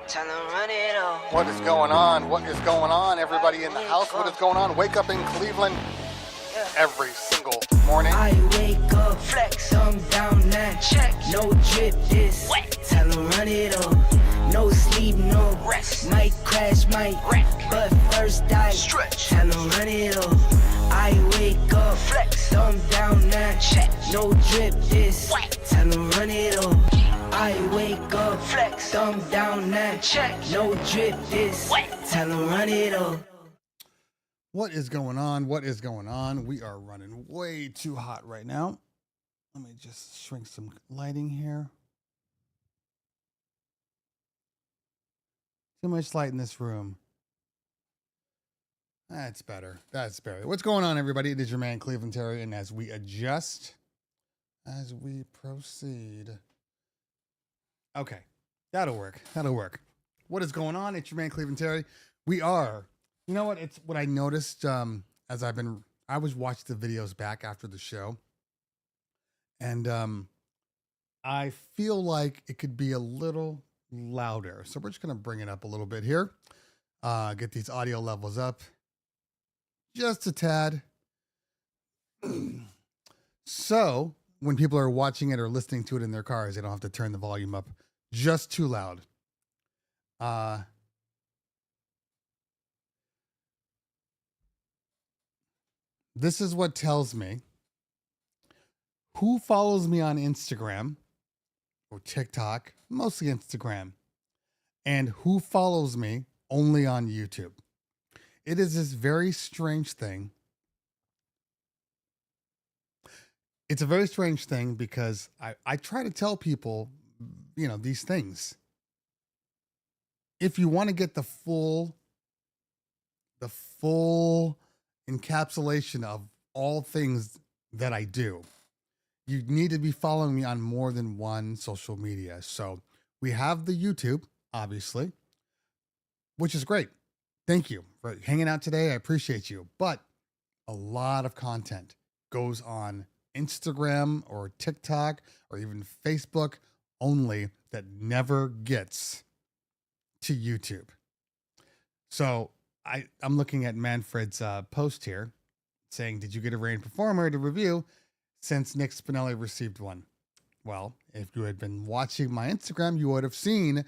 Tell them run it all. What is going on? What is going on? Everybody in the house, what is going on? Wake up in Cleveland every single morning. I wake up, flex, thumb down now. Check, no drip, this wet. Tell them run it all. No sleep, no rest. Might crash, might wreck. But first I stretch. Tell them run it all. I wake up, flex, thumb down now. Check, no drip, this wet. Tell them run it all. I wake up, flex, thumb down now. Check, no drip, this wet. Tell them run it all. What is going on? What is going on? We are running way too hot right now. Let me just shrink some lighting here. Too much light in this room. That's better. That's better. What's going on, everybody? It is your man, Cleveland Terry, and as we adjust, as we proceed. Okay, that'll work. That'll work. What is going on? It's your man, Cleveland Terry. We are. You know what? It's what I noticed as I was watching the videos back after the show, and I feel like it could be a little louder. So we're just gonna bring it up a little bit here. Get these audio levels up just a tad. So when people are watching it or listening to it in their cars, they don't have to turn the volume up just too loud. This is what tells me who follows me on Instagram or TikTok, mostly Instagram, and who follows me only on YouTube. It is this very strange thing. It's a very strange thing because I try to tell people, you know, these things. If you want to get the full encapsulation of all things that I do, you need to be following me on more than one social media. So we have the YouTube, obviously, which is great. Thank you for hanging out today. I appreciate you. But a lot of content goes on Instagram or TikTok or even Facebook only that never gets to YouTube. So I'm looking at Manfred's post here saying, did you get a Rain Performer to review since Nick Spinelli received one? Well, if you had been watching my Instagram, you would have seen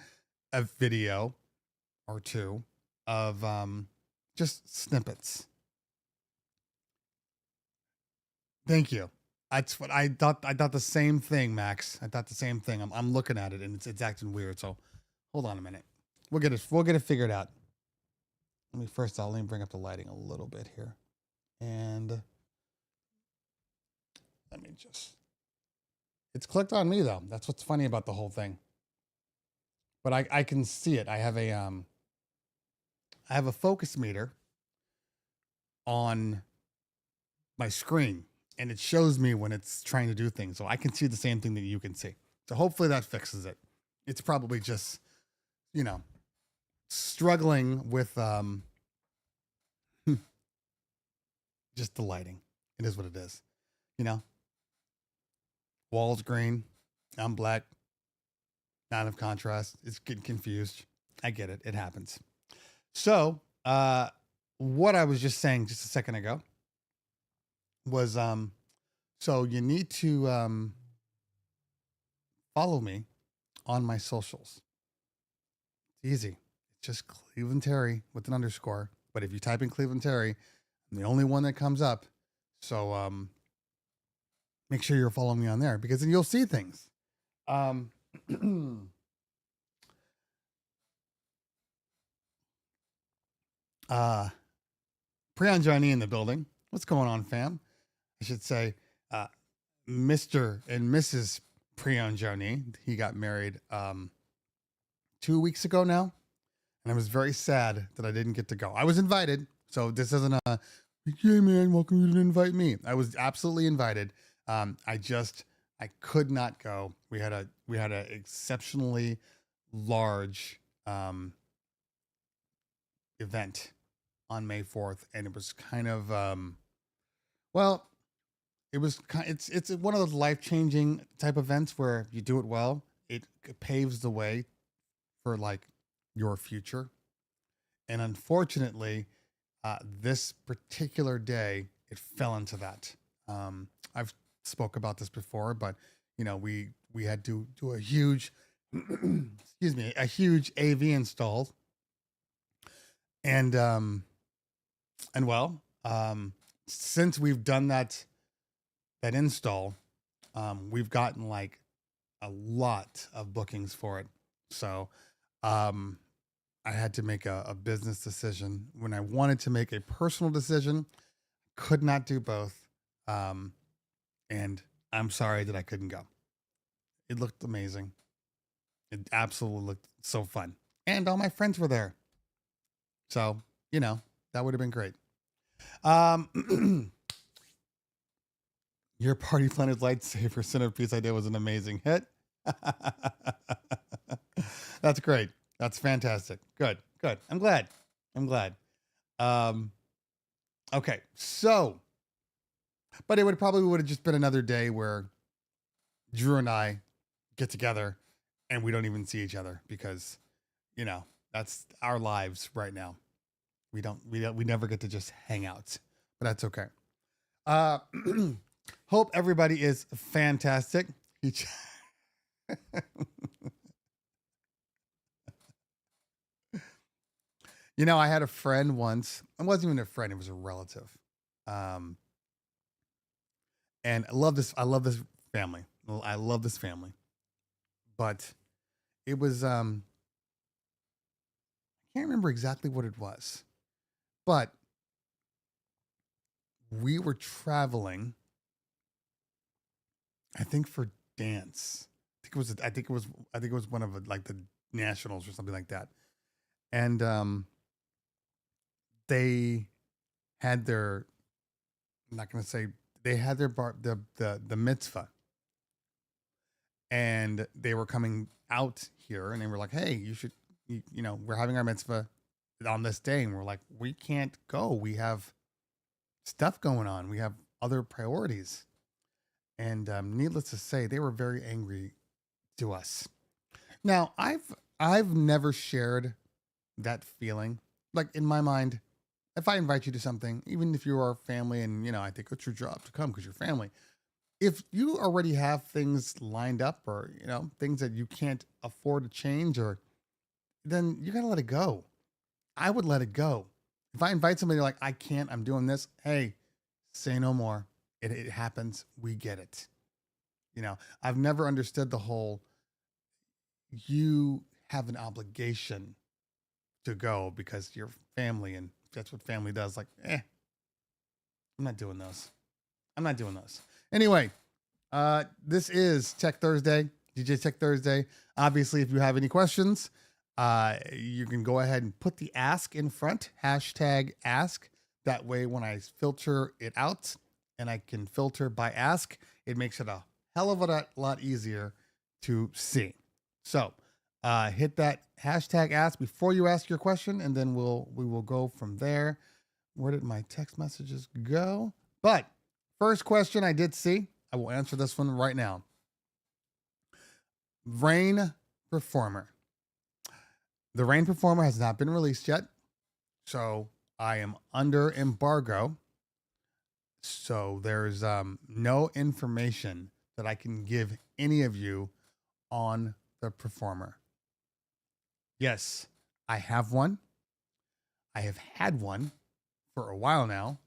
a video or two of just snippets. Thank you. That's what I thought. I thought the same thing, Max. I thought the same thing. I'm looking at it and it's acting weird. So hold on a minute. We'll get it figured out. Let me bring up the lighting a little bit here. And let me it's clicked on me though. That's what's funny about the whole thing. But I can see it. I have a focus meter on my screen and it shows me when it's trying to do things. So I can see the same thing that you can see. So hopefully that fixes it. It's probably just, you know, struggling with just the lighting. It is what it is. You know, walls green, I'm black, not enough contrast. It's getting confused. I get it. It happens. So what I was just saying just a second ago was so you need to follow me on my socials. It's easy. It's just Cleveland Terry with an underscore. But if you type in Cleveland Terry, I'm the only one that comes up. So make sure you're following me on there because then you'll see things. Priyan Johnny in the building. What's going on, fam? I should say Mr. and Mrs. Priyan Johnny. He got married 2 weeks ago now. And I was very sad that I didn't get to go. I was invited. So this isn't a, hey man, welcome, you didn't invite me. I was absolutely invited. I could not go. We had a exceptionally large event on May 4th. And it was kind of, it's one of those life-changing type events where if you do it well, it paves the way for like your future. And unfortunately, this particular day, it fell into that. I've spoke about this before, but we had to do a huge, excuse me, a huge AV install, and well, since we've done that install, we've gotten like a lot of bookings for it. So, I had to make a business decision when I wanted to make a personal decision. Could not do both. And I'm sorry that I couldn't go. It looked amazing. It absolutely looked so fun. And all my friends were there. So, that would have been great. Your Party Planet lightsaber centerpiece idea was an amazing hit. That's great. That's fantastic. Good. I'm glad. Okay. So, but it would have just been another day where Drew and I get together and we don't even see each other because, that's our lives right now. We never get to just hang out, but that's okay. Hope everybody is fantastic. I had a friend once. It wasn't even a friend; it was a relative. And I love this. I love this family. I love this family. But it was. I can't remember exactly what it was, but we were traveling. I think for dance. I think it was one of like the nationals or something like that. And they had their. I'm not going to say they had their the mitzvah, and they were coming out here, and they were like, "Hey, you should, we're having our mitzvah on this day," and we're like, "We can't go. We have stuff going on. We have other priorities." And needless to say, they were very angry to us. Now, I've never shared that feeling. Like in my mind, if I invite you to something, even if you're our family, and I think it's your job to come because you're family. If you already have things lined up, or things that you can't afford to change, or then you gotta let it go. I would let it go. If I invite somebody like I can't, I'm doing this. Hey, say no more. It happens. We get it. I've never understood the whole. You have an obligation to go because you're family, and that's what family does. Like, I'm not doing those. Anyway, this is Tech Thursday, DJ Tech Thursday. Obviously, if you have any questions, you can go ahead and put the ask in front, #ask. That way, when I filter it out and I can filter by ask, it makes it a hell of a lot easier to see. So, hit that #ask before you ask your question, and then we will go from there. Where did my text messages go? But first question I did see, I will answer this one right now. Rain Performer. The Rain Performer has not been released yet, so I am under embargo. So there's no information that I can give any of you on the Performer. Yes, I have one. I have had one for a while now.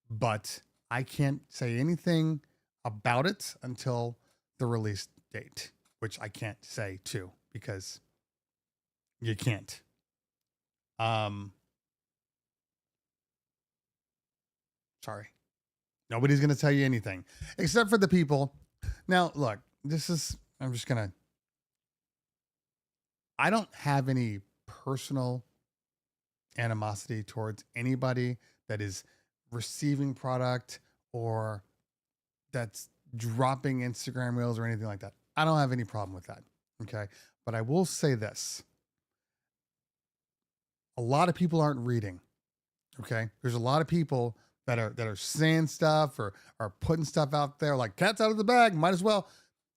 But I can't say anything about it until the release date, which I can't say too, because you can't. Sorry. Nobody's going to tell you anything except for the people. Now, look, I don't have any personal animosity towards anybody that is receiving product or that's dropping Instagram reels or anything like that. I don't have any problem with that. Okay. But I will say this. A lot of people aren't reading. Okay. There's a lot of people that are saying stuff or are putting stuff out there like cats out of the bag. Might as well.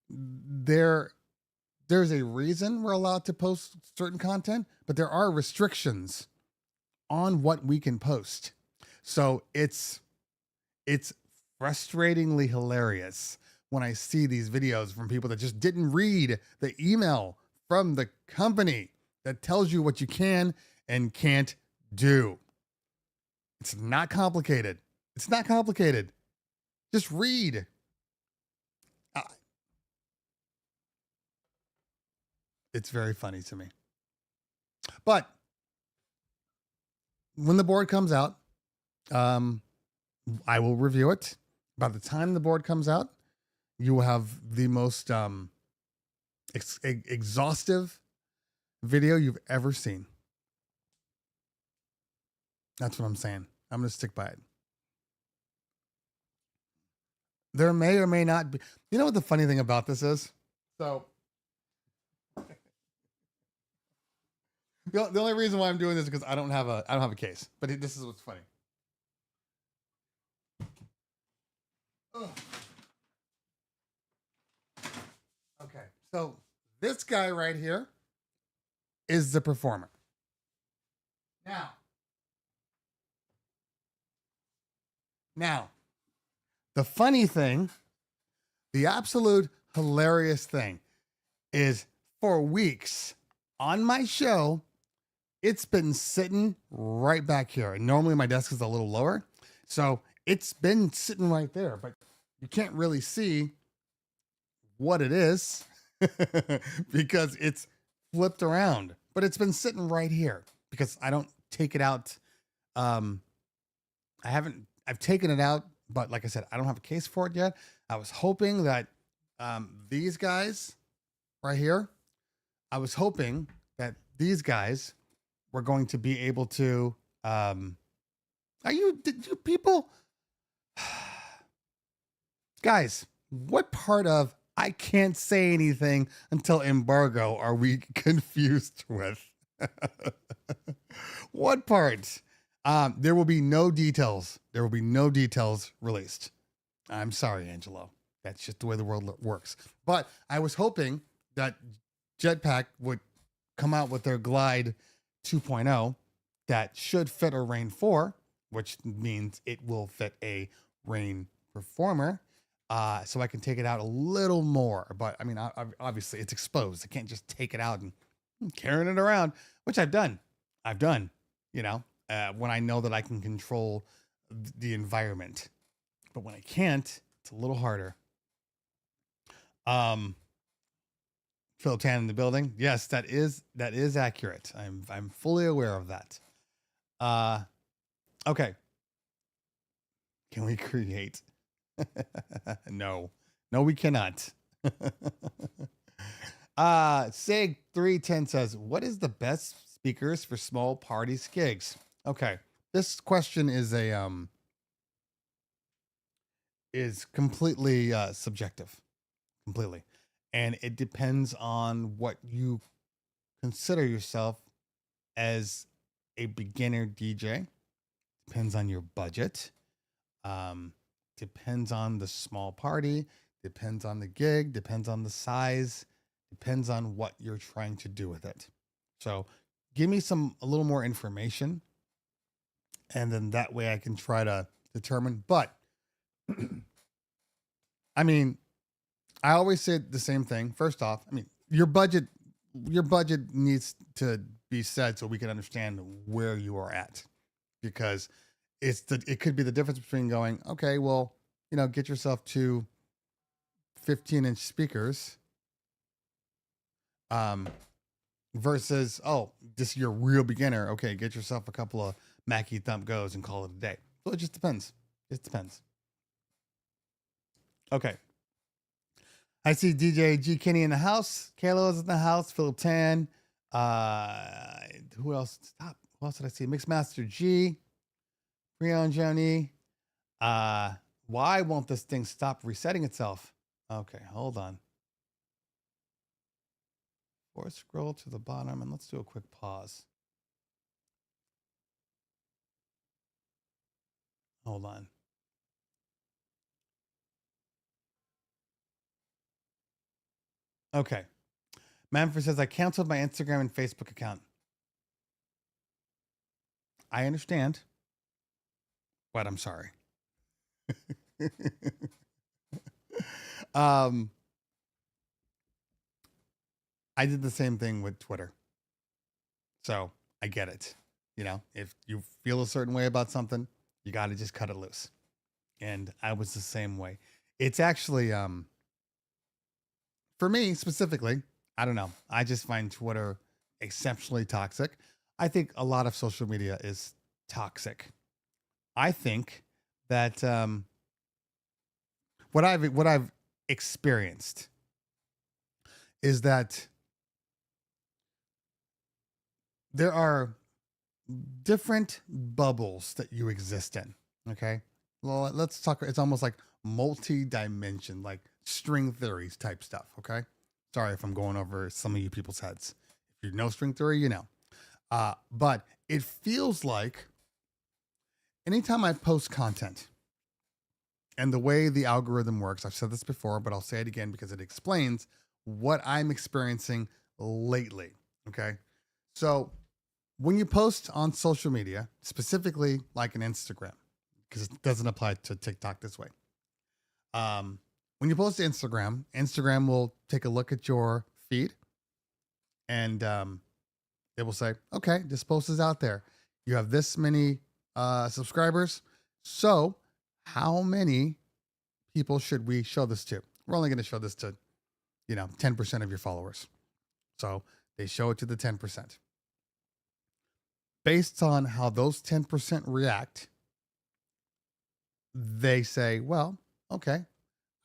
They're there's a reason we're allowed to post certain content, but there are restrictions on what we can post. So it's frustratingly hilarious when I see these videos from people that just didn't read the email from the company that tells you what you can and can't do. It's not complicated. It's not complicated. Just read. Uh, It's very funny to me. But when the board comes out, um, I will review it. By the time the board comes out, you will have the most exhaustive video you've ever seen. That's what I'm saying. I'm going to stick by it. There may or may not be. You know what the funny thing about this is? So the only reason why I'm doing this is because I don't have a case. But this is what's funny. Ugh. Okay, so this guy right here is the performer. Now, the funny thing, the absolute hilarious thing is for weeks on my show, it's been sitting right back here. And normally my desk is a little lower. So it's been sitting right there, but you can't really see what it is because it's flipped around. But it's been sitting right here because I don't take it out. I've taken it out, but like I said, I don't have a case for it yet. I was hoping that these guys right here, I was hoping that these guys were going to be able to, did you people, guys, what part of I can't say anything until embargo are we confused with? What part? There will be no details. There will be no details released. I'm sorry, Angelo. That's just the way the world works. But I was hoping that Jetpack would come out with their Glide 2.0 that should fit a Rain 4, which means it will fit a Rain Performer. So I can take it out a little more. But I mean, obviously it's exposed. I can't just take it out and carrying it around, which I've done. You know, when I know that I can control the environment. But when I can't, it's a little harder. Phil Tan in the building. Yes, that is accurate. I'm fully aware of that. Okay. Can we create? No, we cannot. Sig 310 says, what is the best speakers for small party gigs? Okay. This question is is completely subjective. Completely. And it depends on what you consider yourself as a beginner DJ. Depends on your budget. Depends on the small party. Depends on the gig. Depends on the size. Depends on what you're trying to do with it. So give me a little more information. And then that way I can try to determine. But I mean, I always say the same thing. First off, I mean, your budget needs to be set so we can understand where you are at, because it could be the difference between going, okay, well, you know, get yourself to 15-inch speakers, versus, oh, this you're a real beginner. Okay, get yourself a couple of Mackie Thump Goes and call it a day. So it just depends. It depends. Okay. I see DJ G Kenny in the house. Kalo is in the house. Philip Tan. Who else? Stop. Who else did I see? Mixmaster G. Rion Johnny. Why won't this thing stop resetting itself? Okay, hold on. Or scroll to the bottom and let's do a quick pause. Hold on. Okay. Manfred says, I canceled my Instagram and Facebook account. I understand, but I'm sorry. um, I did the same thing with Twitter. So I get it. You know, if you feel a certain way about something, you got to just cut it loose. And I was the same way. It's actually, for me specifically, I don't know. I just find Twitter exceptionally toxic. I think a lot of social media is toxic. I think that what I've experienced is that there are different bubbles that you exist in. Okay. Well, let's talk. It's almost like multi-dimension, like string theories type stuff. Okay. Sorry if I'm going over some of you people's heads. If you know string theory, you know. But it feels like anytime I post content and the way the algorithm works, I've said this before, but I'll say it again because it explains what I'm experiencing lately. Okay. So when you post on social media, specifically like an Instagram, because it doesn't apply to TikTok this way. When you post to Instagram, Instagram will take a look at your feed and it will say, okay, this post is out there. You have this many subscribers. So how many people should we show this to? We're only going to show this to, 10% of your followers. So they show it to the 10%. Based on how those 10% react, they say, well, okay,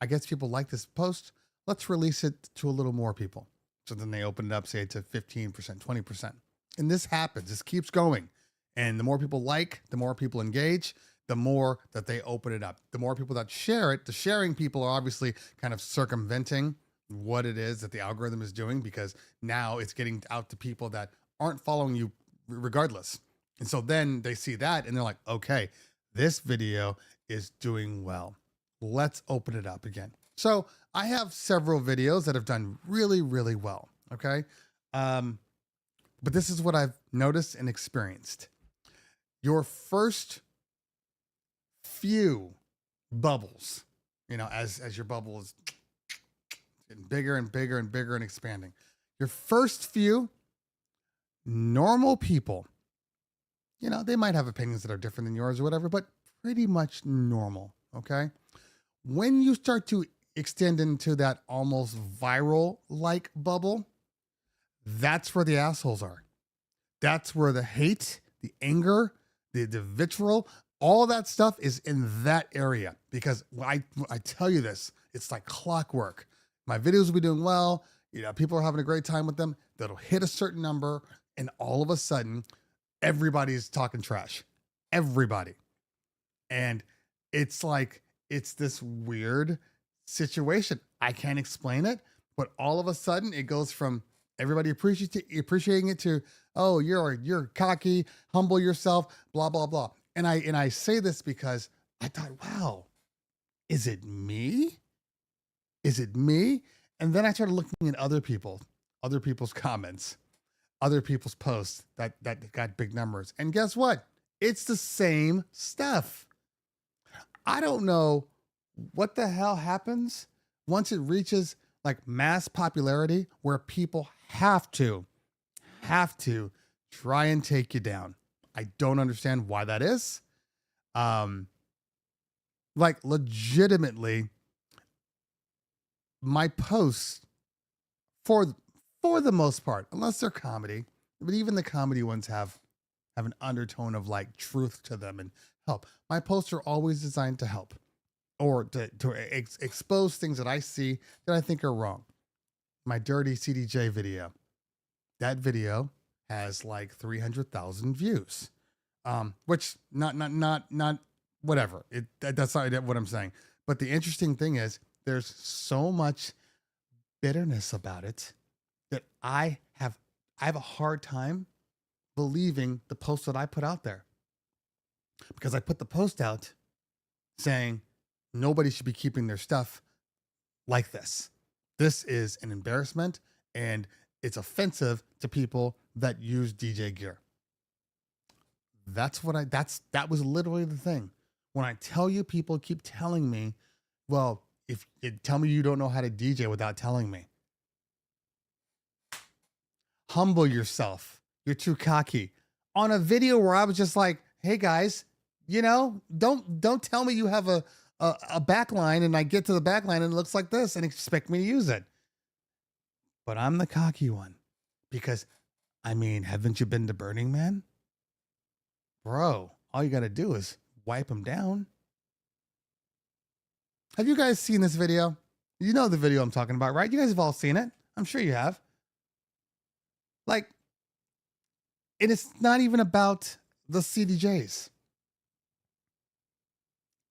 I guess people like this post. Let's release it to a little more people. So then they open it up, say to 15%, 20%. And this happens. This keeps going. And the more people like, the more people engage, the more that they open it up. The more people that share it, the sharing people are obviously kind of circumventing what it is that the algorithm is doing, because now it's getting out to people that aren't following you regardless. And so then they see that and they're like, okay, this video is doing well. Let's open it up again. So I have several videos that have done really, really well. Okay. But this is what I've noticed and experienced. Your first few bubbles, as your bubble is getting bigger and bigger and bigger and expanding, your first few normal people, they might have opinions that are different than yours or whatever, but pretty much normal. Okay. When you start to extend into that almost viral like bubble, that's where the assholes are. That's where the hate, the anger, the vitriol, all that stuff is in that area. Because I tell you this, it's like clockwork. My videos will be doing well. People are having a great time with them. That'll hit a certain number, and all of a sudden, everybody's talking trash. Everybody. And it's like, it's this weird situation. I can't explain it, but all of a sudden it goes from everybody appreciating it to, oh, you're cocky, humble yourself, blah, blah, blah. And I say this because I thought, wow, is it me? Is it me? And then I started looking at other people's comments, other people's posts that got big numbers. And guess what? It's the same stuff. I don't know what the hell happens once it reaches like mass popularity where people have to try and take you down. I don't understand why that is. Like legitimately, my posts for the most part, unless they're comedy, but even the comedy ones have an undertone of like truth to them and help. My posts are always designed to help or to expose things that I see that I think are wrong. My dirty CDJ video, that video has like 300,000 views, which not whatever. That's not what I'm saying. But the interesting thing is there's so much bitterness about it that I have a hard time believing the post that I put out there, because I put the post out saying nobody should be keeping their stuff like this. This is an embarrassment, and it's offensive to people that use DJ gear. That was literally the thing. When I tell you, people keep telling me, well, tell me you don't know how to DJ without telling me. Humble yourself. You're too cocky. On a video where I was just like, hey guys, don't tell me you have a backline and I get to the backline and it looks like this and expect me to use it. But I'm the cocky one because, haven't you been to Burning Man? Bro, all you got to do is wipe them down. Have you guys seen this video? You know the video I'm talking about, right? You guys have all seen it. I'm sure you have. And it's not even about the CDJs.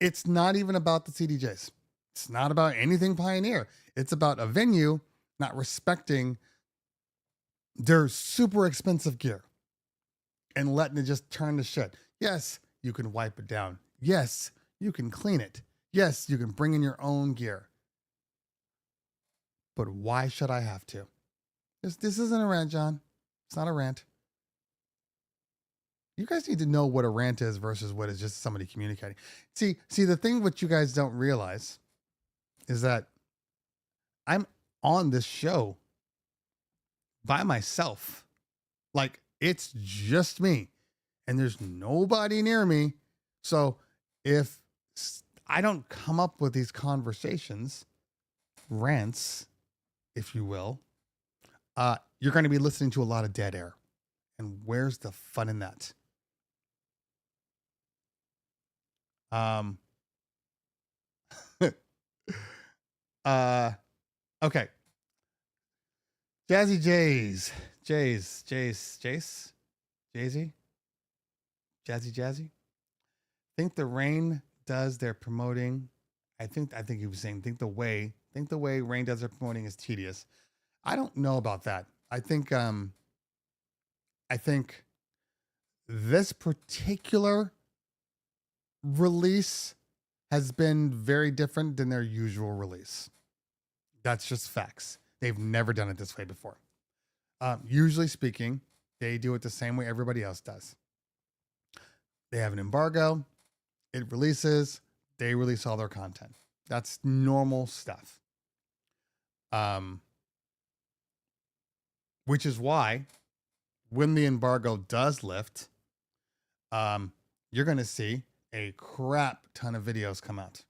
It's not even about the CDJs. It's not about anything Pioneer. It's about a venue not respecting their super expensive gear and letting it just turn to shit. Yes, you can wipe it down. Yes, you can clean it. Yes, you can bring in your own gear. But why should I have to? This isn't a rant, John. It's not a rant. You guys need to know what a rant is versus what is just somebody communicating. See, the thing what you guys don't realize is that I'm on this show by myself. It's just me and there's nobody near me. So if I don't come up with these conversations, rants, if you will, you're going to be listening to a lot of dead air. And where's the fun in that? Okay. Jazzy Jazzy. Think the rain does their promoting. I think he was saying, think the way rain does their promoting is tedious. I don't know about that. I think this particular release has been very different than their usual release. That's just facts. They've never done it this way before. Usually speaking, they do it the same way everybody else does. They have an embargo. It releases. They release all their content. That's normal stuff. Which is why when the embargo does lift, you're going to see a crap ton of videos come out.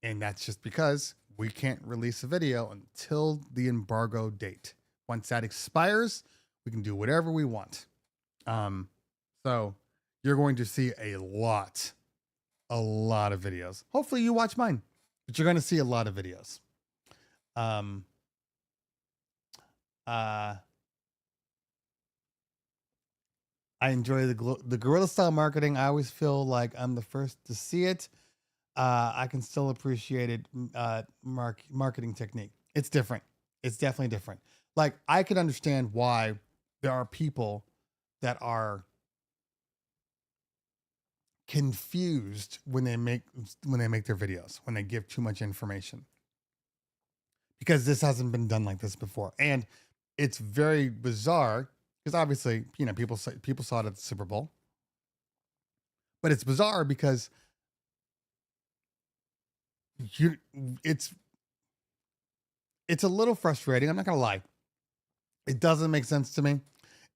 And that's just because we can't release a video until the embargo date. Once that expires, we can do whatever we want. So you're going to see a lot of videos. Hopefully you watch mine, but you're going to see a lot of videos. I enjoy the guerrilla style marketing. I always feel like I'm the first to see it. I can still appreciate it. Marketing technique. It's different. It's definitely different. I can understand why there are people that are confused when they make their videos, when they give too much information, because this hasn't been done like this before. And it's very bizarre because obviously, people saw it at the Super Bowl, but it's bizarre because it's a little frustrating. I'm not going to lie. It doesn't make sense to me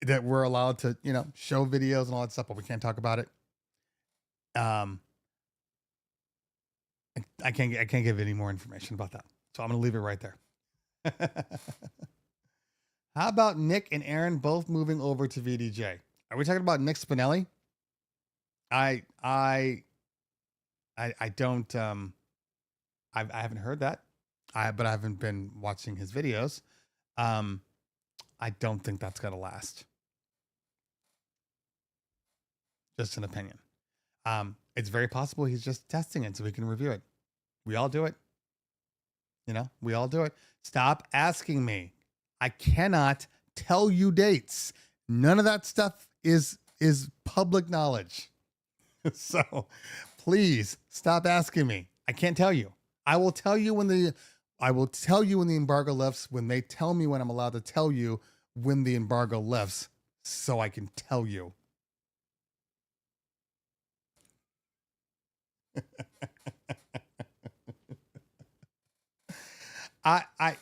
that we're allowed to, show videos and all that stuff, but we can't talk about it. I can't give any more information about that. So I'm going to leave it right there. How about Nick and Aaron both moving over to VDJ? Are we talking about Nick Spinelli? I don't, I haven't heard that. But I haven't been watching his videos. I don't think that's going to last. Just an opinion. It's very possible he's just testing it so we can review it. We all do it. We all do it. Stop asking me. I cannot tell you dates. None of that stuff is public knowledge. So please stop asking me. I can't tell you. I will tell you when I will tell you when the embargo lifts, when they tell me when I'm allowed to tell you when the embargo lifts, so I can tell you.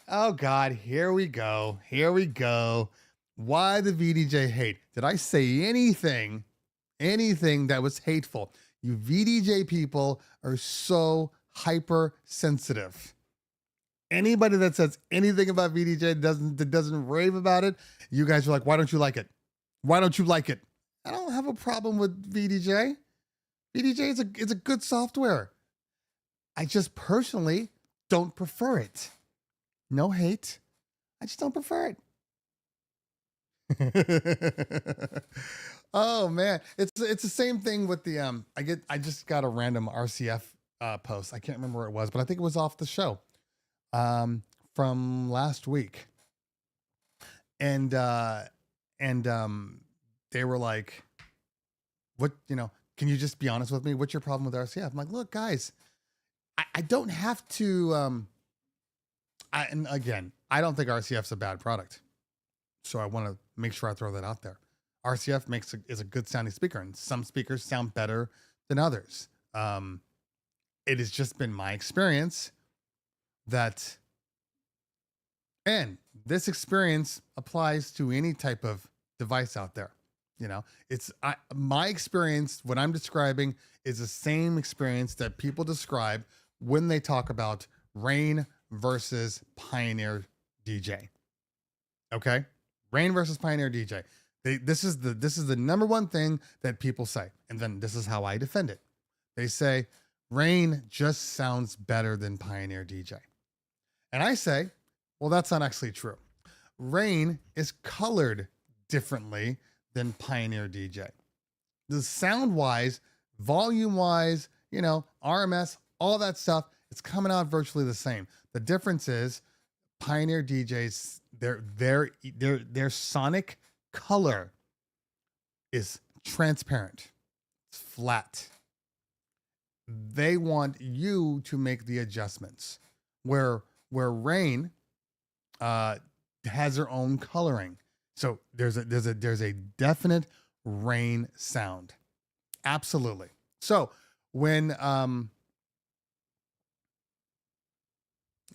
Oh God, here we go. Here we go. Why the VDJ hate? Did I say anything that was hateful? You VDJ people are so hypersensitive. Anybody that says anything about VDJ doesn't rave about it, you guys are like, why don't you like it? Why don't you like it? I don't have a problem with VDJ. VDJ is a good software. I just personally don't prefer it. No hate. I just don't prefer it. Oh man, it's the same thing with the I just got a random RCF post. I can't remember where it was, but I think it was off the show from last week. And they were like, what, can you just be honest with me? What's your problem with RCF? I'm like, look, guys, I don't have to and again, I don't think RCF's a bad product. So I want to make sure I throw that out there. RCF is a good sounding speaker, and some speakers sound better than others. It has just been my experience that, and this experience applies to any type of device out there. It's my experience. What I'm describing is the same experience that people describe when they talk about Rane versus Pioneer DJ. Okay, Rane versus Pioneer DJ. This is the number one thing that people say, and then this is how I defend it. They say Rane just sounds better than Pioneer DJ, and I say, well, that's not actually true. Rane is colored differently than Pioneer DJ. The sound wise, volume wise, RMS, all that stuff, it's coming out virtually the same. The difference is Pioneer DJs, their sonic color is transparent. It's flat. They want you to make the adjustments. Where Rane has their own coloring. So there's a definite Rane sound. Absolutely. So when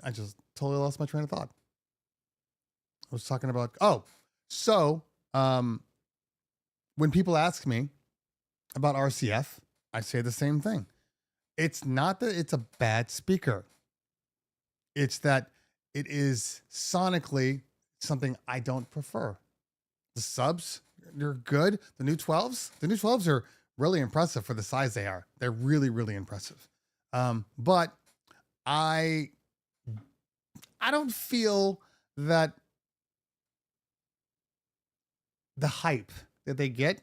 I just totally lost my train of thought. I was talking about, when people ask me about RCF, I say the same thing. It's not that it's a bad speaker. It's that it is sonically something I don't prefer. The subs, they're good. The new 12s are really impressive for the size they are. They're really, really impressive. But I don't feel that the hype that they get,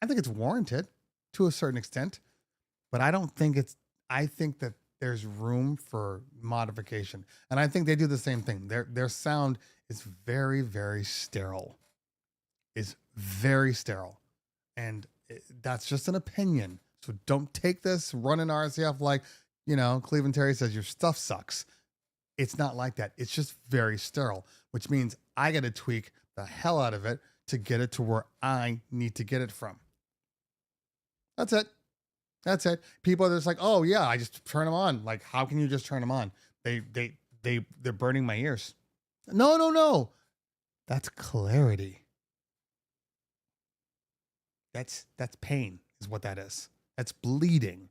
I think it's warranted to a certain extent, but I think that there's room for modification. And I think they do the same thing. Their sound is very, very sterile. Is very sterile. And that's just an opinion. So don't take this running RCF like, Cleveland Terry says your stuff sucks. It's not like that. It's just very sterile, which means I got to tweak the hell out of it to get it to where I need to get it from. That's it. People are just like, oh yeah, I just turn them on. Like, how can you just turn them on? They're burning my ears. No. That's clarity. That's pain is what that is. That's bleeding.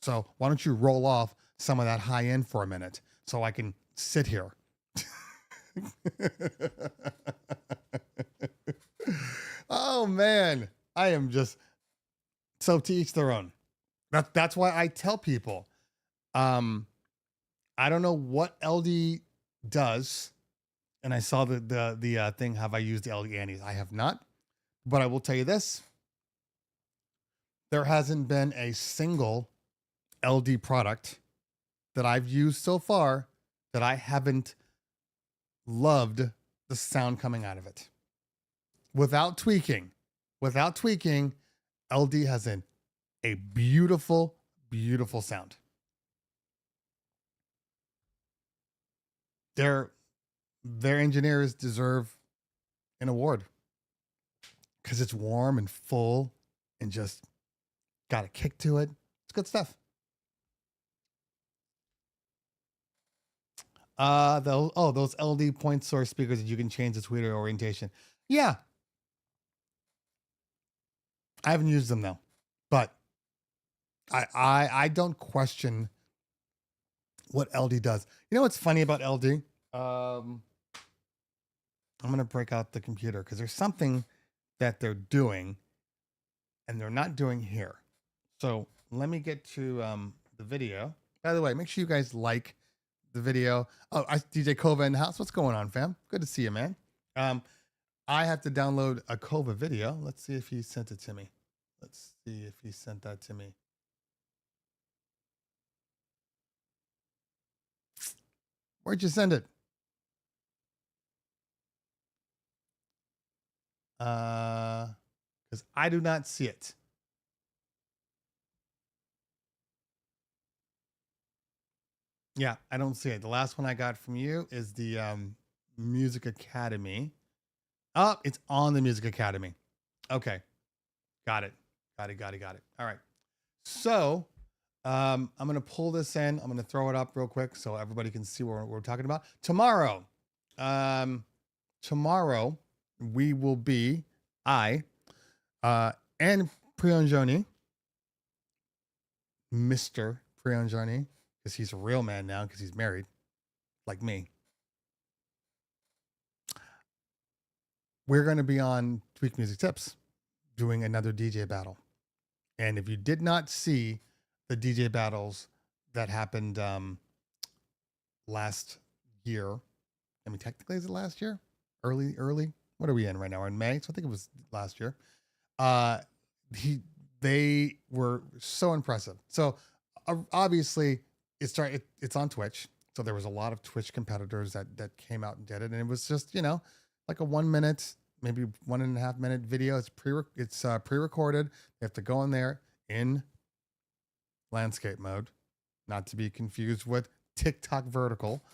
So why don't you roll off some of that high end for a minute so I can sit here. Oh man, I am just so to each their own. That's why I tell people, I don't know what LD does, and I saw the thing. Have I used the LD Andes? I have not, but I will tell you this: there hasn't been a single LD product that I've used so far that I haven't loved the sound coming out of it. Without tweaking, LD has a beautiful, beautiful sound. their engineers deserve an award because it's warm and full and just got a kick to it. It's good stuff. Those LD point source speakers that you can change the tweeter orientation. Yeah. I haven't used them though, but I don't question what LD does. You know what's funny about LD? I'm going to break out the computer because there's something that they're doing and they're not doing here. So let me get to the video. By the way, make sure you guys like the video. Oh, DJ Kova in the house. What's going on, fam? Good to see you, man. I have to download a Kova video. Let's see if he sent it to me. Let's see if he sent that to me. Where'd you send it? Because I do not see it. Yeah, I don't see it. The last one I got from you is the Music Academy. Oh, it's on the Music Academy. Okay. Got it. Got it. All right. So I'm going to pull this in. I'm going to throw it up real quick so everybody can see what we're talking about. Tomorrow, we will be, and Priyanjani, Mr. Priyanjani, because he's a real man now because he's married, like me. We're going to be on Tweak Music Tips doing another DJ battle. And if you did not see the DJ battles that happened last year, I mean, technically, is it last year? Early? What are we in right now? We're in May, so I think it was last year. They were so impressive. So obviously, it's on Twitch. So there was a lot of Twitch competitors that came out and did it, and it was just like a 1 minute, maybe 1.5 minute video. It's pre-recorded. You have to go in there in landscape mode, not to be confused with TikTok vertical.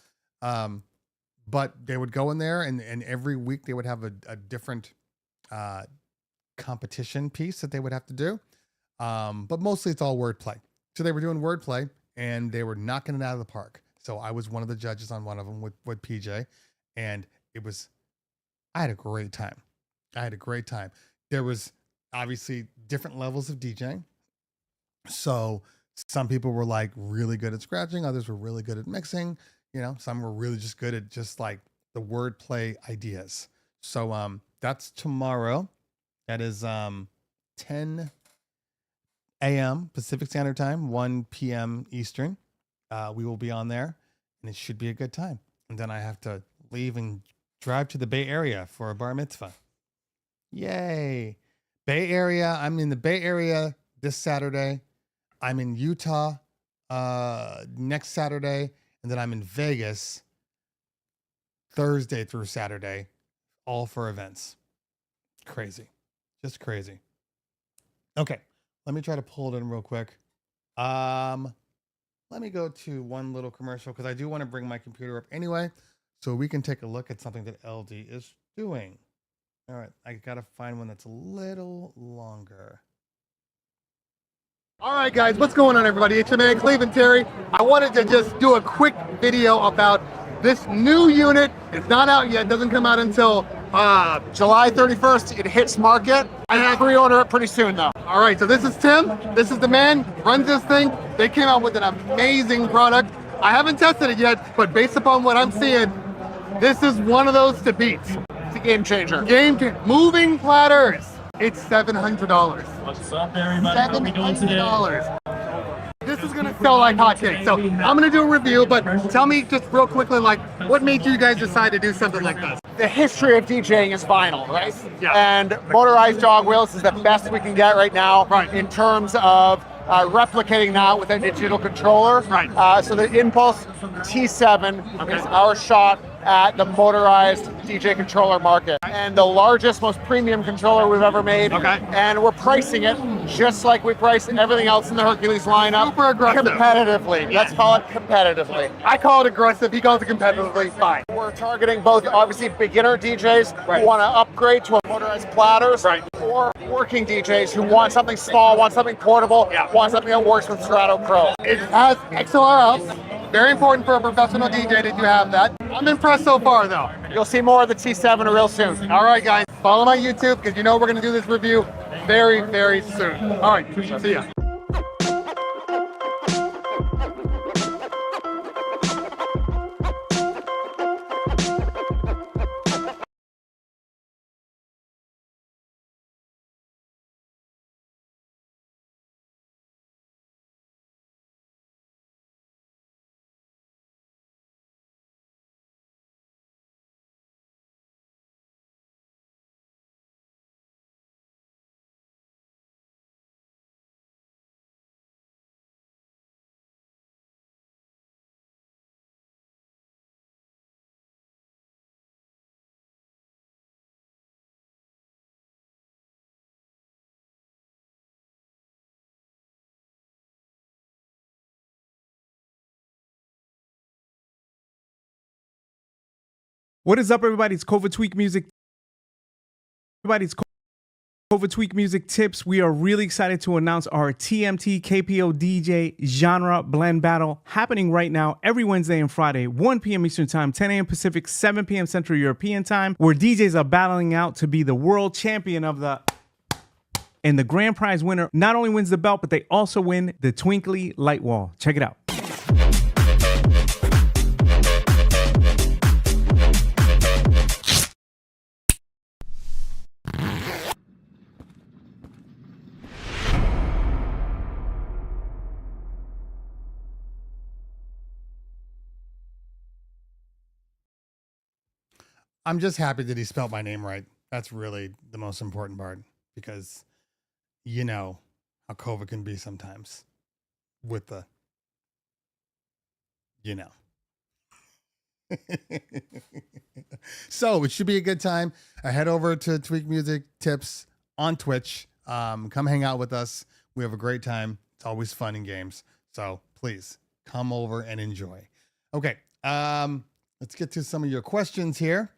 But they would go in there, and every week they would have a different competition piece that they would have to do. But mostly it's all wordplay. So they were doing wordplay, and they were knocking it out of the park. So I was one of the judges on one of them with PJ, and I had a great time. There was obviously different levels of DJing. So some people were like really good at scratching. Others were really good at mixing. Some were really just good at just like the wordplay ideas. So that's tomorrow. That is 10 a.m. Pacific Standard Time, 1 p.m. Eastern. We will be on there, and it should be a good time. And then I have to leave and drive to the Bay Area for a bar mitzvah. Yay. Bay Area. I'm in the Bay Area this Saturday. I'm in Utah next Saturday. And then I'm in Vegas Thursday through Saturday, all for events. Crazy. Just crazy. Okay. Let me try to pull it in real quick. Let me go to one little commercial because I do want to bring my computer up anyway, so we can take a look at something that LD is doing. All right. I got to find one that's a little longer. All right, guys, what's going on, everybody? It's your man, Cleveland Terry. I wanted to just do a quick video about this new unit. It's not out yet. It doesn't come out until July 31st. It hits market. I have pre-order it pretty soon, though. All right, so this is Tim. This is the man, runs this thing. They came out with an amazing product. I haven't tested it yet, but based upon what I'm seeing, this is one of those to beat. It's a game changer. Moving platters. It's $700. What's up, everybody? How are we doing today? This is gonna sell like hotcakes. So I'm gonna do a review, but tell me just real quickly, like, what made you guys decide to do something like this? The history of DJing is vinyl, right? Yeah. And motorized jog wheels is the best we can get right now, right, in terms of replicating that with a digital controller. Right. So the Impulse T7 is our shot at the motorized DJ controller market. And the largest, most premium controller we've ever made. Okay. And we're pricing it just like we price everything else in the Hercules lineup. Super aggressive. Competitively. Let's call it competitively. I call it aggressive. He calls it competitively. Fine. We're targeting both, obviously, beginner DJs who want to upgrade to a motorized platters, or working DJs who want something small, want something portable, want something that works with Strato Pro. It has XLR out. Very important for a professional DJ that you have that. I'm impressed so far, though. You'll see more of the T7 real soon. All right, guys. Follow my YouTube because you know we're going to do this review very, very soon. All right. See ya. What is up, everybody? It's Chauvet Tweak Music. Everybody's Chauvet Tweak Music Tips. We are really excited to announce our TMT KPO DJ genre blend battle happening right now every Wednesday and Friday, 1 p.m. Eastern Time, 10 a.m. Pacific, 7 p.m. Central European Time, where DJs are battling out to be the world champion of the... And the grand prize winner not only wins the belt, but they also win the Twinkly Light Wall. Check it out. I'm just happy that he spelled my name right. That's really the most important part, because you know how Chauvet can be sometimes with the, you know. So it should be a good time. Head over to Tweak Music Tips on Twitch. Come hang out with us. We have a great time. It's always fun in games. So please come over and enjoy. Okay. Let's get to some of your questions here.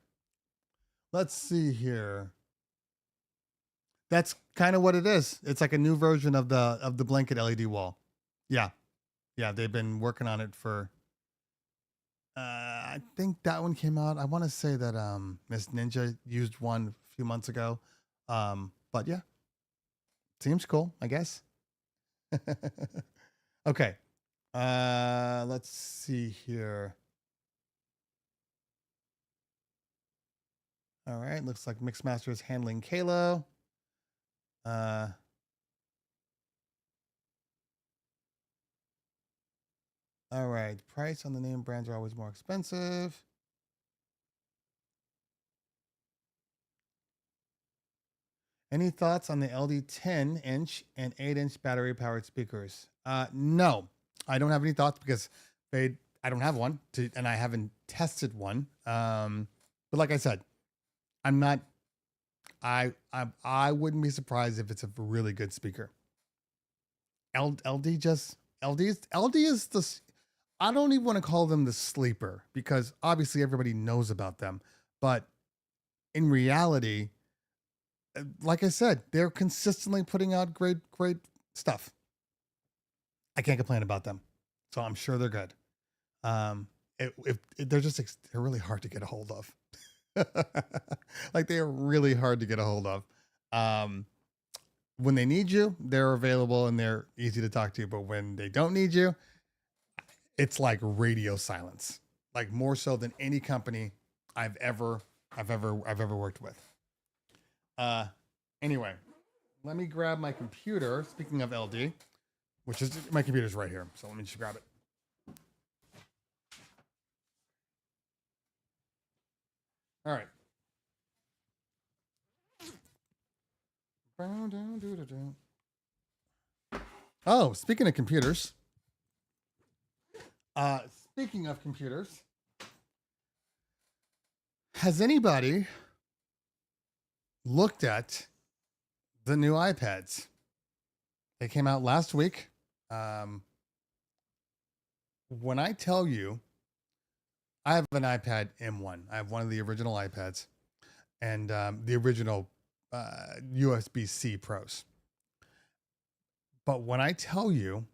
Let's see here. That's kind of what it is. It's like a new version of the blanket LED wall. Yeah. They've been working on it for, I think that one came out. I want to say that Miss Ninja used one a few months ago. But yeah, seems cool, I guess. Okay. Let's see here. All right, looks like Mixmaster is handling Kalo. All right, price on the name brands are always more expensive. Any thoughts on the LD 10-inch and 8-inch battery-powered speakers? No, I don't have any thoughts because I don't have one, and I haven't tested one. But like I said, I wouldn't be surprised if it's a really good speaker. LD is the, I don't even want to call them the sleeper because obviously everybody knows about them. But in reality, like I said, they're consistently putting out great stuff. I can't complain about them. So I'm sure they're good. They're really hard to get a hold of. Like they are really hard to get a hold of. When they need you, they're available and they're easy to talk to. But when they don't need you, it's like radio silence, like more so than any company I've ever worked with. Anyway, let me grab my computer. Speaking of LD, which is my computer's right here. So let me just grab it. All right. Oh, speaking of computers. Has anybody looked at the new iPads? They came out last week. When I tell you, I have an iPad M1. I have one of the original iPads and the original USB-C Pros. But when I tell you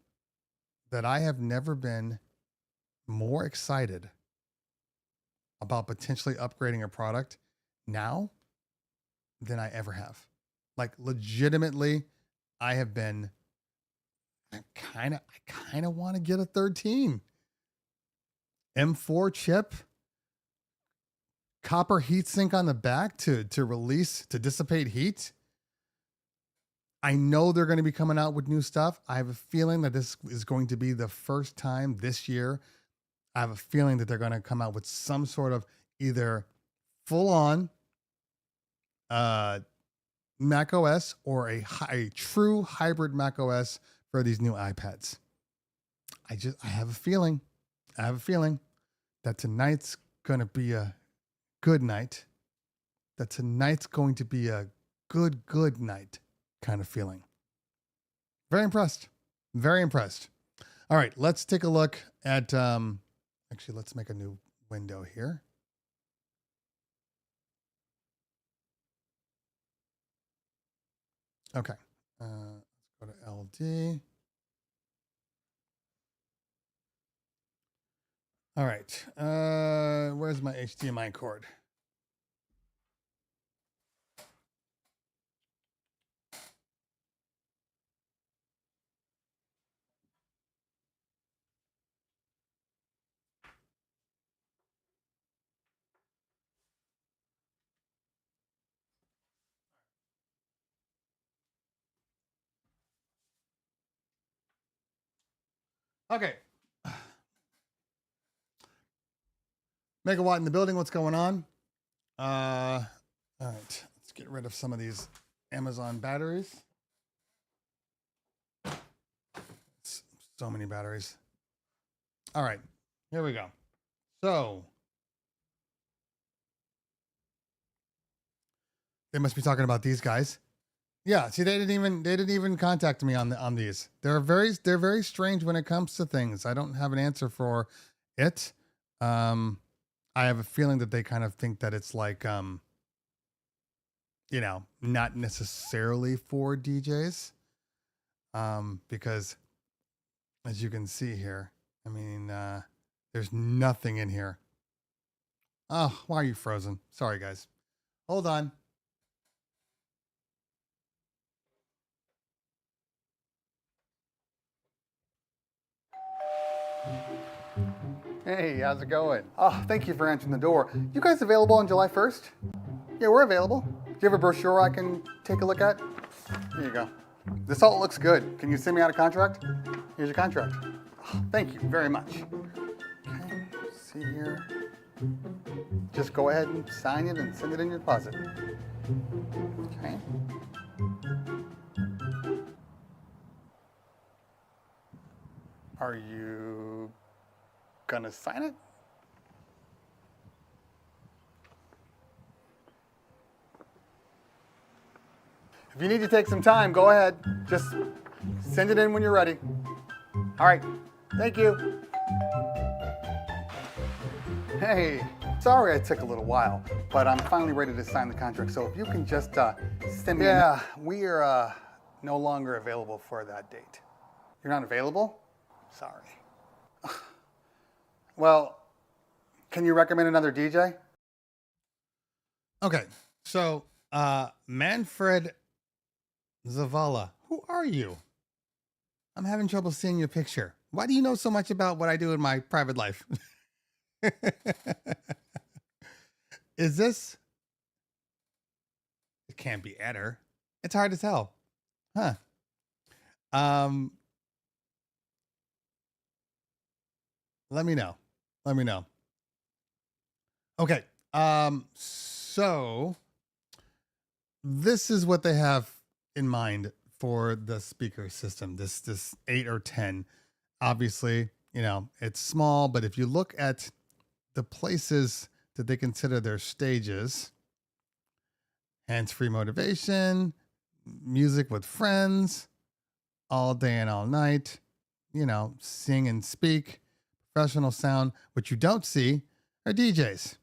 that I have never been more excited about potentially upgrading a product now than I ever have. Like legitimately, I kind of want to get a 13 M4 chip, copper heatsink on the back to dissipate heat. I know they're going to be coming out with new stuff. I have a feeling that this is going to be the first time this year. I have a feeling that they're going to come out with some sort of either full on Mac OS or a true hybrid Mac OS for these new iPads. I have a feeling that tonight's going to be a good night. That tonight's going to be a good night kind of feeling. Very impressed. Very impressed. All right, let's take a look at, actually, let's make a new window here. Okay, let's go to LD. All right, where's my HDMI cord? Okay. Megawatt in the building. What's going on? All right. Let's get rid of some of these Amazon batteries. So many batteries. All right. Here we go. So they must be talking about these guys. Yeah, see, they didn't even contact me on these. They're very strange when it comes to things. I don't have an answer for it. I have a feeling that they kind of think that it's like not necessarily for DJs. Because as you can see here, I mean, there's nothing in here. Oh, why are you frozen? Sorry, guys. Hold on. Hey, how's it going? Oh, thank you for answering the door. You guys available on July 1st? Yeah, we're available. Do you have a brochure I can take a look at? Here you go. This all looks good. Can you send me out a contract? Here's your contract. Oh, thank you very much. Okay, see here. Just go ahead and sign it and send it in your deposit. Okay. Are you gonna sign it? If you need to take some time, go ahead. Just send it in when you're ready. All right, thank you. Hey, sorry I took a little while, but I'm finally ready to sign the contract. So if you can just send me. Yeah, we are no longer available for that date. You're not available? Sorry. Well, can you recommend another DJ? Okay, so Manfred Zavala, who are you? I'm having trouble seeing your picture. Why do you know so much about what I do in my private life? Is this? It can't be Eder. It's hard to tell. Huh. Let me know. Let me know. Okay. So this is what they have in mind for the speaker system. This 8 or 10. Obviously, it's small, but if you look at the places that they consider their stages. Hands-free motivation, music with friends, all day and all night, sing and speak, professional sound. What you don't see are DJs.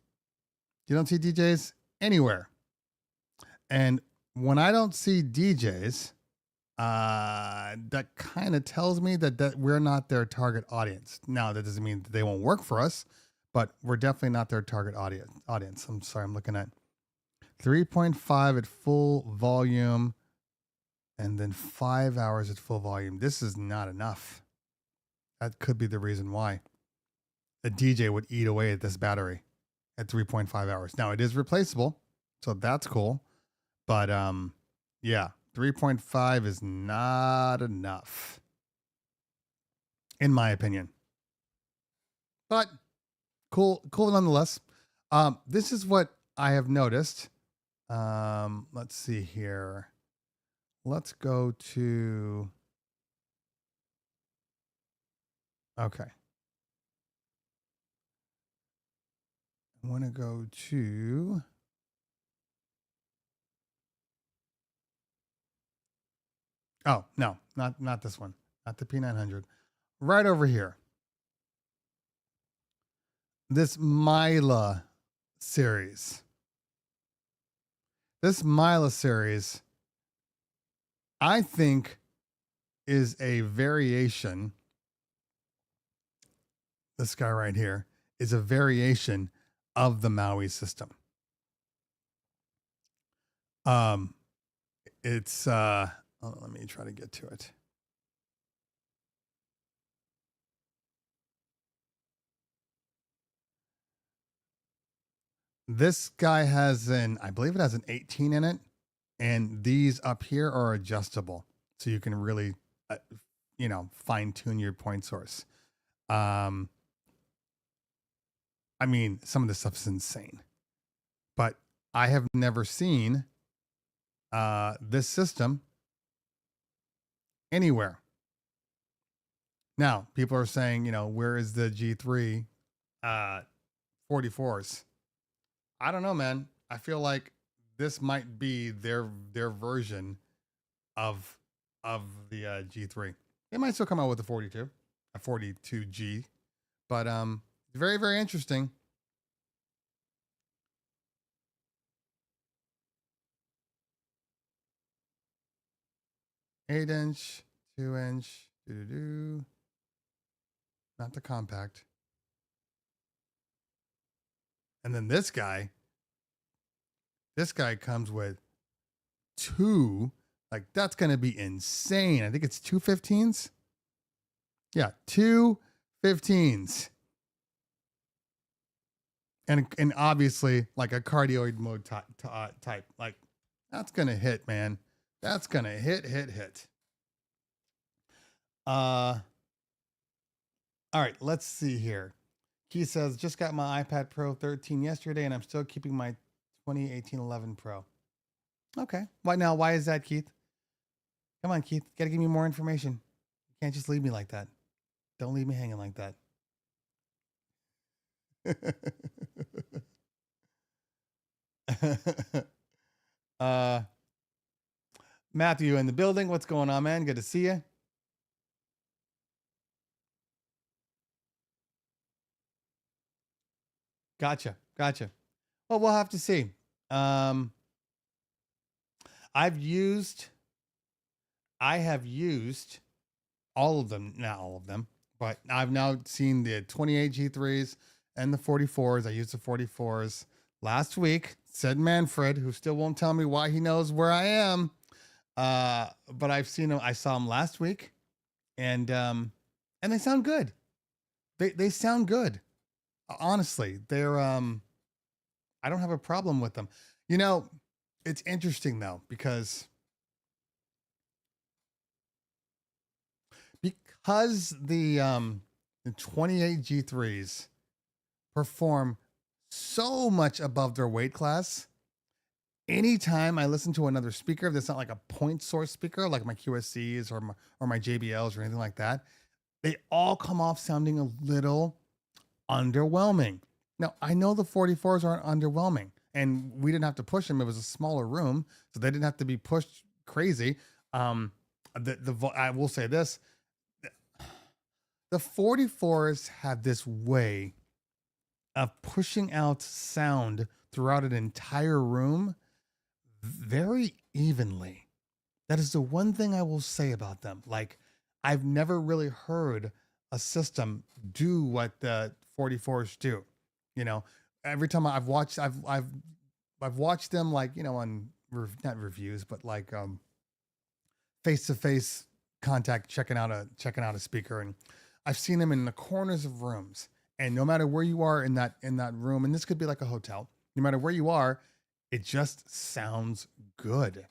You don't see DJs anywhere. And when I don't see DJs, that kind of tells me that we're not their target audience. Now, that doesn't mean that they won't work for us, but we're definitely not their target audience. I'm sorry, I'm looking at 3.5 at full volume and then 5 hours at full volume. This is not enough. That could be the reason why a DJ would eat away at this battery at 3.5 hours. Now, it is replaceable, so that's cool. But yeah, 3.5 is not enough, in my opinion. But cool nonetheless. This is what I have noticed. Let's see here. Let's go to. Okay. I want to go to. Oh, no, not this one. Not the P900. Right over here. This Mila series. This Mila series, I think, is a variation. This guy right here is a variation of the Maui system. It's let me try to get to it. This guy has I believe it has an 18 in it, and these up here are adjustable, so you can really, fine tune your point source. I mean, some of this stuff's insane, but I have never seen this system anywhere. Now, people are saying, where is the G3 44s? I don't know, man. I feel like this might be their version of the G3. They might still come out with a 42G, but very, very interesting. Eight inch, 2-inch, not the compact. And then this guy comes with two, like that's going to be insane. I think it's 215s. Yeah, 215s. And obviously like a cardioid mode type. Like that's going to hit, man. That's going to hit. All right, let's see here. He says, just got my iPad Pro 13 yesterday, and I'm still keeping my 2018 11 Pro. Okay. Why is that, Keith? Come on, Keith. Got to give me more information. You can't just leave me like that. Don't leave me hanging like that. Matthew in the building. What's going on, man? Good to see you. Gotcha. Well, we'll have to see. I have used all of them, not all of them, but I've now seen the 28 G3s and the 44s. I used the 44s last week. Said Manfred, who still won't tell me why he knows where I am. But I've seen them. I saw them last week, and they sound good. They sound good. Honestly, they're I don't have a problem with them. It's interesting though, because the 28 G3s perform so much above their weight class. Anytime I listen to another speaker that's not like a point source speaker, like my QSCs or my JBLs or anything like that, they all come off sounding a little underwhelming. Now, I know the 44s aren't underwhelming, and we didn't have to push them. It was a smaller room, so they didn't have to be pushed crazy. I will say this: the 44s have this way of pushing out sound throughout an entire room very evenly. That is the one thing I will say about them. Like, I've never really heard a system do what the 44s do. You know, every time I've watched them, like, you know, on not reviews, but like face-to-face contact, checking out a speaker, and I've seen them in the corners of rooms. And no matter where you are in that room, and this could be like a hotel, no matter where you are, it just sounds good.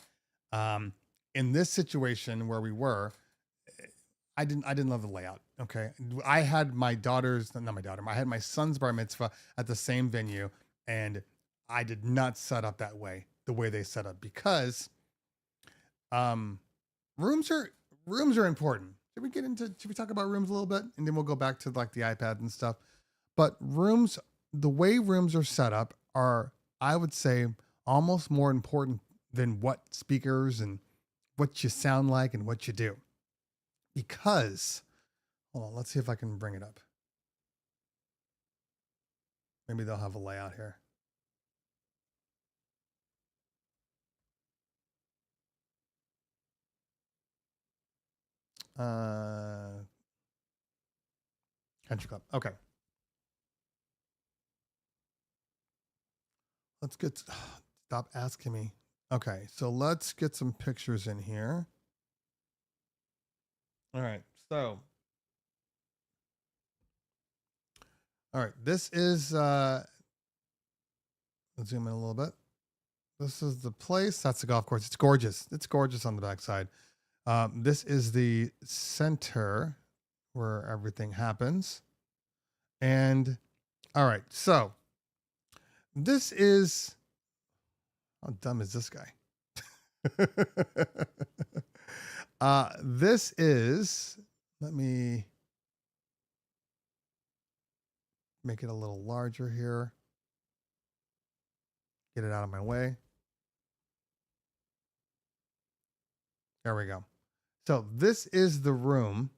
In this situation where we were, I didn't love the layout. Okay. I had my I had my son's bar mitzvah at the same venue, and I did not set up the way they set up, because rooms are important. Should we talk about rooms a little bit, and then we'll go back to like the iPad and stuff. But rooms, the way rooms are set up are, I would say, almost more important than what speakers and what you sound like and what you do. Because, hold on, let's see if I can bring it up. Maybe they'll have a layout here. Country Club. Okay. Stop asking me. Okay, so let's get some pictures in here. All right, this is, let's zoom in a little bit. This is the place. That's the golf course. It's gorgeous. It's gorgeous on the backside. This is the center where everything happens. And all right, so this is, how dumb is this guy? This is, let me make it a little larger here. Get it out of my way. There we go. So this is the room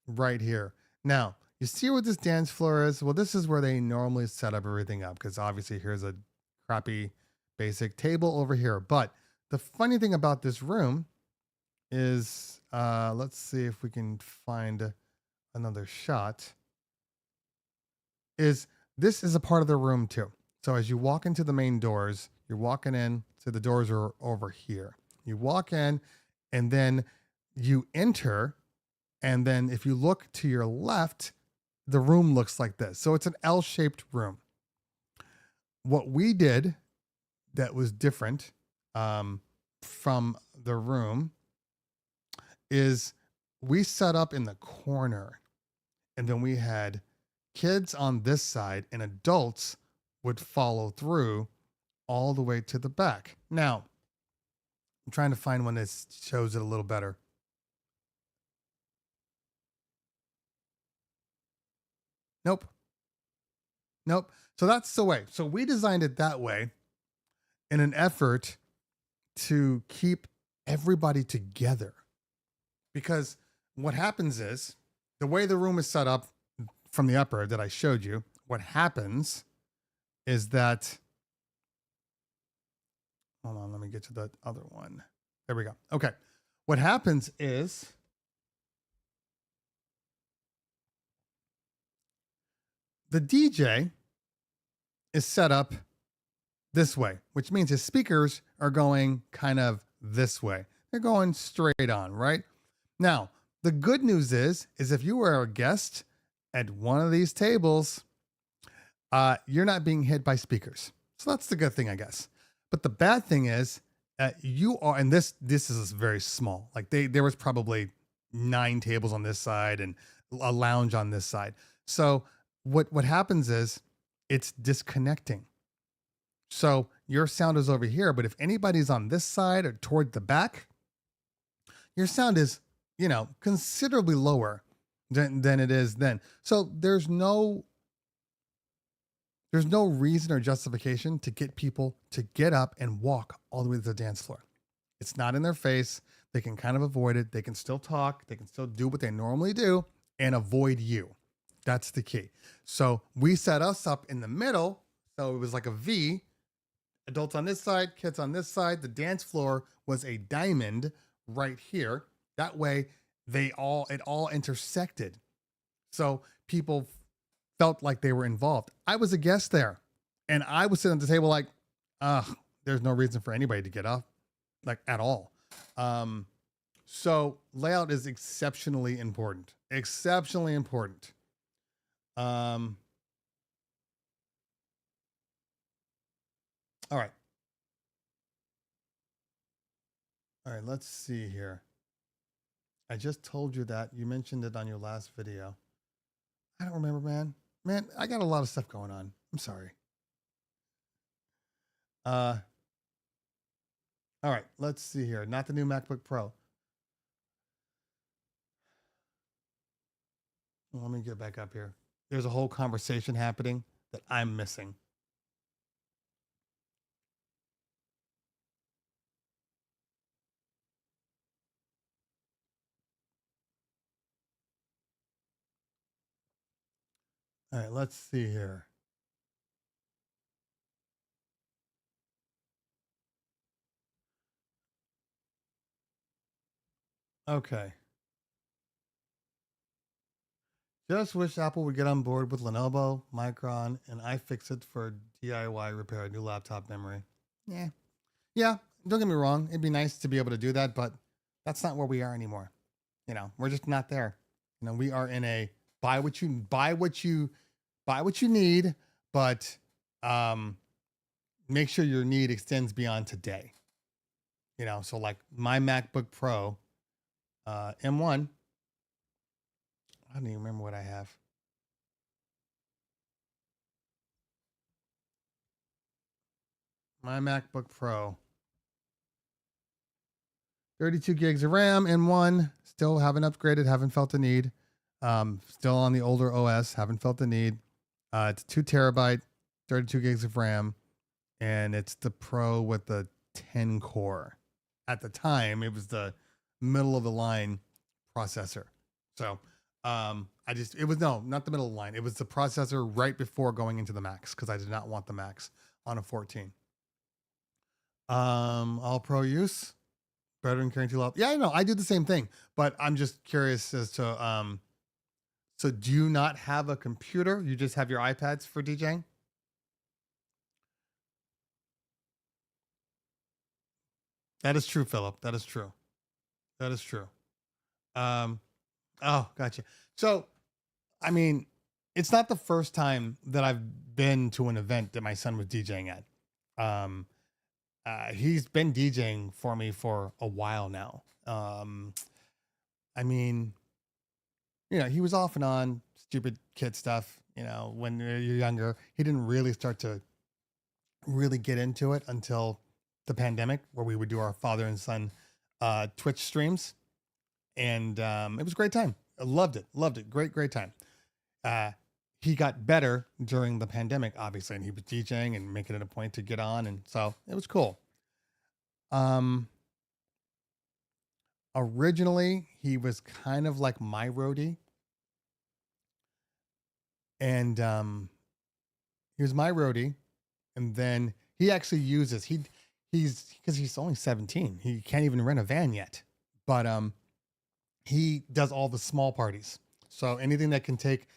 right here. Now, you see where this dance floor is? Well, this is where they normally set up everything up, because obviously here's a crappy basic table over here. But the funny thing about this room is, let's see if we can find another shot, is this is a part of the room too. So as you walk into the main doors, you're walking in, so the doors are over here. You walk in, and then you enter, and then if you look to your left, the room looks like this. So it's an L-shaped room. What we did that was different from the room is we set up in the corner, and then we had kids on this side and adults would follow through all the way to the back. Now, I'm trying to find one that shows it a little better. Nope. So that's the way. So we designed it that way in an effort to keep everybody together. Because what happens is, the way the room is set up from the upper that I showed you, what happens is that, hold on, let me get to the other one. There we go. Okay. What happens is, the DJ is set up this way, which means his speakers are going kind of this way. They're going straight on, right? Now, the good news is if you were a guest at one of these tables, you're not being hit by speakers. So that's the good thing, I guess. But the bad thing is, you are, and this is very small. Like there was probably 9 tables on this side and a lounge on this side. So what happens is it's disconnecting. So your sound is over here, but if anybody's on this side or toward the back, your sound is, considerably lower than it is then. So there's no There's no reason or justification to get people to get up and walk all the way to the dance floor. It's not in their face. They can kind of avoid it. They can still talk. They can still do what they normally do and avoid you. That's the key. So we set us up in the middle. So it was like a V, adults on this side, kids on this side. The dance floor was a diamond right here. That way it all intersected. So people felt like they were involved. I was a guest there and I was sitting at the table like, there's no reason for anybody to get up like at all. So layout is exceptionally important, exceptionally important. All right. All right, let's see here. I just told you that. You mentioned it on your last video. I don't remember, man. Man, I got a lot of stuff going on. I'm sorry. All right, let's see here. Not the new MacBook Pro. Well, let me get back up here. There's a whole conversation happening that I'm missing. All right, let's see here. Okay. Just wish Apple would get on board with Lenovo, Micron, and iFixit for DIY repair, new laptop memory. Yeah, don't get me wrong. It'd be nice to be able to do that, but that's not where we are anymore. You know, we're just not there. You know, we are in a buy what you need, but make sure your need extends beyond today. You know, so like my MacBook Pro M1, I don't even remember what I have. My MacBook Pro, 32 gigs of RAM M1, still haven't upgraded, haven't felt the need. Still on the older OS, haven't felt the need. It's 2 terabyte, 32 gigs of RAM, and it's the Pro with the 10 core. At the time, it was the middle of the line processor. So it was not the middle of the line. It was the processor right before going into the Max because I did not want the Max on a 14. All Pro use, better than carrying too loud. Yeah, I know. I do the same thing, but I'm just curious as to so do you not have a computer? You just have your iPads for DJing? That is true, Philip. That is true. That is true. Oh, gotcha. So, I mean, it's not the first time that I've been to an event that my son was DJing at. He's been DJing for me for a while now. I mean, you know, he was off and on stupid kid stuff, you know, when you're younger. He didn't really start to really get into it until the pandemic, where we would do our father and son Twitch streams. And it was a great time. I loved it. Great time. He got better during the pandemic, obviously, and he was DJing and making it a point to get on. And so it was cool. Originally, he was kind of like my roadie. And he was my roadie. And then he actually uses, because he's only 17. He can't even rent a van yet. But he does all the small parties. So anything that can take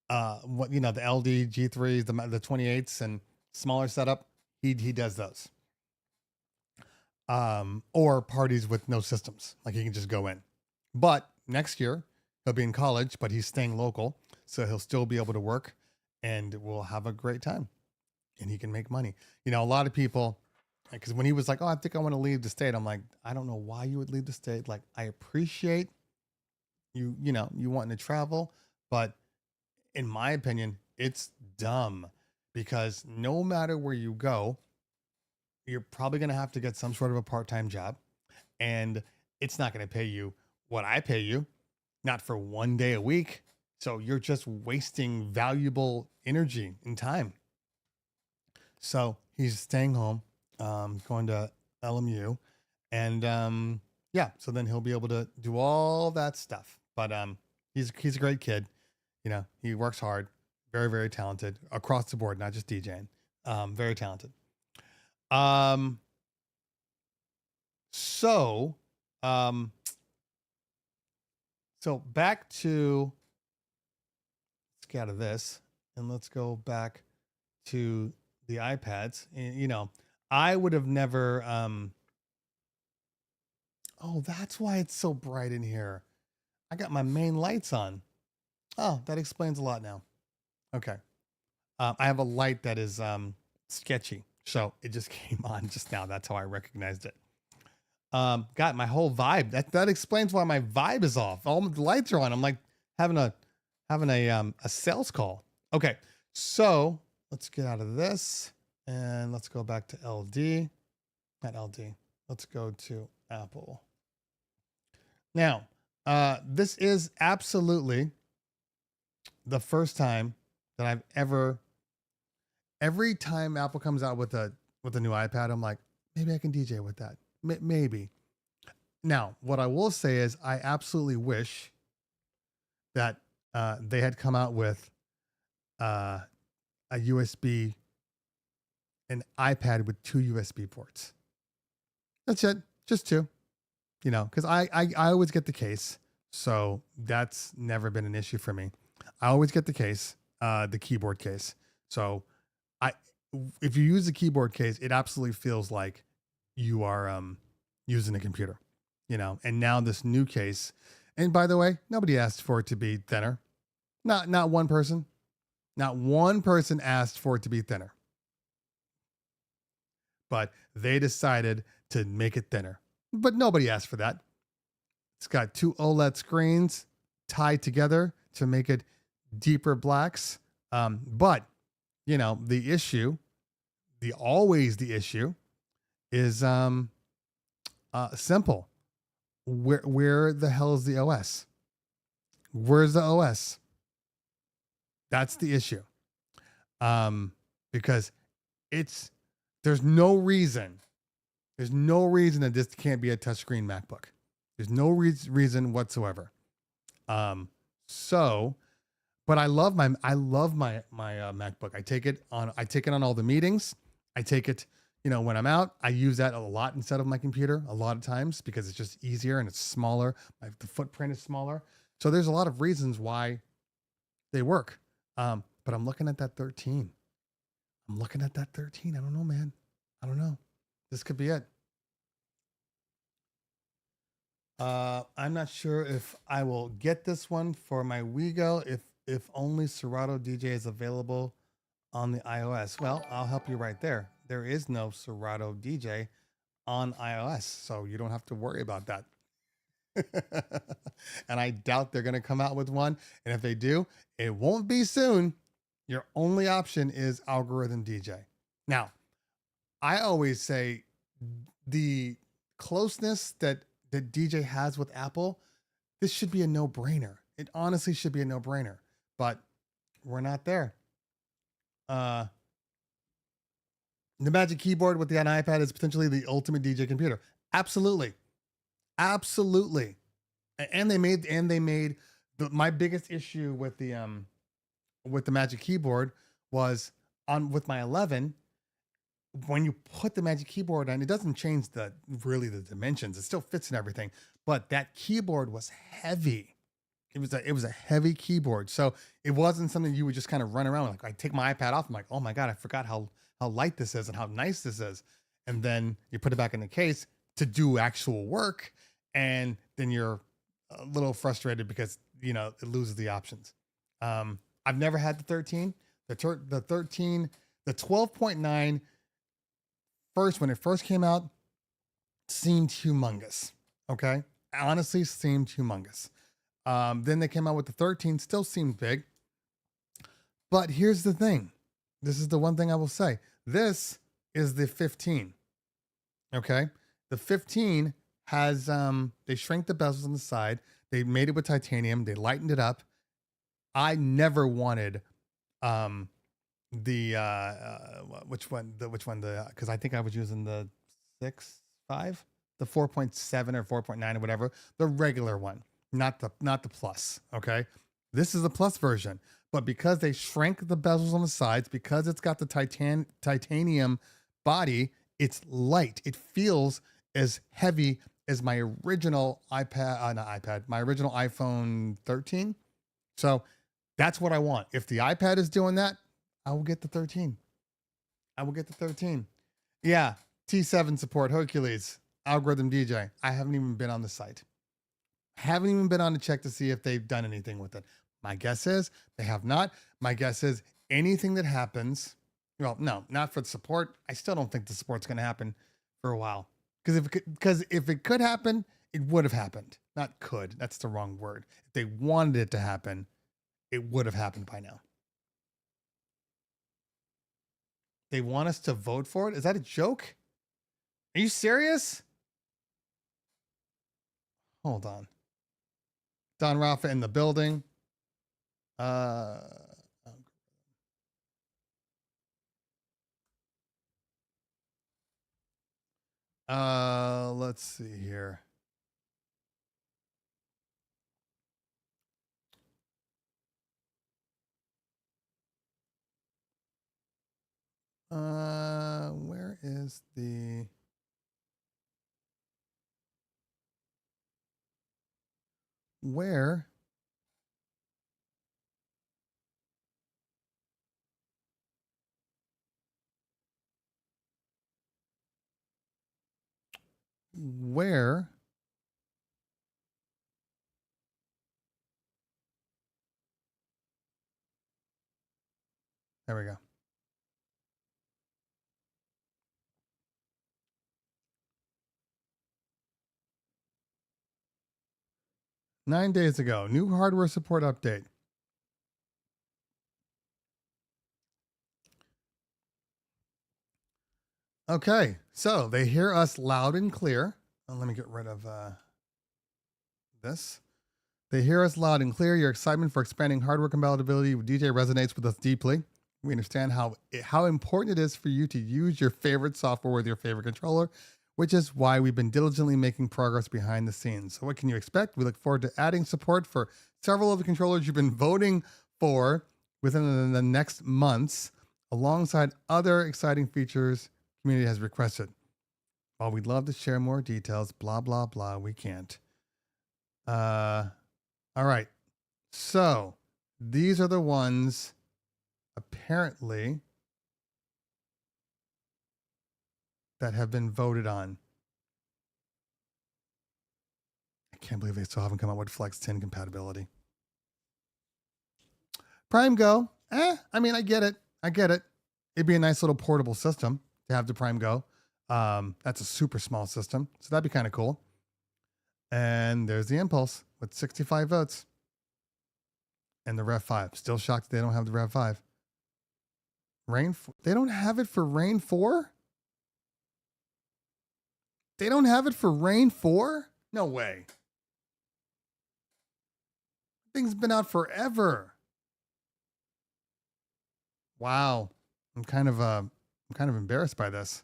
the LD G3s, the 28s and smaller setup, he does those. Or parties with no systems, like he can just go in. But next year he'll be in college, but he's staying local, so he'll still be able to work, and we'll have a great time, and he can make money. You know, a lot of people, because when he was like, "Oh, I think I want to leave the state," I'm like, I don't know why you would leave the state. Like, I appreciate you wanting to travel, but in my opinion, it's dumb, because no matter where you go, you're probably going to have to get some sort of a part-time job, and it's not going to pay you what I pay you, not for one day a week. So you're just wasting valuable energy and time. So he's staying home, going to LMU, and yeah, so then he'll be able to do all that stuff. But he's a great kid. You know, he works hard, very, very talented across the board, not just DJing. Very talented. So back to, let's get out of this and let's go back to the iPads. And, you know, I would have never, oh, that's why it's so bright in here. I got my main lights on. Oh, that explains a lot now. Okay. I have a light that is sketchy. So it just came on just now. That's how I recognized it. Got my whole vibe. That explains why my vibe is off. All the lights are on. I'm like having a sales call. Okay. So let's get out of this and let's go back to LD. Not LD. Let's go to Apple. Now, this is absolutely the first time that I've ever, every time Apple comes out with a new iPad, I'm like, maybe I can DJ with that. Maybe. Now, what I will say is I absolutely wish that they had come out with a USB, an iPad with 2 USB ports. That's it. Just 2. You know, because I always get the case. So that's never been an issue for me. I always get the case, the keyboard case. So if you use the keyboard case, it absolutely feels like you are using a computer, you know. And now this new case, and by the way, nobody asked for it to be thinner. Not one person. Not one person asked for it to be thinner. But they decided to make it thinner. But nobody asked for that. It's got 2 OLED screens tied together to make it deeper blacks. But, you know, the issue, always the issue is simple. Where the hell is the OS? Where's the OS? That's the issue. Because there's no reason that this can't be a touchscreen MacBook. There's no reason whatsoever. But I love my MacBook. I take it on all the meetings. I take it, you know, when I'm out. I use that a lot instead of my computer a lot of times because it's just easier and it's smaller. The footprint is smaller. So there's a lot of reasons why they work. But I'm looking at that 13. I don't know, man. I don't know. This could be it. I'm not sure if I will get this one for my Wego if only Serato DJ is available on the iOS. Well, I'll help you right there. There is no Serato DJ on iOS, so you don't have to worry about that. And I doubt they're going to come out with one. And if they do, it won't be soon. Your only option is Algorithm DJ. Now, I always say the closeness that DJ has with Apple, this should be a no-brainer. It honestly should be a no-brainer, but we're not there. The Magic Keyboard with the iPad is potentially the ultimate DJ computer. Absolutely. And they made my biggest issue with the Magic Keyboard was with my 11. When you put the Magic Keyboard on, it doesn't change the dimensions. It still fits and everything, but that keyboard was heavy. It was a heavy keyboard. So it wasn't something you would just kind of run around with. Like, I take my iPad off. I'm like, oh my God, I forgot how light this is and how nice this is. And then you put it back in the case to do actual work. And then you're a little frustrated because, you know, it loses the options. I've never had the 13, the 13, the 12.9 when it first came out seemed humongous. Okay. Honestly seemed humongous. Then they came out with the 13, still seemed big. But here's the thing. This is the one thing I will say. This is the 15. Okay. The 15 has, they shrank the bezels on the side. They made it with titanium. They lightened it up. I never wanted, which one? Because I think I was using the 6.5, the 4.7 or 4.9 or whatever, the regular one, not the plus. Okay, this is the plus version, but because they shrank the bezels on the sides, because it's got the titanium body, it's light. It feels as heavy as my original my original iPhone 13. So that's what I want. If the iPad is doing that, I will get the 13. Yeah, T7 support, Hercules, Algorithm DJ. I haven't even been on the site. Haven't even been on to check to see if they've done anything with it. My guess is they have not. My guess is anything that happens, well, no, not for the support. I still don't think the support's going to happen for a while. Because if it could happen, it would have happened. Not could. That's the wrong word. If they wanted it to happen, it would have happened by now. They want us to vote for it? Is that a joke? Are you serious? Hold on. Don Rafa in the building. Let's see here. Where is the... Where? Where? There we go. Nine days ago, new hardware support update. Okay, so they hear us loud and clear. Let me get rid of this. They hear us loud and clear. Your excitement for expanding hardware compatibility with DJ resonates with us deeply. We understand how important it is for you to use your favorite software with your favorite controller, which is why we've been diligently making progress behind the scenes. So what can you expect? We look forward to adding support for several of the controllers you've been voting for within the next months, alongside other exciting features community has requested. While we'd love to share more details, blah, blah, blah, we can't. All right. So these are the ones apparently that have been voted on. I can't believe they still haven't come out with Flex 10 compatibility. Prime Go. I mean, I get it. It'd be a nice little portable system to have the Prime Go. That's a super small system, so that'd be kind of cool. And there's the Impulse with 65 votes. And the Rev 5. Still shocked they don't have the Rev 5. They don't have it for Rain 4? They don't have it for Rain 4? No way. Thing's been out forever. Wow. I'm kind of embarrassed by this.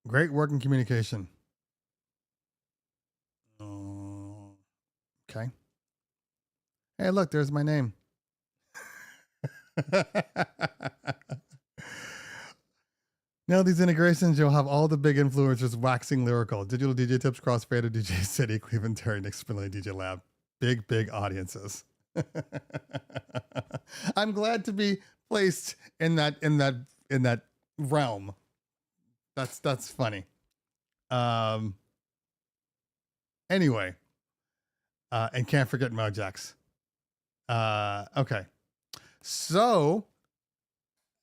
Great work in communication. Okay. Hey, look, there's my name. Now these integrations, you'll have all the big influencers waxing lyrical. Digital DJ Tips, Crossfader, DJ City, Cleveland, Terry, Nick Spinelli, DJ Lab. Big audiences. I'm glad to be placed in that realm. That's funny. Anyway, and can't forget Mojax. Okay. So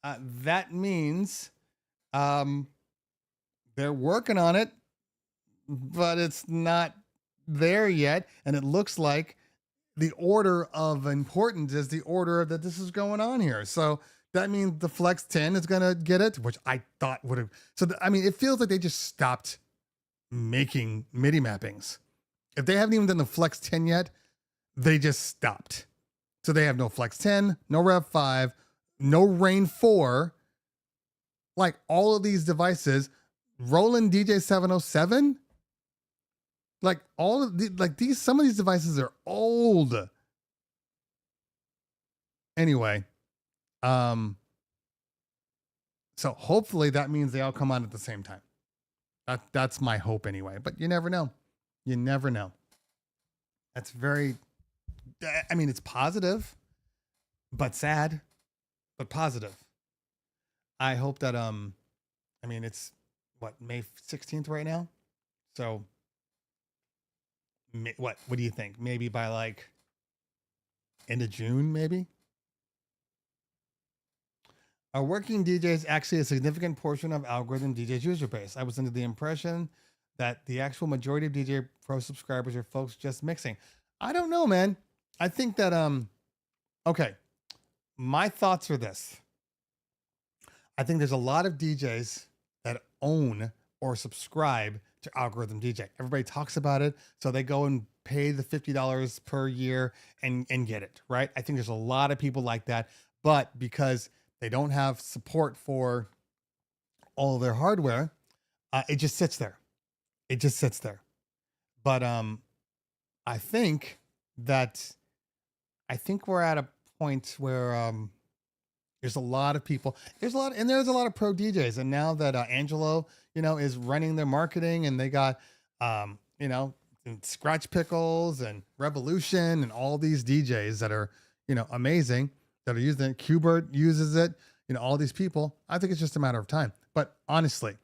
that means they're working on it, but it's not there yet. And it looks like the order of importance is the order that this is going on here. So that means the Flex 10 is going to get it, which I thought would have. So, I mean, it feels like they just stopped making MIDI mappings. If they haven't even done the Flex 10 yet, they just stopped. So they have no Flex 10, no Rev 5, no Rain 4. Like all of these devices, Roland DJ 707. Like all of these, some of these devices are old. Anyway, so hopefully that means they all come out at the same time. That's my hope anyway. But you never know. You never know. That's very. I mean, it's positive, but sad, but positive. I hope that I mean, it's what, May 16th right now, so what do you think? Maybe by like end of June, maybe. Are working DJs actually a significant portion of algorithm DJ's user base? I was under the impression that the actual majority of DJ Pro subscribers are folks just mixing. I don't know, man. I think that okay. My thoughts are this. I think there's a lot of DJs that own or subscribe to Algorithm DJ. Everybody talks about it, so they go and pay the $50 per year and get it, right? I think there's a lot of people like that, but because they don't have support for all of their hardware, it just sits there. It just sits there. But I think we're at a point where there's a lot of people. There's a lot of pro DJs, and now that Angelo, is running their marketing, and they got Scratch Pickles and Revolution and all these DJs that are amazing, that are using it. Qbert uses it. All these people. I think it's just a matter of time. But honestly,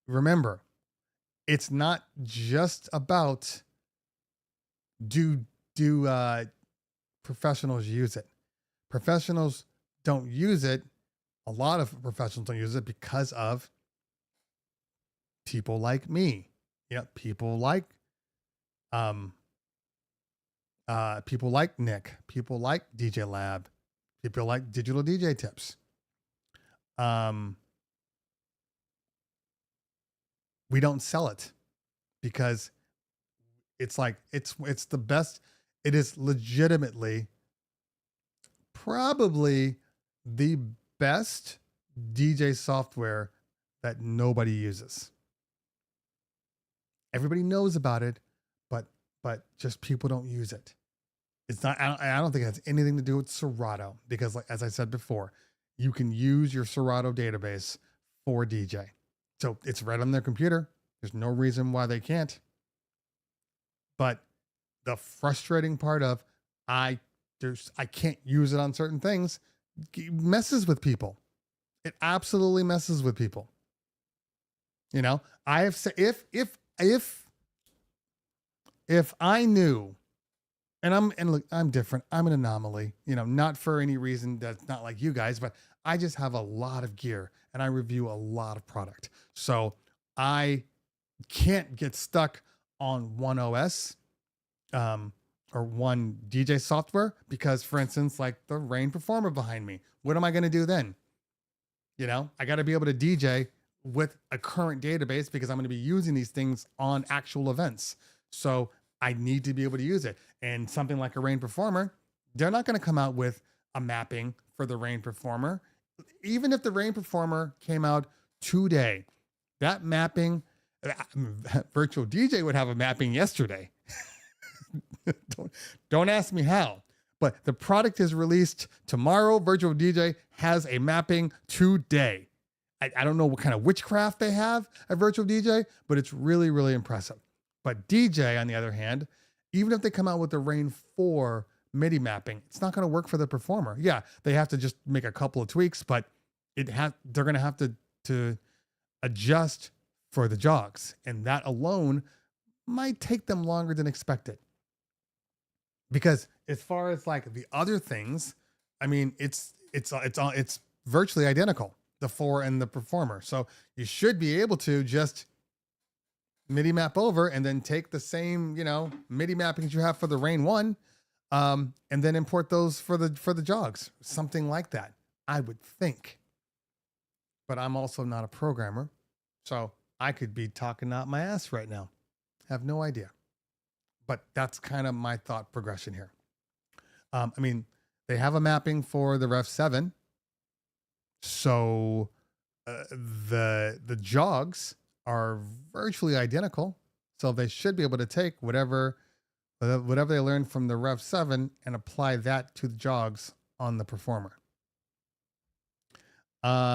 remember, it's not just about do professionals use it. Professionals don't use it. A lot of professionals don't use it because of people like me. People like Nick, people like DJ Lab, people like Digital DJ Tips. We don't sell it because it's like it's the best. It is legitimately probably the best DJ software that nobody uses. Everybody knows about it, but just people don't use it. It's not. I don't think it has anything to do with Serato because, like, as I said before, you can use your Serato database for DJ. So it's right on their computer. There's no reason why they can't. But the frustrating part of I can't use it on certain things, it messes with people. It absolutely messes with people. I have said if I knew, and look, I'm different. I'm an anomaly, not for any reason that's not like you guys, but I just have a lot of gear and I review a lot of product. So I can't get stuck on one OS or one DJ software because, for instance, like the Rain Performer behind me, what am I going to do then? I got to be able to DJ with a current database because I'm going to be using these things on actual events. So I need to be able to use it. And something like a Rain Performer, they're not going to come out with a mapping for the Rain Performer. Even if the Rain Performer came out today, that mapping, Virtual DJ would have a mapping yesterday. Don't ask me how, but the product is released tomorrow. Virtual DJ has a mapping today. I don't know what kind of witchcraft they have at Virtual DJ, but it's really, really impressive. But DJ, on the other hand, even if they come out with the Rain 4 MIDI mapping, it's not going to work for the Performer. Yeah, they have to just make a couple of tweaks, but they're going to have to adjust for the jogs, and that alone might take them longer than expected. Because as far as like the other things, I mean, it's virtually identical, the 4 and the Performer. So you should be able to just MIDI map over and then take the same, MIDI mappings you have for the Rain 1, and then import those for the jogs, something like that, I would think. But I'm also not a programmer, so I could be talking out my ass right now. Have no idea. But that's kind of my thought progression here. I mean, they have a mapping for the Rev 7. So the jogs are virtually identical. So they should be able to take whatever they learned from the Rev 7 and apply that to the jogs on the Performer.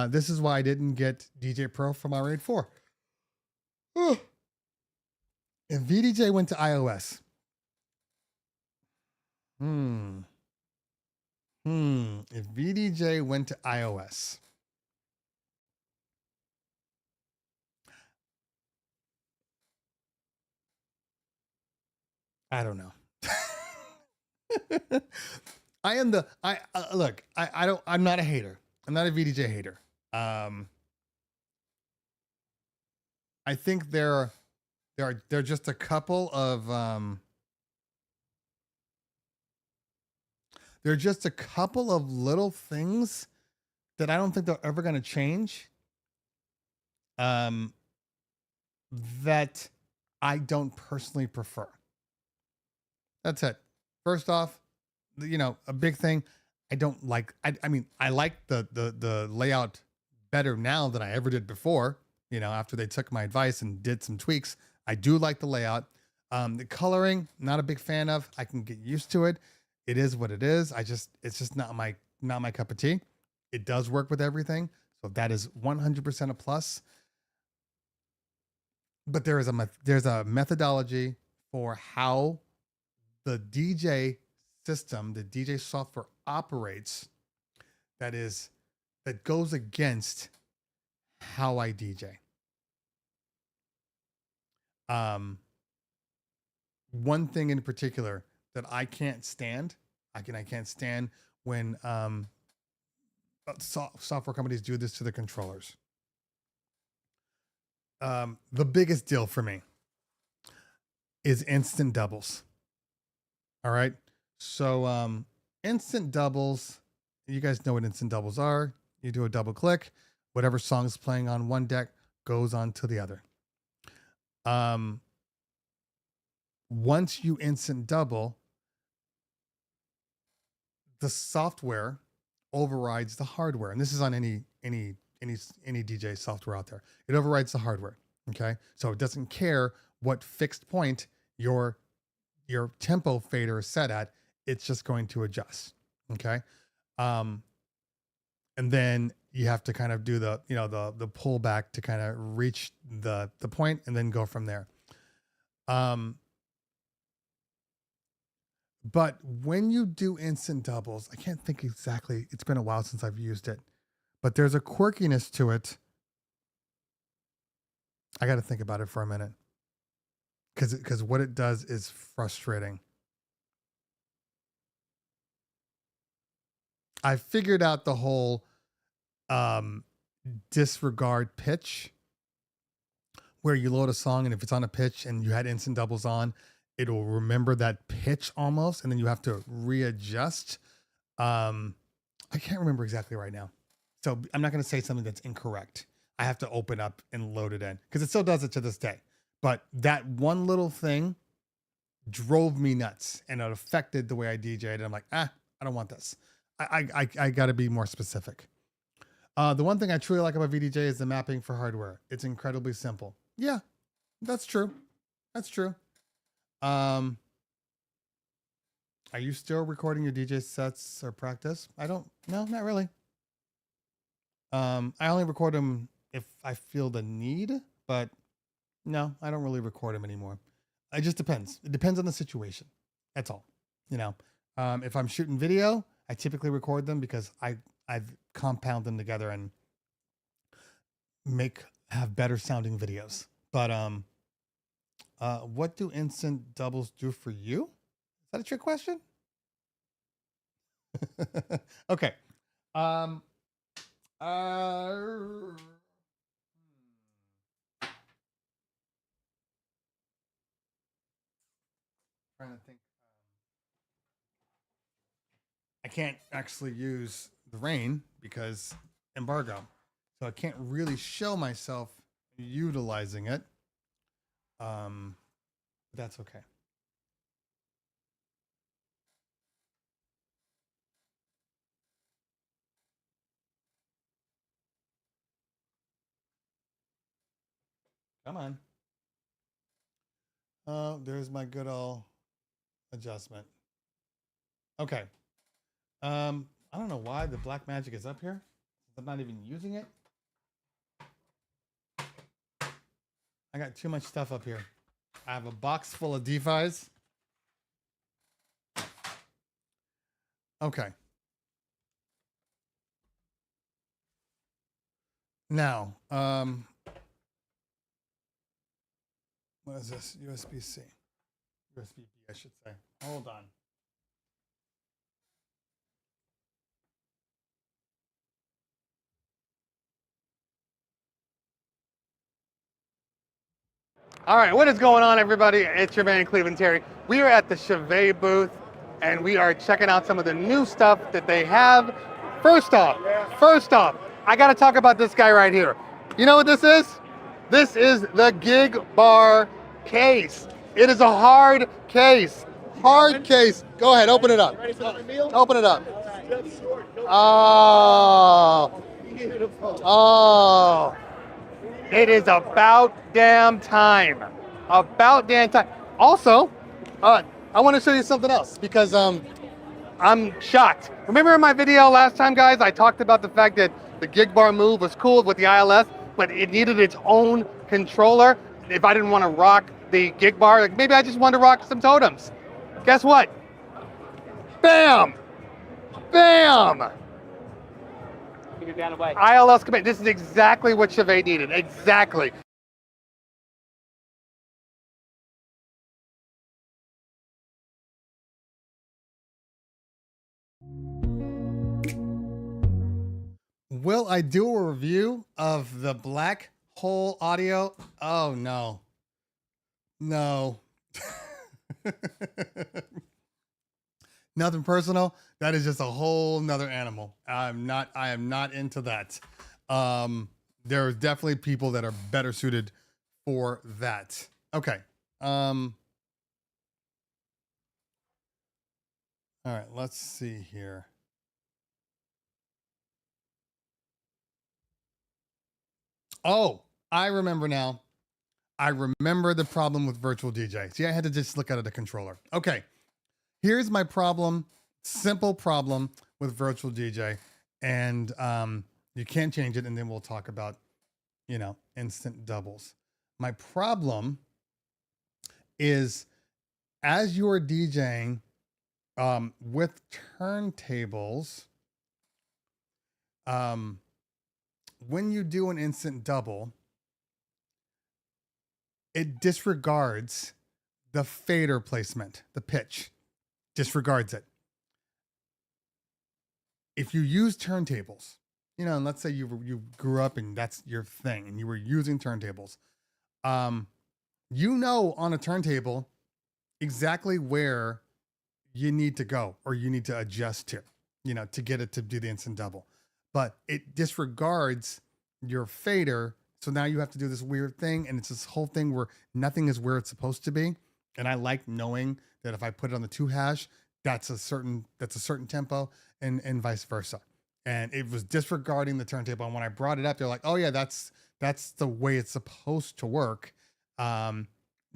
This is why I didn't get DJ Pro for my RAID 4. If VDJ went to iOS, if VDJ went to iOS, I don't know. I'm not a hater. I'm not a VDJ hater. I think there are just a couple of little things that I don't think they're ever going to change. That I don't personally prefer. That's it. First off, a big thing. I don't like. I mean, I like the layout better now than I ever did before. After they took my advice and did some tweaks, I do like the layout. The coloring, not a big fan of. I can get used to it. It is what it is. It's just not my cup of tea. It does work with everything, so that is 100% a plus. But there's a methodology for how the DJ system, the DJ software operates that goes against how I DJ. One thing in particular that I can't stand, I can't stand when software companies do this to the controllers. The biggest deal for me is instant doubles. All right. So instant doubles, you guys know what instant doubles are. You do a double click, whatever song is playing on one deck goes on to the other. Once you instant double, the software overrides the hardware. And this is on any DJ software out there. It overrides the hardware. Okay. So it doesn't care what fixed point your tempo fader is set at. It's just going to adjust. Okay. And then you have to kind of do the pullback to kind of reach the point and then go from there. But when you do instant doubles, I can't think exactly. It's been a while since I've used it, but there's a quirkiness to it. I got to think about it for a minute because what it does is frustrating. I figured out the whole disregard pitch, where you load a song and if it's on a pitch and you had instant doubles on, it'll remember that pitch almost, and then you have to readjust. I can't remember exactly right now, so I'm not going to say something that's incorrect. I have to open up and load it in because it still does it to this day. But that one little thing drove me nuts, and it affected the way I DJ'd. I'm like, I don't want this. I got to be more specific. The one thing I truly like about VDJ is the mapping for hardware. It's incredibly simple. Yeah, that's true. That's true. Are you still recording your DJ sets or practice? No, not really. I only record them if I feel the need, but no, I don't really record them anymore. It just depends. It depends on the situation. That's all. If I'm shooting video, I typically record them because I compound them together and have better sounding videos. But what do instant doubles do for you? Is that a trick question? Okay. Trying to think. I can't actually use the rain because embargo, so I can't really show myself utilizing it. That's okay. Come on. Oh, there's my good old adjustment. Okay. I don't know why the black magic is up here. I'm not even using it. I got too much stuff up here. I have a box full of DeFis. Okay. Now, what is this? USB-C. USB-B, I should say. Hold on. All right, what is going on, everybody? It's your man, Cleveland Terry. We are at the Chauvet booth, and we are checking out some of the new stuff that they have. First off, I gotta talk about this guy right here. You know what this is? This is the Gig Bar case. It is a hard case. Hard case. Go ahead, open it up. Open it up. Oh. Oh. It is about damn time. About damn time. Also, I want to show you something else because I'm shocked. Remember in my video last time, guys, I talked about the fact that the Gig Bar Move was cool with the ILS, but it needed its own controller. If I didn't want to rock the Gig Bar, like maybe I just wanted to rock some totems. Guess what? Bam! Bam! ILS command. This is exactly what Chauvet needed. Exactly. Will I do a review of the black hole audio? Oh, no. No. Nothing personal. That is just a whole nother animal. I am not into that. There are definitely people that are better suited for that. Okay. All right, let's see here. Oh, I remember now. I remember the problem with Virtual DJ. See, I had to just look at the controller. Okay. Here's my problem, simple problem with Virtual DJ. And you can't change it, and then we'll talk about, instant doubles. My problem is as you're DJing with turntables, when you do an instant double, it disregards the fader placement, the pitch, disregards it. If you use turntables, and let's say you grew up and that's your thing and you were using turntables, on a turntable exactly where you need to go or you need to adjust to, to get it to do the instant double. But it disregards your fader. So now you have to do this weird thing. And it's this whole thing where nothing is where it's supposed to be. And I like knowing that if I put it on the 2 hash, that's a certain tempo and vice versa. And it was disregarding the turntable. And when I brought it up, they're like, oh yeah, that's the way it's supposed to work. And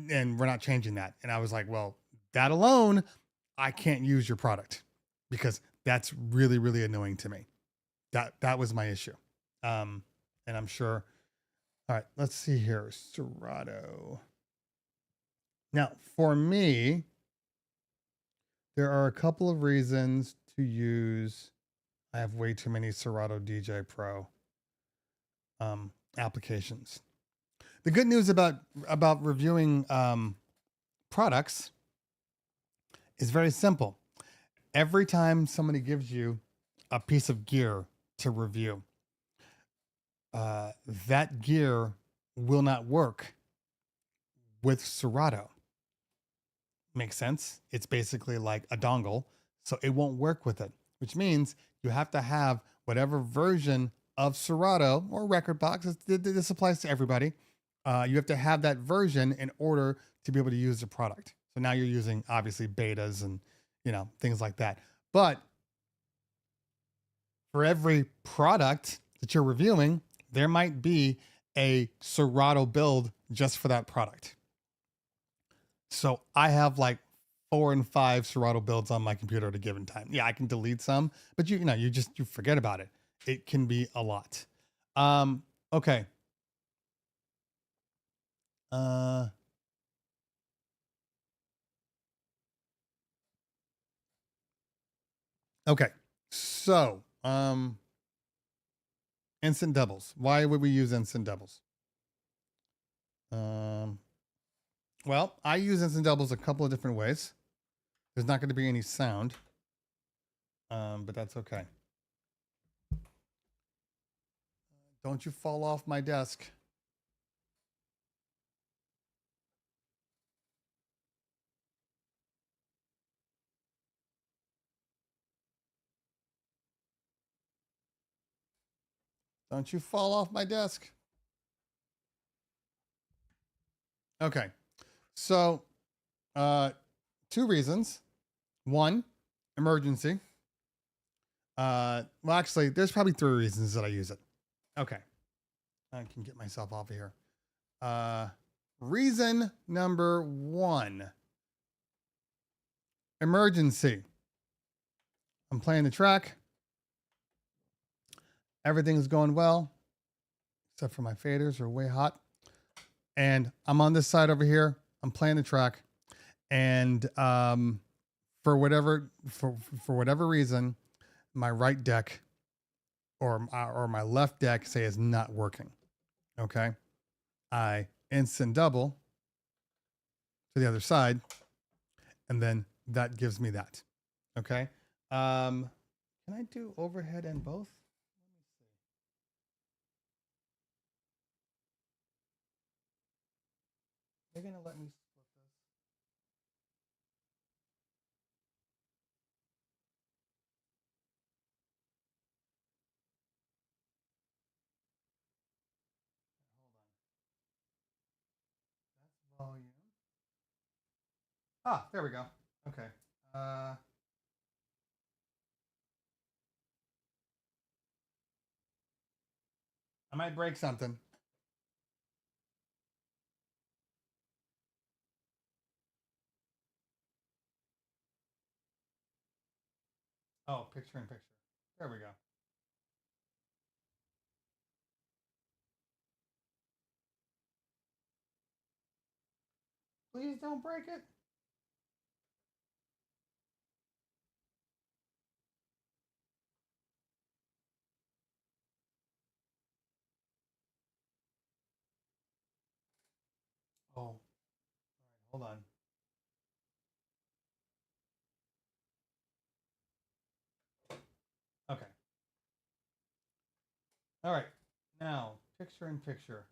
we're not changing that. And I was like, well, that alone, I can't use your product because that's really, really annoying to me. That was my issue. And I'm sure. All right, let's see here. Serato. Now, for me, there are a couple of reasons to use. I have way too many Serato DJ Pro applications. The good news about reviewing products is very simple. Every time somebody gives you a piece of gear to review, that gear will not work with Serato. Makes sense? It's basically like a dongle, so it won't work with it, which means you have to have whatever version of Serato or Record Box. This applies to everybody. You have to have that version in order to be able to use the product. So now you're using obviously betas and things like that. But for every product that you're reviewing, there might be a Serato build just for that product. So I have like 4 and 5 Serato builds on my computer at a given time. Yeah, I can delete some, but you forget about it. It can be a lot. Okay. Okay. So, instant doubles. Why would we use instant doubles? Well, I use instant doubles a couple of different ways. There's not going to be any sound, but that's okay. Don't you fall off my desk. Don't you fall off my desk. Okay. So, 2 reasons. 1, emergency. Well, actually, there's probably 3 reasons that I use it. Okay. I can get myself off of here. Reason number 1, emergency. I'm playing the track. Everything's going well, except for my faders are way hot. And I'm on this side over here. I'm playing the track. And for whatever reason, my right deck or my left deck say is not working. Okay. I instant double to the other side, and then that gives me that. Okay. Can I do overhead and both? They're gonna let me split this. Hold on. That's volume. Ah, there we go. Okay. I might break something. Oh, picture in picture. There we go. Please don't break it. Oh, all right, hold on. Okay. All right. Now, picture in picture.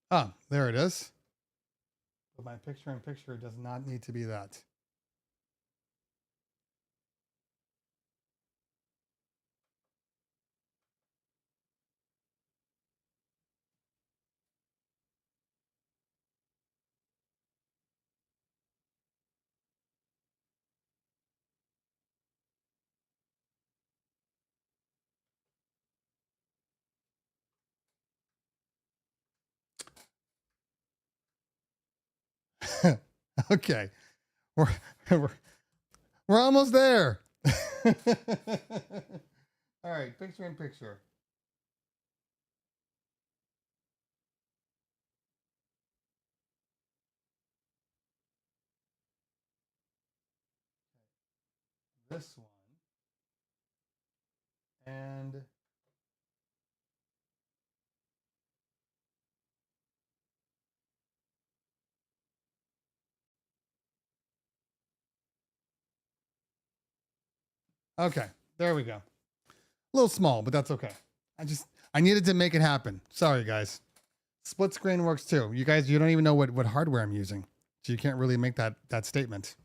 Ah, there it is. But my picture in picture does not need to be that. Okay. We're, we're, we're almost there. All right, picture in picture. This one. And okay, there we go. A little small, but that's okay. I needed to make it happen. Sorry, guys. Split screen works too. You guys, you don't even know what hardware I'm using, so you can't really make that statement.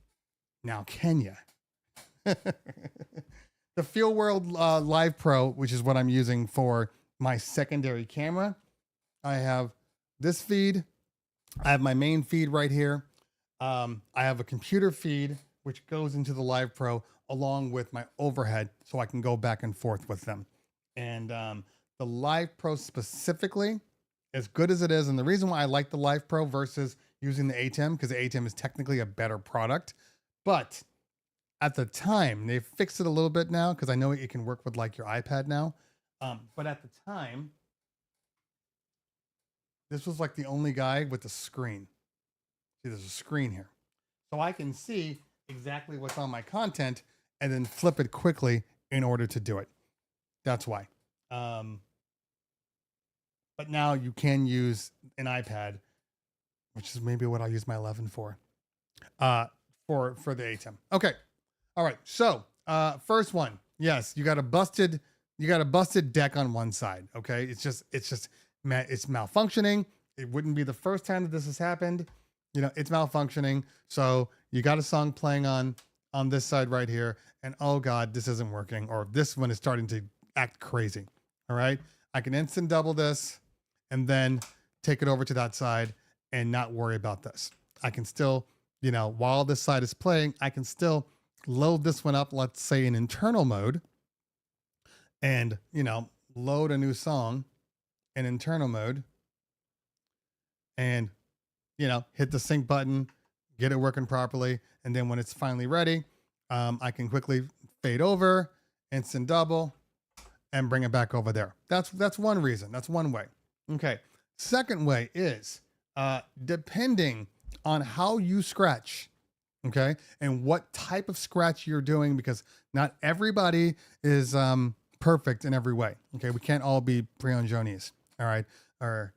Now, can you? The Feel World Live Pro, which is what I'm using for my secondary camera. I have this feed I have my main feed right here. I have a computer feed, which goes into the Live Pro along with my overhead so I can go back and forth with them. And the Live Pro specifically, as good as it is, and the reason why I like the Live Pro versus using the ATEM, because the ATEM is technically a better product, but at the time, they've fixed it a little bit now because I know it can work with like your iPad now. But at the time, this was like the only guy with the screen. See, there's a screen here. So I can see exactly what's on my content and then flip it quickly in order to do it. That's why. But now you can use an iPad, which is maybe what I'll use my 11 for the ATEM. Okay. All right. So, first one. Yes, you got a busted deck on one side. Okay. It's malfunctioning. It wouldn't be the first time that this has happened. You know, it's malfunctioning. So you got a song playing on this side right here. And oh God, this isn't working. Or this one is starting to act crazy. All right. I can instant double this and then take it over to that side and not worry about this. I can still, you know, while this side is playing, I can still load this one up, let's say in internal mode, and, you know, load a new song in internal mode and, you know, hit the sync button, get it working properly. And then when it's finally ready, I can quickly fade over, instant double, and bring it back over there. That's one reason. That's one way. Okay. Second way is, depending on how you scratch, okay, and what type of scratch you're doing, because not everybody is perfect in every way. Okay, we can't all be Prionjonis, all right, or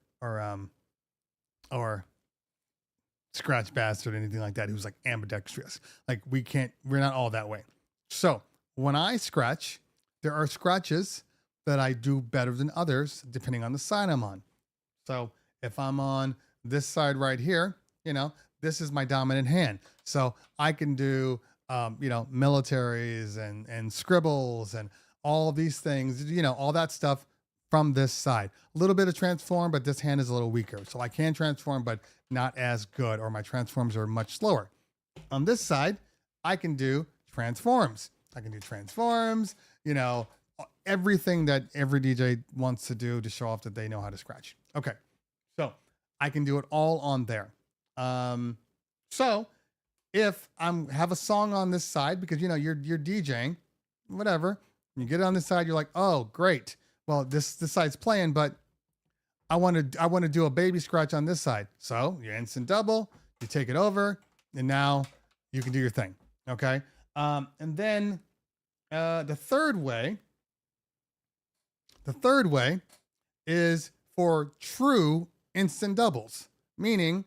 Scratch Bastard or anything like that, who's like ambidextrous. Like we're not all that way. So when I scratch, there are scratches that I do better than others depending on the side I'm on. So if I'm on this side right here, you know, this is my dominant hand. So I can do, you know, militaries and scribbles and all of these things, you know, all that stuff from this side. A little bit of transform, but this hand is a little weaker. So I can transform, but not as good, or my transforms are much slower. On this side, I can do transforms. I can do transforms, you know, everything that every DJ wants to do to show off that they know how to scratch. Okay. So I can do it all on there. So if have a song on this side, because, you know, you're DJing, whatever, you get it on this side, you're like, oh, great. Well, this side's playing, but I want to do a baby scratch on this side. So you instant double, you take it over, and now you can do your thing. Okay. And then, the third way is for true instant doubles, meaning,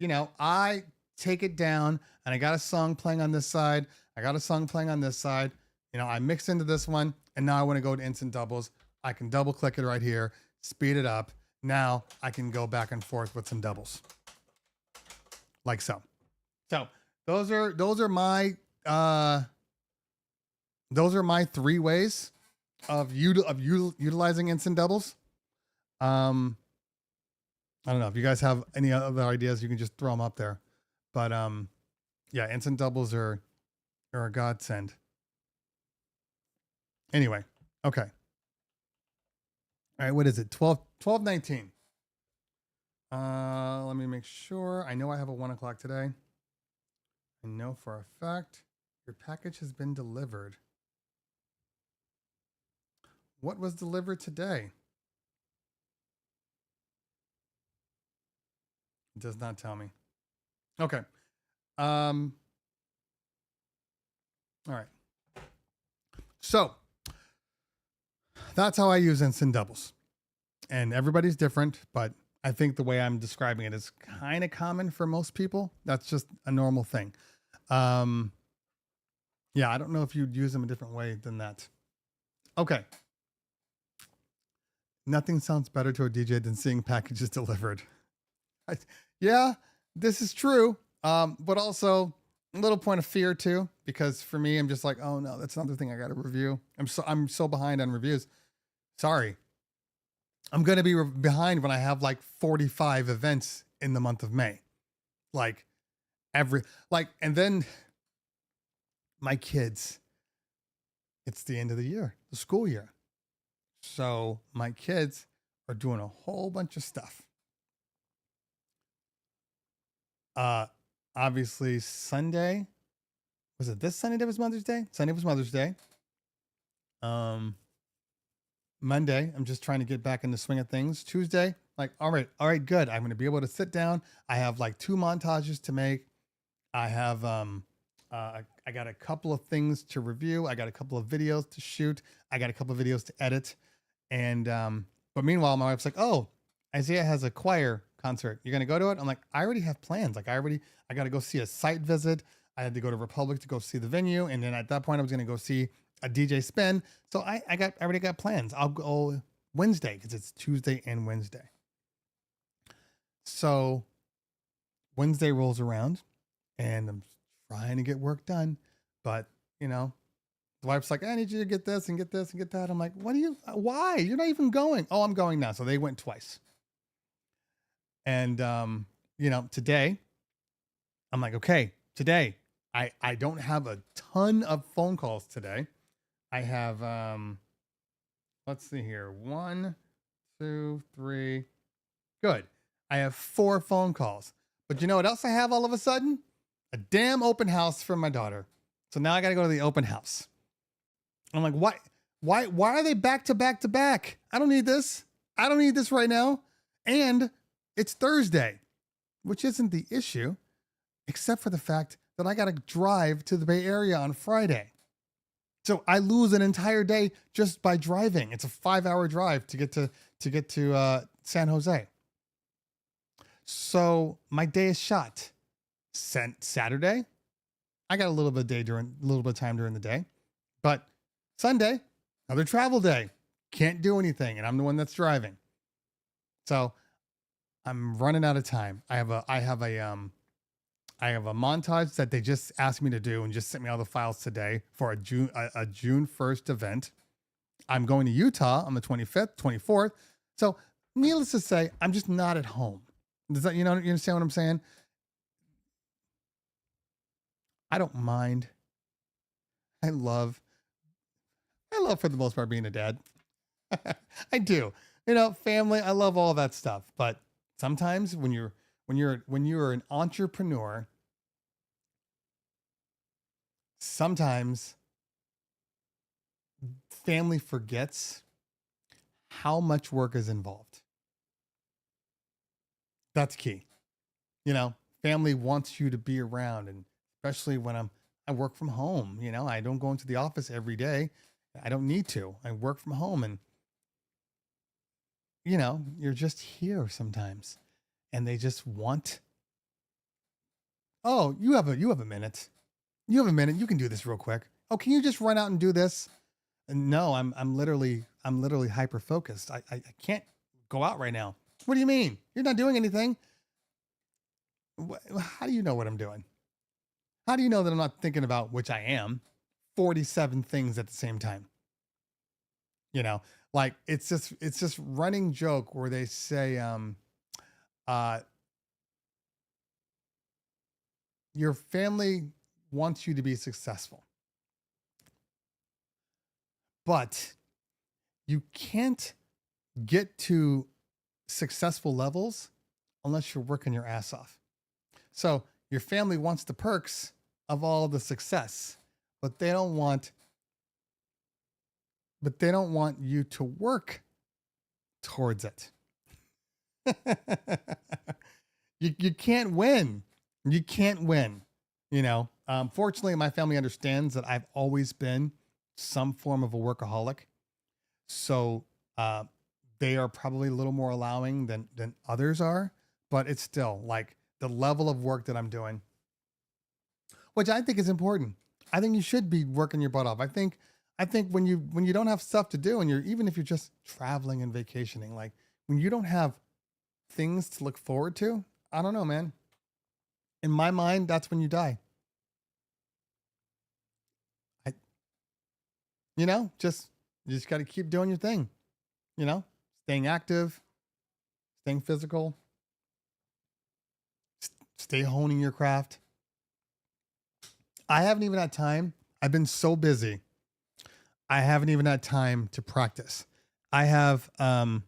you know, I take it down and I got a song playing on this side. I got a song playing on this side. You know, I mix into this one and now I want to go to instant doubles. I can double click it right here, speed it up. Now I can go back and forth with some doubles like so. So those are my three ways of utilizing instant doubles. I don't know if you guys have any other ideas, you can just throw them up there. But yeah, instant doubles are a godsend. Anyway, okay. All right, what is it? 12:19. Let me make sure. I know I have a 1 o'clock today. I know for a fact your package has been delivered. What was delivered today? It does not tell me. Okay. All right. So that's how I use instant doubles. And everybody's different, but I think the way I'm describing it is kind of common for most people. That's just a normal thing. Yeah, I don't know if you'd use them a different way than that. Okay. Nothing sounds better to a DJ than seeing packages delivered. Yeah, this is true. But also a little point of fear too, because for me, I'm just like, oh no, that's another thing I got to review. I'm so behind on reviews. Sorry. I'm going to be behind when I have like 45 events in the month of May. Like and then my kids, it's the end of the year, the school year. So my kids are doing a whole bunch of stuff. Obviously Sunday, was it this Sunday that was Mother's Day? Sunday was Mother's Day. Monday, I'm just trying to get back in the swing of things. Tuesday, like, all right, good. I'm going to be able to sit down. I have like 2 montages to make. I have, I got a couple of things to review. I got a couple of videos to shoot. I got a couple of videos to edit. And, but meanwhile, my wife's like, oh, Isaiah has a choir concert. You're going to go to it? I'm like, I already have plans. Like I got to go see a site visit. I had to go to Republic to go see the venue. And then at that point I was going to go see a DJ spin. So I already got plans. I'll go Wednesday because it's Tuesday and Wednesday. So Wednesday rolls around and I'm trying to get work done, but you know, the wife's like, I need you to get this and get this and get that. I'm like, why? You're not even going. Oh, I'm going now. So they went twice. And, you know, today I'm like, okay, today I don't have a ton of phone calls today. I have, let's see here. 1, 2, 3. Good. I have 4 phone calls, but you know what else I have all of a sudden? A damn open house for my daughter. So now I got to go to the open house. I'm like, why are they back to back to back? I don't need this. I don't need this right now. And it's Thursday, which isn't the issue, except for the fact that I got to drive to the Bay Area on Friday. So I lose an entire day just by driving. It's a 5-hour drive to get to San Jose. So my day is shot. Saturday, I got a little bit of time during the day, but Sunday, another travel day. Can't do anything, and I'm the one that's driving. So I'm running out of time. I have a montage that they just asked me to do and just sent me all the files today for a June 1st event. I'm going to Utah on the 25th, 24th. So needless to say, I'm just not at home. Does that, you understand what I'm saying? I don't mind. I love for the most part being a dad. I do. Family, I love all that stuff. But sometimes when you're an entrepreneur, sometimes family forgets how much work is involved. That's key. Family wants you to be around, and especially when I work from home. I don't go into the office every day. I don't need to. I work from home, and you're just here sometimes, and they just want. Oh, you have a minute. You have a minute. You can do this real quick. Oh, can you just run out and do this? And no, I'm literally hyper focused. I can't go out right now. What do you mean? You're not doing anything. How do you know what I'm doing? How do you know that I'm not thinking about, which I am, 47 things at the same time? Like it's this running joke where they say, your family wants you to be successful, but you can't get to successful levels unless you're working your ass off. So your family wants the perks of all the success, but they don't want you to work towards it. You can't win. You can't win. Fortunately, my family understands that I've always been some form of a workaholic. So they are probably a little more allowing than others are, but it's still like the level of work that I'm doing, which I think is important. I think you should be working your butt off. I think when you don't have stuff to do, and even if you're just traveling and vacationing, like when you don't have things to look forward to, I don't know, man. In my mind, that's when you die. You just got to keep doing your thing, staying active, staying physical. Stay honing your craft. I haven't even had time. I've been so busy. I haven't even had time to practice. I have the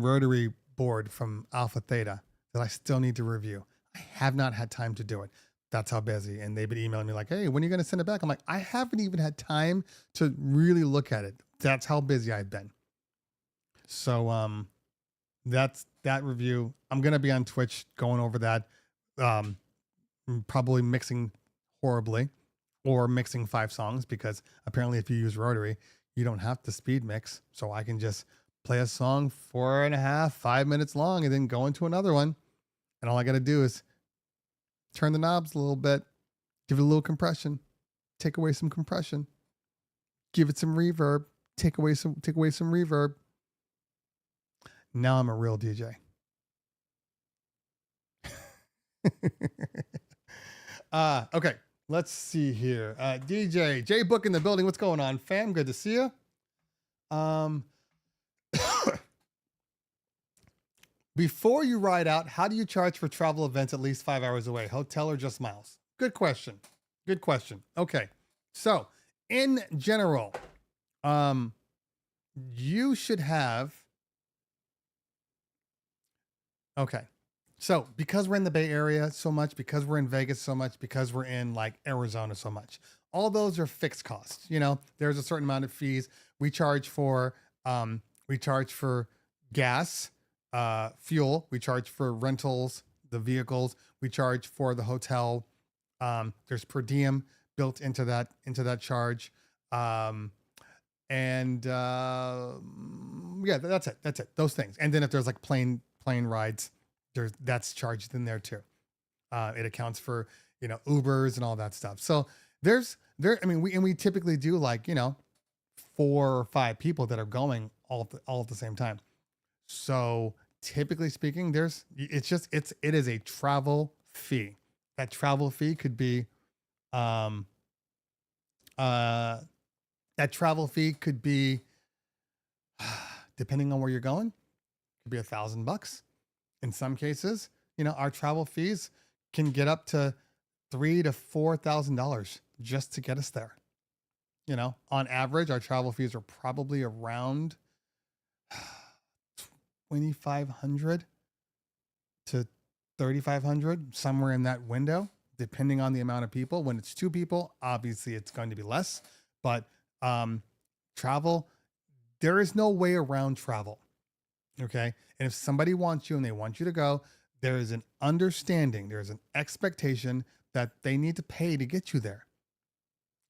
rotary board from Alpha Theta that I still need to review. I have not had time to do it. That's how busy. And they've been emailing me like, hey, when are you going to send it back? I'm like, I haven't even had time to really look at it. That's how busy I've been. So that's that review. I'm going to be on Twitch going over that. Probably mixing horribly or mixing 5 songs, because apparently if you use rotary, you don't have to speed mix. So I can just play a song 4.5, 5 minutes long and then go into another one. And all I got to do is turn the knobs a little bit, give it a little compression, take away some compression, give it some reverb, take away some reverb. Now I'm a real DJ. Okay, let's see here. DJ J Book in the building. What's going on, fam? Good to see you. Before you ride out, how do you charge for travel events at least 5 hours away? Hotel or just miles? Good question. Good question. Okay. So in general, you should have, okay. So because we're in the Bay Area so much, because we're in Vegas so much, because we're in like Arizona so much, all those are fixed costs. You know, there's a certain amount of fees we charge for gas, fuel, we charge for rentals, the vehicles, we charge for the hotel. There's per diem built into that charge. Yeah, that's it. Those things. And then if there's like plane rides, that's charged in there too. It accounts for, you know, Ubers and all that stuff. So we typically do like, you know, 4 or 5 people that are going all at the same time. So typically speaking, it is a travel fee. That travel fee could be, depending on where you're going, could be $1,000. In some cases, you know, our travel fees can get up to $3,000 to $4,000 just to get us there. You know, on average, our travel fees are probably around $2,500 to $3,500, somewhere in that window, depending on the amount of people. When it's 2 people, obviously it's going to be less. But travel, there is no way around travel. Okay. And if somebody wants you and they want you to go, there is an understanding, there's an expectation that they need to pay to get you there.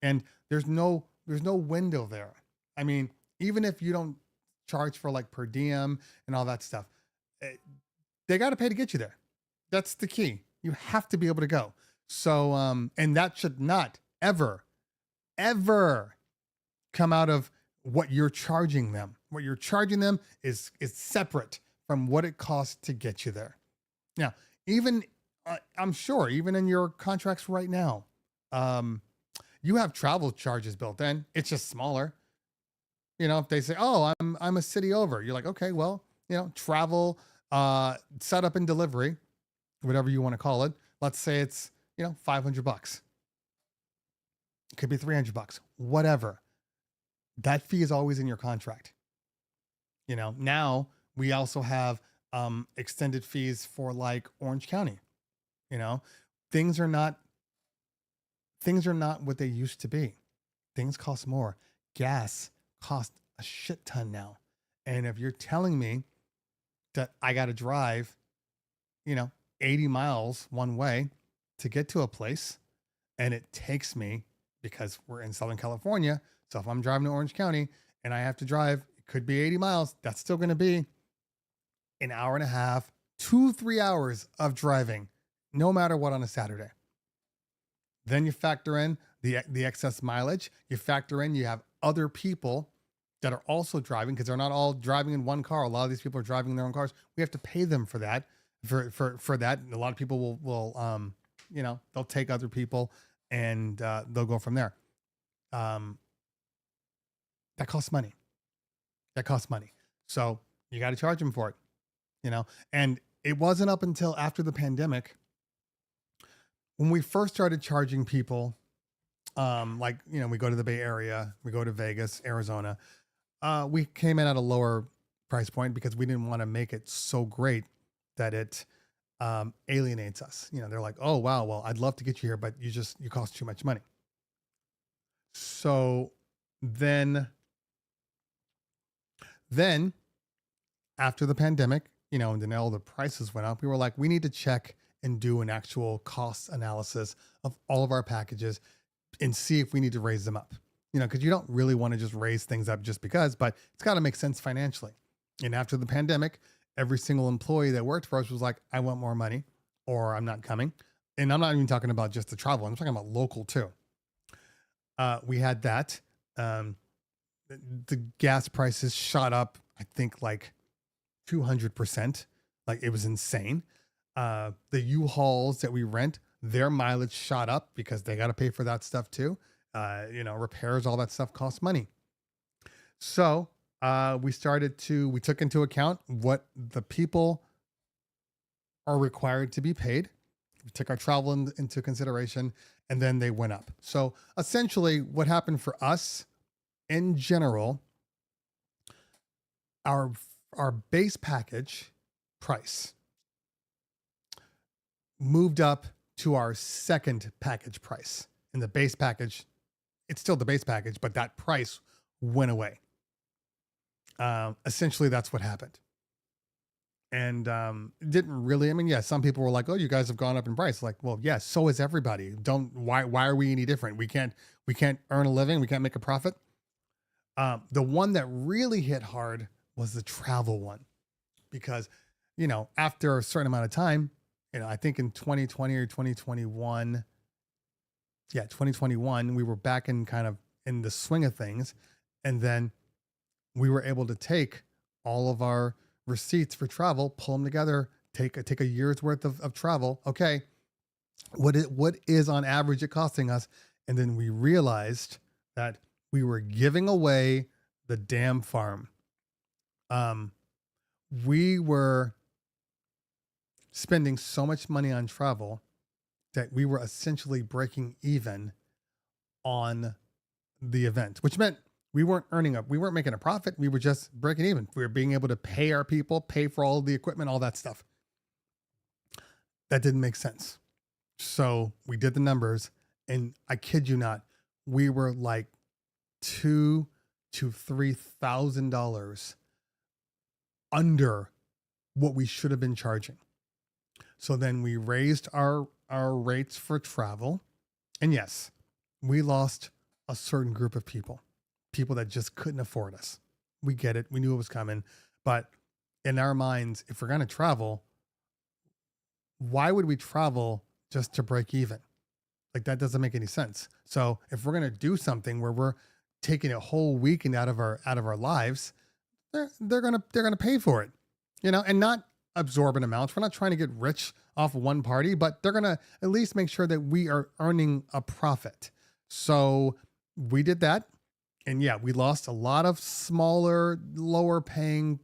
And there's no window there. I mean, even if you don't charge for like per diem and all that stuff, they got to pay to get you there. That's the key. You have to be able to go. So, and that should not ever come out of what you're charging them. What you're charging them is separate from what it costs to get you there. Now, even I'm sure even in your contracts right now, you have travel charges built in. It's just smaller. You know, if they say, "Oh, I'm a city over," you're like, "Okay, well, you know, travel, setup and delivery, whatever you want to call it. Let's say it's, you know, $500. It could be $300, whatever. That fee is always in your contract. You know, now we also have extended fees for like Orange County. You know, things are not what they used to be. Things cost more. Gas costs a shit ton now. And if you're telling me that I got to drive, you know, 80 miles one way to get to a place, and it takes me, because we're in Southern California, so if I'm driving to Orange County and I have to drive, it could be 80 miles. That's still going to be an hour and a half, 2-3 hours of driving, no matter what, on a Saturday. Then you factor in the excess mileage. You factor in, you have other people that are also driving, because they're not all driving in one car. A lot of these people are driving in their own cars. We have to pay them for that. For that, a lot of people will you know, they'll take other people and they'll go from there. That costs money. So you got to charge them for it. you know, and it wasn't up until after the pandemic when we first started charging people, like, you know, we go to the Bay Area, we go to Vegas, Arizona, we came in at a lower price point because we didn't want to make it so great that it alienates us. You know, they're like, oh, wow, well, I'd love to get you here, but you cost too much money. So then after the pandemic, you know, and then all the prices went up, we were like, we need to check and do an actual cost analysis of all of our packages and see if we need to raise them up. You know, because you don't really want to just raise things up just because, but it's got to make sense financially. And after the pandemic, every single employee that worked for us was like, I want more money or I'm not coming. And I'm not even talking about just the travel. I'm talking about local too. We had that. The gas prices shot up, I think like 200%. Like it was insane. The U-Hauls that we rent, their mileage shot up because they got to pay for that stuff too. You know, repairs, all that stuff costs money. So we took into account what the people are required to be paid. We took our travel into consideration, and then they went up. So essentially what happened for us in general, our base package price moved up to our second package price. In the base package, it's still the base package, but that price went away. Essentially, that's what happened. And it didn't really, I mean, yeah, some people were like, oh, you guys have gone up in price. Like, well, yeah, so is everybody. Why are we any different? We can't earn a living. We can't make a profit. The one that really hit hard was the travel one, because, you know, after a certain amount of time, you know, I think in 2020 or 2021, 2021, we were back in kind of in the swing of things. And then we were able to take all of our receipts for travel, pull them together, take a year's worth of travel. Okay. What is on average it costing us? And then we realized that we were giving away the damn farm. We were spending so much money on travel that we were essentially breaking even on the event, which meant we weren't making a profit. We were just breaking even. We were being able to pay our people, pay for all the equipment, all that stuff. That didn't make sense. So we did the numbers, and I kid you not, we were like $2,000 to $3,000 under what we should have been charging. So then we raised our rates for travel. And yes, we lost a certain group of people that just couldn't afford us. We get it. We knew it was coming. But in our minds, if we're going to travel, why would we travel just to break even? Like, that doesn't make any sense. So if we're going to do something where we're taking a whole weekend out of our lives, they're going to pay for it, you know, and not absorbent amounts. We're not trying to get rich off one party, but they're going to at least make sure that we are earning a profit. So we did that. And yeah, we lost a lot of smaller, lower paying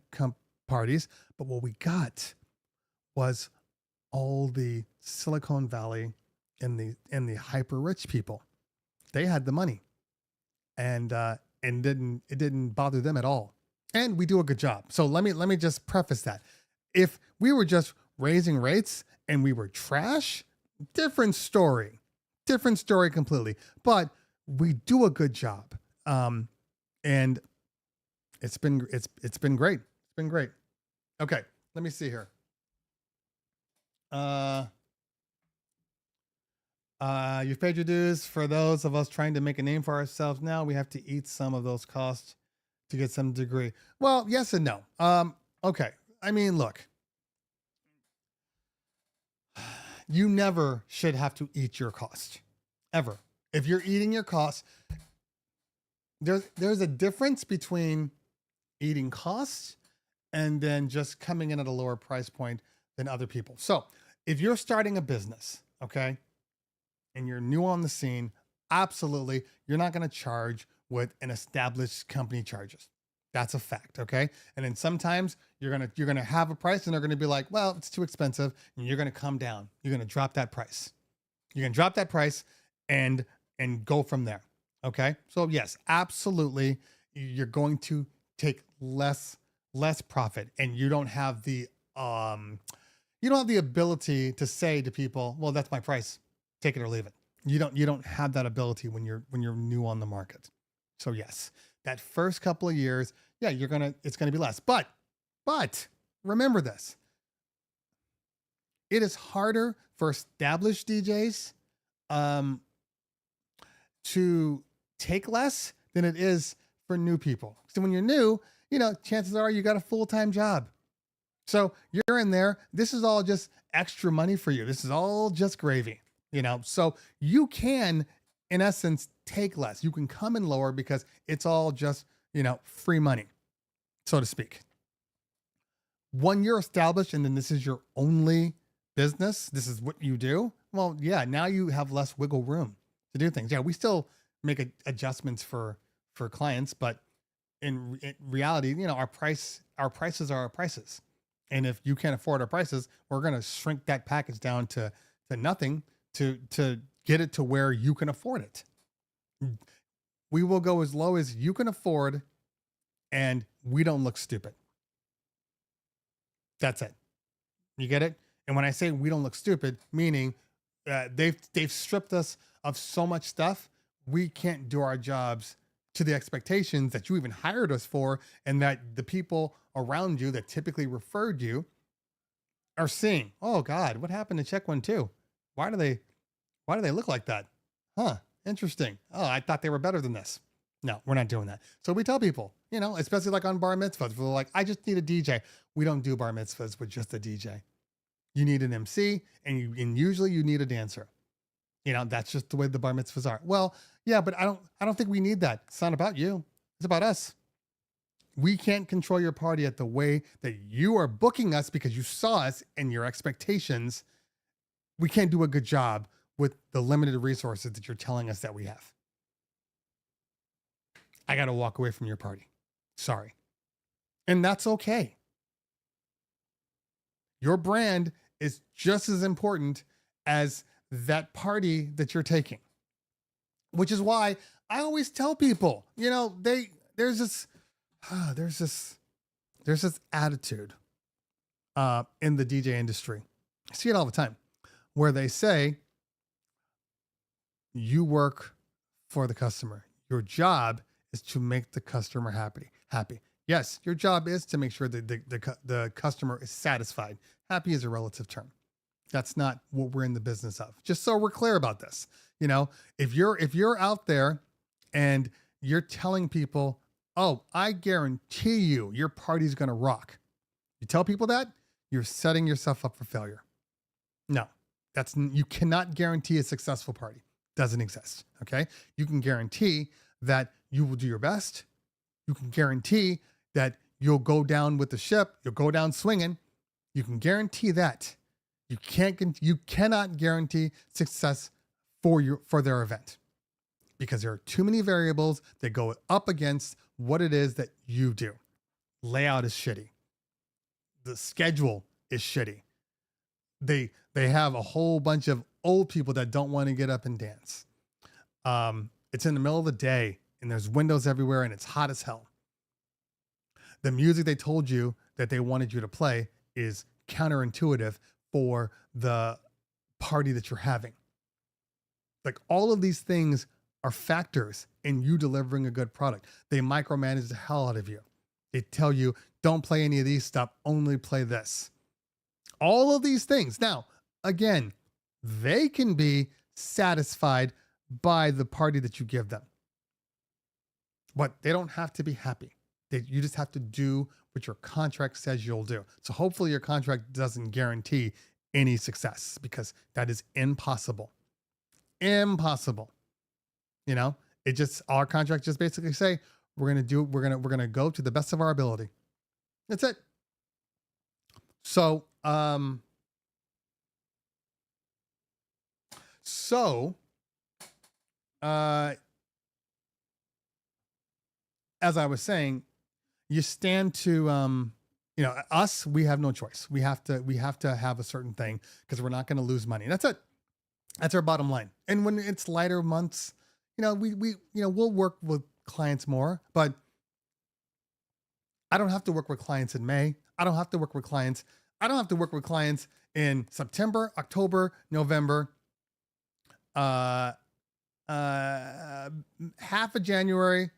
parties, but what we got was all the Silicon Valley and the hyper rich people. They had the money, and it didn't bother them at all. And we do a good job. So let me just preface that. If we were just raising rates and we were trash, different story completely. But we do a good job. And it's been great. It's been great. Okay. Let me see here. You've paid your dues. For those of us trying to make a name for ourselves now, we have to eat some of those costs to get some degree. Well, yes and no. Okay. I mean, look, you never should have to eat your cost ever. If you're eating your costs, there's a difference between eating costs and then just coming in at a lower price point than other people. So if you're starting a business, okay, and you're new on the scene, absolutely, you're not going to charge what an established company charges. That's a fact, okay? And then sometimes you're gonna have a price and they're gonna be like, well, it's too expensive, and you're gonna come down. You're gonna drop that price. You're gonna drop that price and go from there. Okay. So yes, absolutely. You're going to take less profit, and you don't have the ability to say to people, well, that's my price, take it or leave it. You don't have that ability when you're new on the market. So yes, that first couple of years, yeah, it's gonna be less. But remember this. It is harder for established DJs to take less than it is for new people. So when you're new, chances are you got a full-time job. So you're in there. This is all just extra money for you. This is all just gravy, So you can, in essence, take less. You can come in lower because it's all just, free money, so to speak. When you're established and then this is your only business, this is what you do. Well, yeah, now you have less wiggle room to do things. Yeah, we still make adjustments for clients, but in reality, our prices are our prices. And if you can't afford our prices, we're going to shrink that package down to nothing to get it to where you can afford it. We will go as low as you can afford, and we don't look stupid. That's it. You get it? And when I say we don't look stupid, meaning they've stripped us of so much stuff, we can't do our jobs to the expectations that you even hired us for, and that the people around you that typically referred you are seeing. Oh God, what happened to Check 1 2? Why do they look like that? Huh, interesting. Oh, I thought they were better than this. No, we're not doing that. So we tell people, especially like on bar mitzvahs, we're like, I just need a DJ. We don't do bar mitzvahs with just a DJ. You need an MC, and usually you need a dancer. That's just the way the bar mitzvahs are. Well, yeah, but I don't think we need that. It's not about you. It's about us. We can't control your party at the way that you are booking us because you saw us and your expectations. We can't do a good job with the limited resources that you're telling us that we have. I got to walk away from your party. Sorry. And that's okay. Your brand is just as important as that party that you're taking, which is why I always tell people, there's this attitude in the DJ industry. I see it all the time, where they say, you work for the customer. Your job is to make the customer happy. Yes, your job is to make sure that the customer is satisfied. Happy is a relative term. That's not what we're in the business of. Just so we're clear about this. If you're out there and you're telling people, oh, I guarantee you your party's going to rock. You tell people that, you're setting yourself up for failure. No, you cannot guarantee a successful party. Doesn't exist. Okay. You can guarantee that you will do your best. You can guarantee that you'll go down with the ship. You'll go down swinging. You can guarantee that. You cannot guarantee success for their event, because there are too many variables that go up against what it is that you do. Layout is shitty. The schedule is shitty. They have a whole bunch of old people that don't want to get up and dance. It's in the middle of the day and there's windows everywhere and it's hot as hell. The music they told you that they wanted you to play is counterintuitive for the party that you're having. Like, all of these things are factors in you delivering a good product. They micromanage the hell out of you. They tell you, don't play any of these stuff, only play this. All of these things. Now, again, they can be satisfied by the party that you give them, but they don't have to be happy. You just have to do what your contract says you'll do. So hopefully your contract doesn't guarantee any success, because that is impossible. Impossible. Our contracts just basically say we're going to go to the best of our ability. That's it. So, as I was saying, you stand to, you know, us, we have no choice. We have to have a certain thing because we're not going to lose money. That's it. That's our bottom line. And when it's lighter months, you know, we'll work with clients more, but I don't have to work with clients in May. I don't have to work with clients in September, October, November, half of January,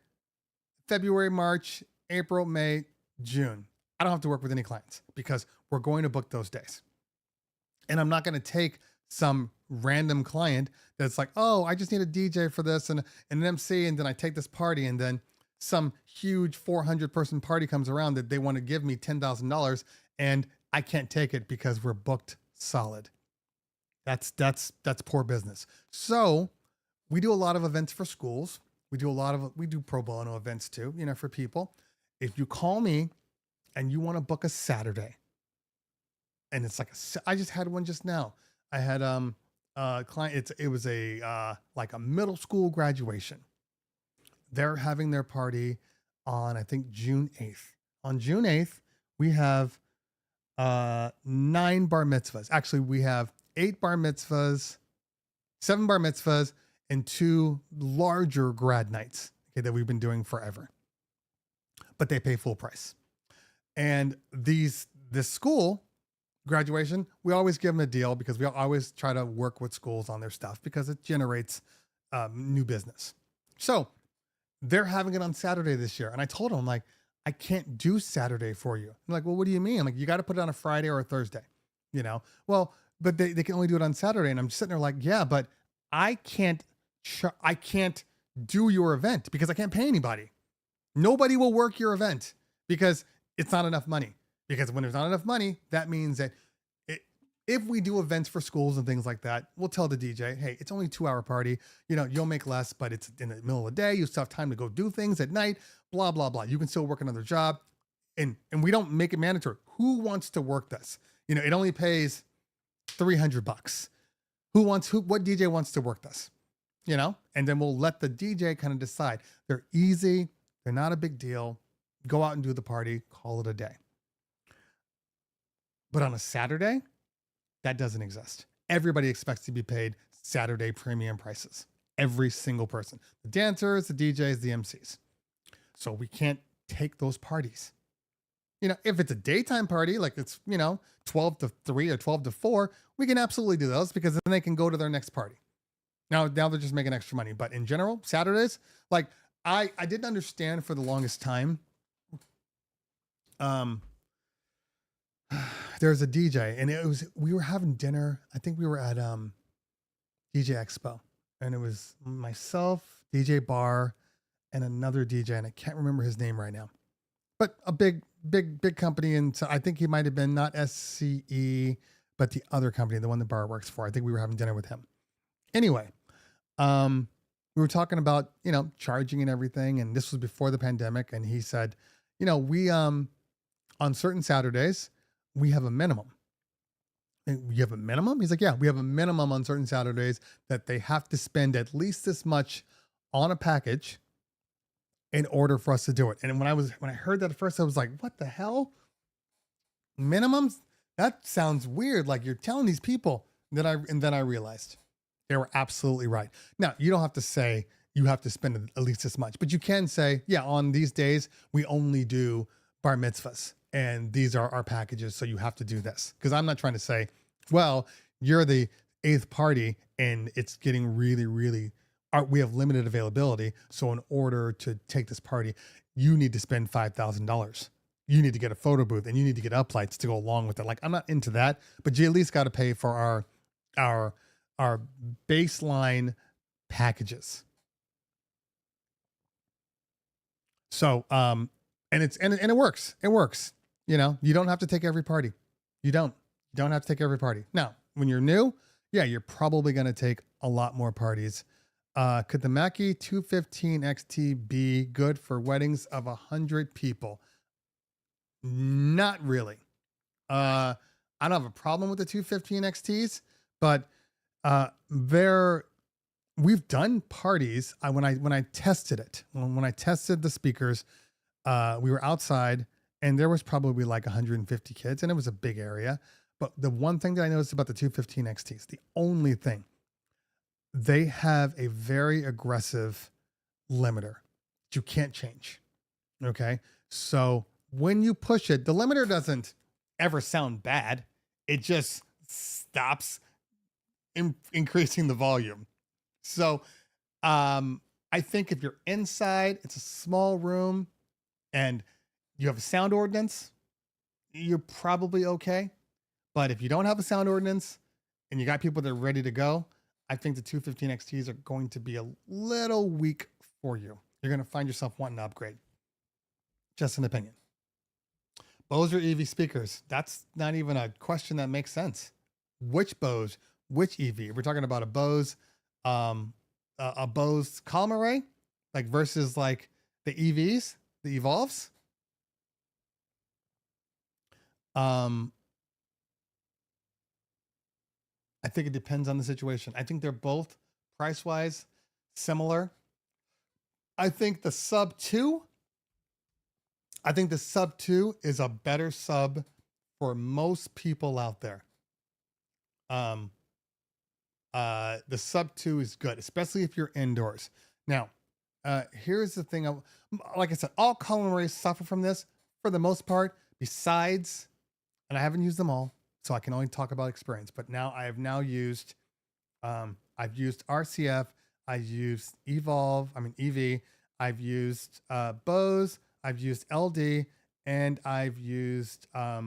February, March, April, May, June. I don't have to work with any clients because we're going to book those days. And I'm not going to take some random client that's like, oh, I just need a DJ for this and an MC, and then I take this party, and then some huge 400 person party comes around that they want to give me $10,000, and I can't take it because we're booked solid. That's poor business. So we do a lot of events for schools. We do pro bono events too, you know, for people. If you call me and you want to book a Saturday, and it's like I just had one just now. I had a client. It was a like a middle school graduation. They're having their party on, I think, June 8th. On June 8th, we have 9 bar mitzvahs. Actually, we have 8 bar mitzvahs, 7 bar mitzvahs, and 2 larger grad nights, okay, that we've been doing forever. But they pay full price. And this school graduation, we always give them a deal because we always try to work with schools on their stuff because it generates new business. So they're having it on Saturday this year. And I told them, like, I can't do Saturday for you. They're like, well, what do you mean? I'm like, you got to put it on a Friday or a Thursday, you know? Well, but they can only do it on Saturday. And I'm just sitting there like, yeah, but I can't do your event because I can't pay anybody. Nobody will work your event because it's not enough money. Because when there's not enough money, that means that if we do events for schools and things like that, we'll tell the DJ, hey, it's only a 2-hour party. You know, you'll make less, but it's in the middle of the day. You still have time to go do things at night, blah, blah, blah. You can still work another job. And we don't make it mandatory. Who wants to work this? You know, it only pays $300. What DJ wants to work this? You know, and then we'll let the DJ kind of decide. They're easy. They're not a big deal. Go out and do the party, call it a day. But on a Saturday, that doesn't exist. Everybody expects to be paid Saturday premium prices. Every single person. The dancers, the DJs, the MCs. So we can't take those parties. You know, if it's a daytime party, like it's, you know, 12 to 3 or 12 to 4, we can absolutely do those because then they can go to their next party. Now they're just making extra money. But in general, Saturdays, like I didn't understand for the longest time. There's a DJ and we were having dinner. I think we were at DJ Expo, and it was myself, DJ Bar, and another DJ, and I can't remember his name right now, but a big company. And so I think he might have been not SCE, but the other company, the one the bar works for. I think we were having dinner with him. Anyway, we were talking about, you know, charging and everything. And this was before the pandemic. And he said, you know, we, on certain Saturdays, we have a minimum. And you have a minimum? He's like, yeah, we have a minimum on certain Saturdays that they have to spend at least this much on a package in order for us to do it. And when I heard that at first, I was like, what the hell? Minimums? That sounds weird. Like you're telling these people. And then I realized they were absolutely right. Now, you don't have to say you have to spend at least this much, but you can say, yeah, on these days, we only do bar mitzvahs. And these are our packages, so you have to do this. Because I'm not trying to say, well, you're the 8th party and it's getting really, really, we have limited availability. So in order to take this party, you need to spend $5,000. You need to get a photo booth and you need to get uplights to go along with it. Like, I'm not into that, but you at least got to pay for our baseline packages. So, and it works. It works. You know, you don't have to take every party. You don't have to take every party. Now, when you're new, yeah, you're probably going to take a lot more parties. Could the Mackie 215 XT be good for weddings of 100 people? Not really. I don't have a problem with the 215 XTs, but we've done parties. When I tested it, when I tested the speakers, we were outside and there was probably like 150 kids and it was a big area. But the one thing that I noticed about the 215 XTs, the only thing, they have a very aggressive limiter that you can't change. Okay. So when you push it, the limiter doesn't ever sound bad. It just stops increasing the volume. So I think if you're inside, it's a small room and you have a sound ordinance, you're probably okay. But if you don't have a sound ordinance and you got people that are ready to go, I think the 215 XTs are going to be a little weak for you. You're going to find yourself wanting to upgrade. Just an opinion. Bose or EV speakers? That's not even a question that makes sense. Which Bose? Which EV? We're talking about a Bose column array, like versus like the EVs, the Evolves. I think it depends on the situation. I think they're both price-wise similar. I think the sub 2 is a better sub for most people out there. The sub 2 is good, especially if you're indoors. Now, here's the thing. Like I said, all column arrays suffer from this for the most part, besides, and I haven't used them all, so I can only talk about experience, but now I have used, I've used RCF, I've used EV, I've used Bose, I've used LD, and I've used, what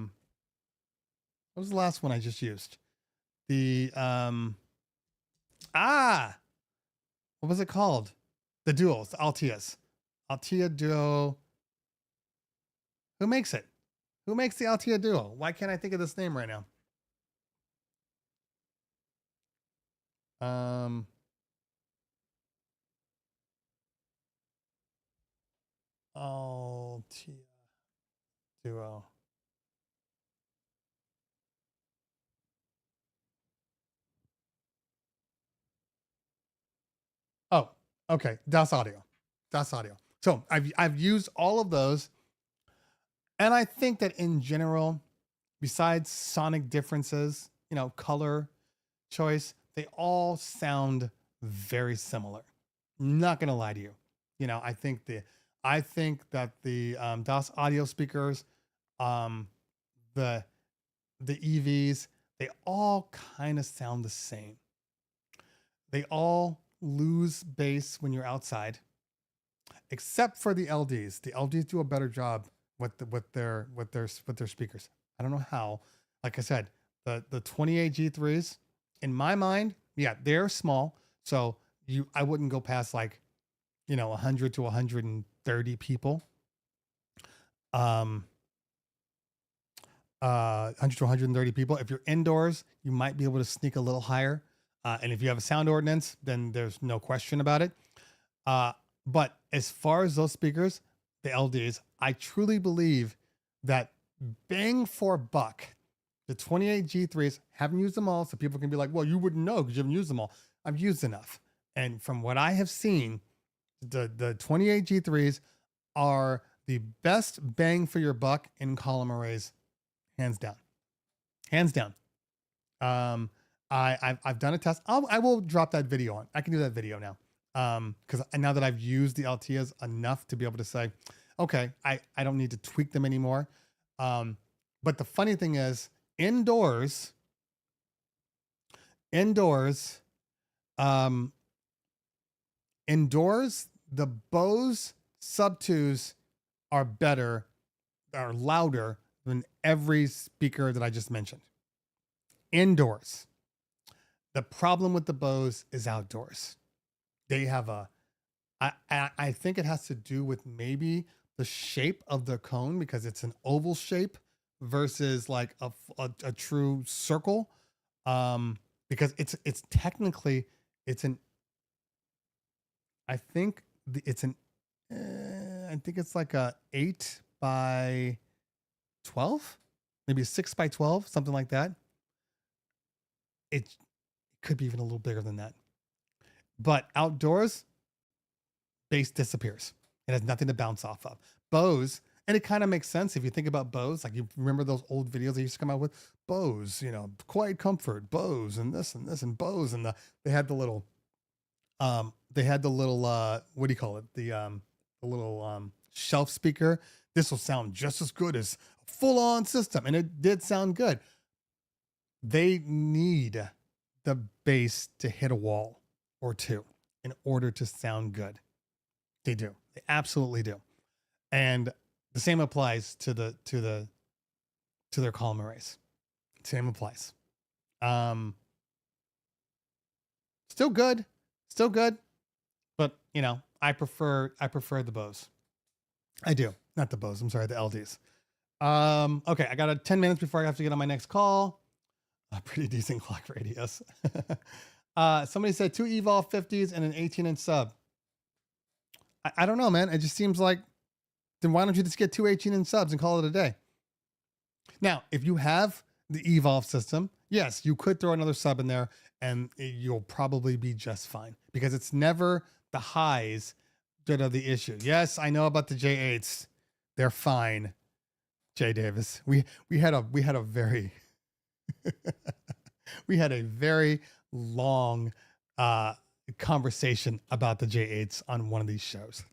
was the last one I just used? The, what was it called? The Duos, the Altias. Altia Duo. Who makes it? Who makes the Altia Duo? Why can't I think of this name right now? Altia Duo. Oh, okay. Das Audio. So I've used all of those. And I think that in general, besides sonic differences, color choice, they all sound very similar. Not gonna lie to you. I think that the DAS audio speakers, the EVs, they all kind of sound the same. They all lose bass when you're outside, except for the LDs. The LDs do a better job with their speakers. I don't know how. Like I said, the 28 G3s, in my mind, yeah, they're small. So I wouldn't go past 100 to 130 people. 100 to 130 people. If you're indoors, you might be able to sneak a little higher. And if you have a sound ordinance, then there's no question about it. But as far as those speakers, the LDs, I truly believe that bang for buck, the 28 G3s, haven't used them all, so people can be like, well, you wouldn't know because you haven't used them all. I've used enough. And from what I have seen, the 28 G3s are the best bang for your buck in column arrays, hands down. Hands down. I've done a test. I will drop that video on. I can do that video now. Because now that I've used the Altias enough to be able to say, okay, I don't need to tweak them anymore. But the funny thing is, indoors, the Bose sub 2s are louder than every speaker that I just mentioned. Indoors. The problem with the Bose is outdoors. They have I think it has to do with maybe the shape of the cone, because it's an oval shape versus like a true circle. Because it's technically, I think it's like a 8 by 12, maybe a 6 by 12, something like that. It could be even a little bigger than that. But outdoors, bass disappears. It has nothing to bounce off of. Bose, and it kind of makes sense if you think about Bose. Like, you remember those old videos they used to come out with Bose, quiet comfort, Bose, and this and this and Bose, and they had the little what do you call it? The little shelf speaker. This will sound just as good as a full-on system, and it did sound good. They need the bass to hit a wall or two in order to sound good. They do. They absolutely do. And the same applies to their column arrays. Same applies. Still good. But I prefer the Bose. I do. Not the Bose. I'm sorry, the LDs. Okay, I got 10 minutes before I have to get on my next call. A pretty decent clock radius. Somebody said 2 Evolve 50s and an 18-inch sub. I don't know, man. It just seems like, then why don't you just get 2 18-inch subs and call it a day? Now, if you have the Evolve system, yes, you could throw another sub in there and you'll probably be just fine, because it's never the highs that are the issue. Yes, I know about the J8s. They're fine. Jay Davis. We had a very we had a very long conversation about the J8s on one of these shows.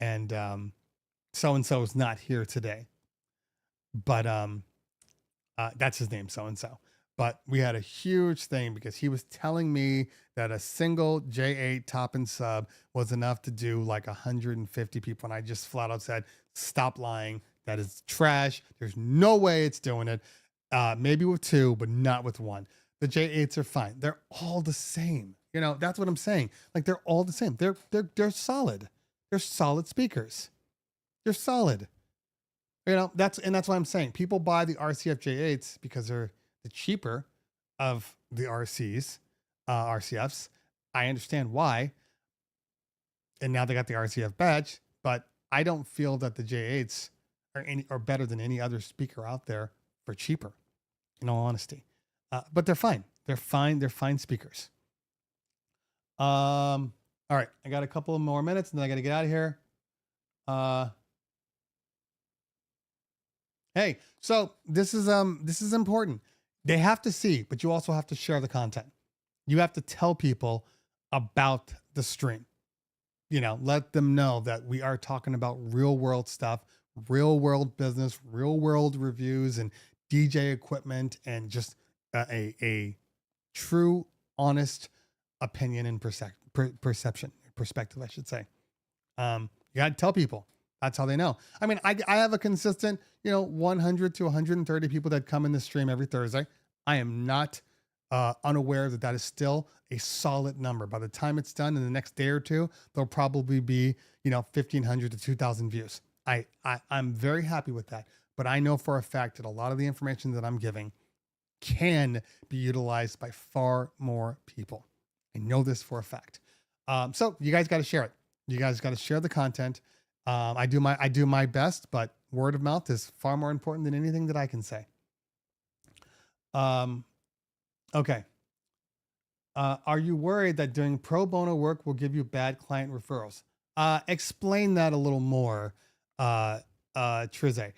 And so-and-so is not here today. But that's his name, so-and-so. But we had a huge thing because he was telling me that a single J8 top and sub was enough to do like 150 people. And I just flat out said, stop lying. That is trash. There's no way it's doing it. Maybe with 2, but not with 1. The J8s are fine. They're all the same. That's what I'm saying. Like, they're all the same. They're solid. They're solid speakers. They're solid. That's why I'm saying people buy the RCF J8s because they're the cheaper of the RCFs. I understand why. And now they got the RCF badge, but I don't feel that the J8s are better than any other speaker out there for cheaper, in all honesty. But they're fine. They're fine. They're fine speakers. All right. I got a couple of more minutes and then I got to get out of here. Hey, so this is important. They have to see, but you also have to share the content. You have to tell people about the stream. Let them know that we are talking about real world stuff, real world business, real world reviews and DJ equipment, and just a true, honest opinion and perspective, I should say. You got to tell people. That's how they know. I mean, I have a consistent, 100 to 130 people that come in the stream every Thursday. I am not unaware that is still a solid number. By the time it's done in the next day or two, there'll probably be, 1,500 to 2,000 views. I'm very happy with that. But I know for a fact that a lot of the information that I'm giving can be utilized by far more people. I know this for a fact. So you guys got to share it. You guys got to share the content. I do my best, but word of mouth is far more important than anything that I can say. Okay. Are you worried that doing pro bono work will give you bad client referrals? Explain that a little more, Trize.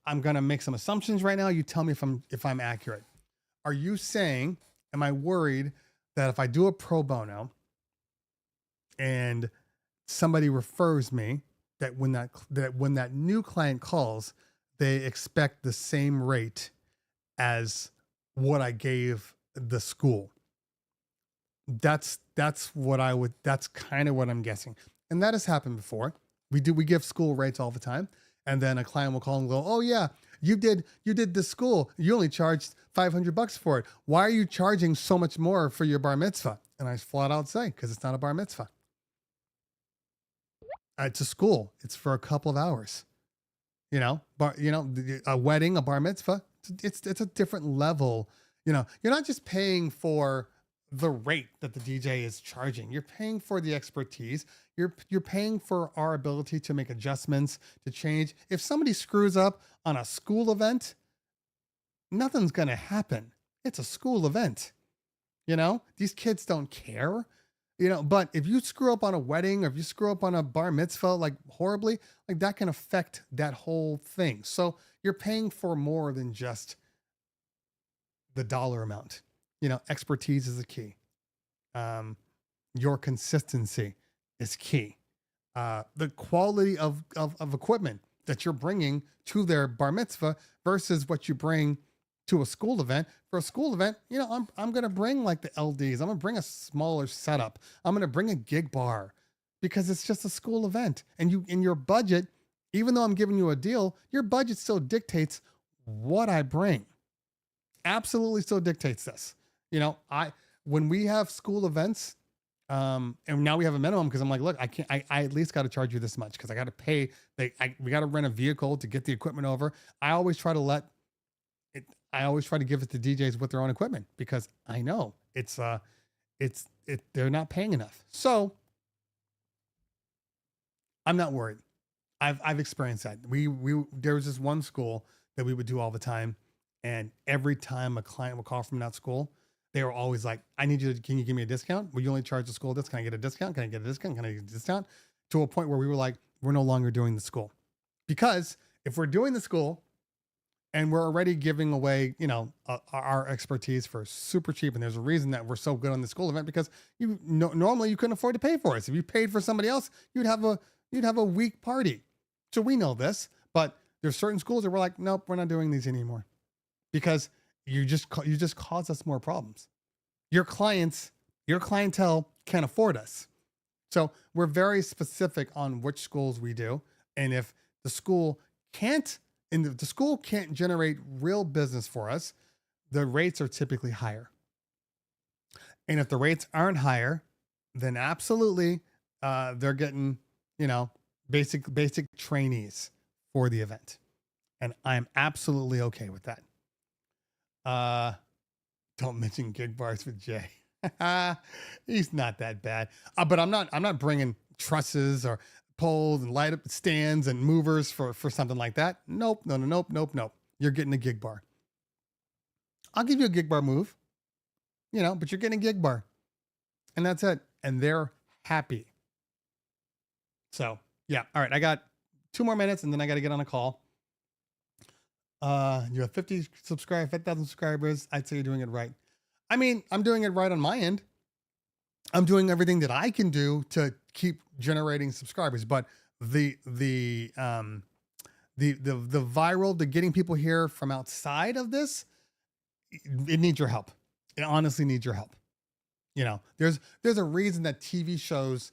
I'm going to make some assumptions right now. You tell me if I'm accurate. Are you saying, am I worried that if I do a pro bono and somebody refers me, that when that new client calls, they expect the same rate as what I gave the school? That's kind of what I'm guessing. And that has happened before. We give school rates all the time. And then a client will call and go, oh yeah, you did the school. You only charged $500 for it. Why are you charging so much more for your bar mitzvah? And I flat out say, because it's not a bar mitzvah. It's a school. It's for a couple of hours, but a wedding, a bar mitzvah, it's a different level. You're not just paying for the rate that the DJ is charging. You're paying for the expertise. You're paying for our ability to make adjustments, to change. If somebody screws up on a school event, nothing's going to happen. It's a school event. These kids don't care. But if you screw up on a wedding or if you screw up on a bar mitzvah, like horribly, like that can affect that whole thing. So you're paying for more than just the dollar amount. Expertise is a key. Your consistency is key. The quality of equipment that you're bringing to their bar mitzvah versus what you bring to a school event. For a school event, I'm going to bring like the LDs. I'm going to bring a smaller setup. I'm going to bring a gig bar because it's just a school event. And you, in your budget, even though I'm giving you a deal, your budget still dictates what I bring. Absolutely still dictates this. When we have school events, and now we have a minimum because I'm like, look, I at least got to charge you this much because I got to pay. We got to rent a vehicle to get the equipment over. I always try to give it to DJs with their own equipment because I know they're not paying enough. So I'm not worried. I've experienced that. There was this one school that we would do all the time. And every time a client would call from that school, they were always like, can you give me a discount? Will you only charge the school this? Can I get a discount? Can I get a discount? Can I get a discount? To a point where we were like, we're no longer doing the school. Because if we're doing the school and we're already giving away, our expertise for super cheap, and there's a reason that we're so good on the school event because normally you couldn't afford to pay for us. If you paid for somebody else, you'd have a weak party. So we know this, but there's certain schools that we're like, nope, we're not doing these anymore. Because you just cause us more problems. Your clientele can't afford us. So we're very specific on which schools we do. And if the school can't generate real business for us, the rates are typically higher. And if the rates aren't higher, then absolutely they're getting, basic trainees for the event. And I'm absolutely okay with that. Don't mention gig bars with Jay. He's not that bad. But I'm not bringing trusses or poles and light up stands and movers for something like that. Nope. You're getting a gig bar. I'll give you a gig bar move, but you're getting a gig bar and that's it. And they're happy. So yeah. All right. I got 2 more minutes and then I got to get on a call. You have 50,000 subscribers. I'd say you're doing it right. I mean, I'm doing it right on my end. I'm doing everything that I can do to keep generating subscribers, but the viral, the getting people here from outside of this, it needs your help. It honestly needs your help. There's a reason that TV shows,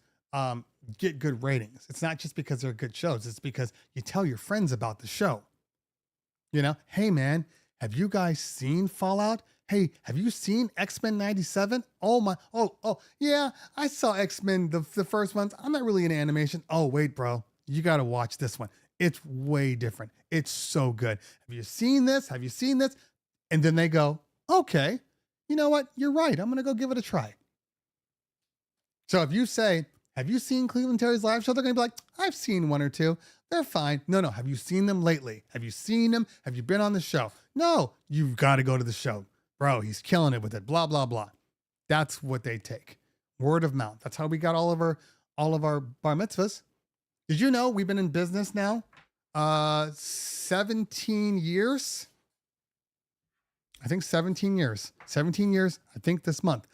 get good ratings. It's not just because they're good shows. It's because you tell your friends about the show. Hey man, have you guys seen Fallout? Hey, have you seen X-Men 97? Oh yeah, I saw X-Men, the first ones. I'm not really into animation. Oh wait, bro, you got to watch this one. It's way different. It's so good. Have you seen this? Have you seen this? And then they go, okay, you know what? You're right. I'm going to go give it a try. So if you say, have you seen Cleveland Terry's live show? They're going to be like, I've seen 1 or 2. They're fine. No. Have you seen them lately? Have you seen them? Have you been on the show? No, you've got to go to the show. Bro, he's killing it with it. Blah, blah, blah. That's what they take. Word of mouth. That's how we got all of our bar mitzvahs. Did you know we've been in business now 17 years? I think 17 years. 17 years, I think this month.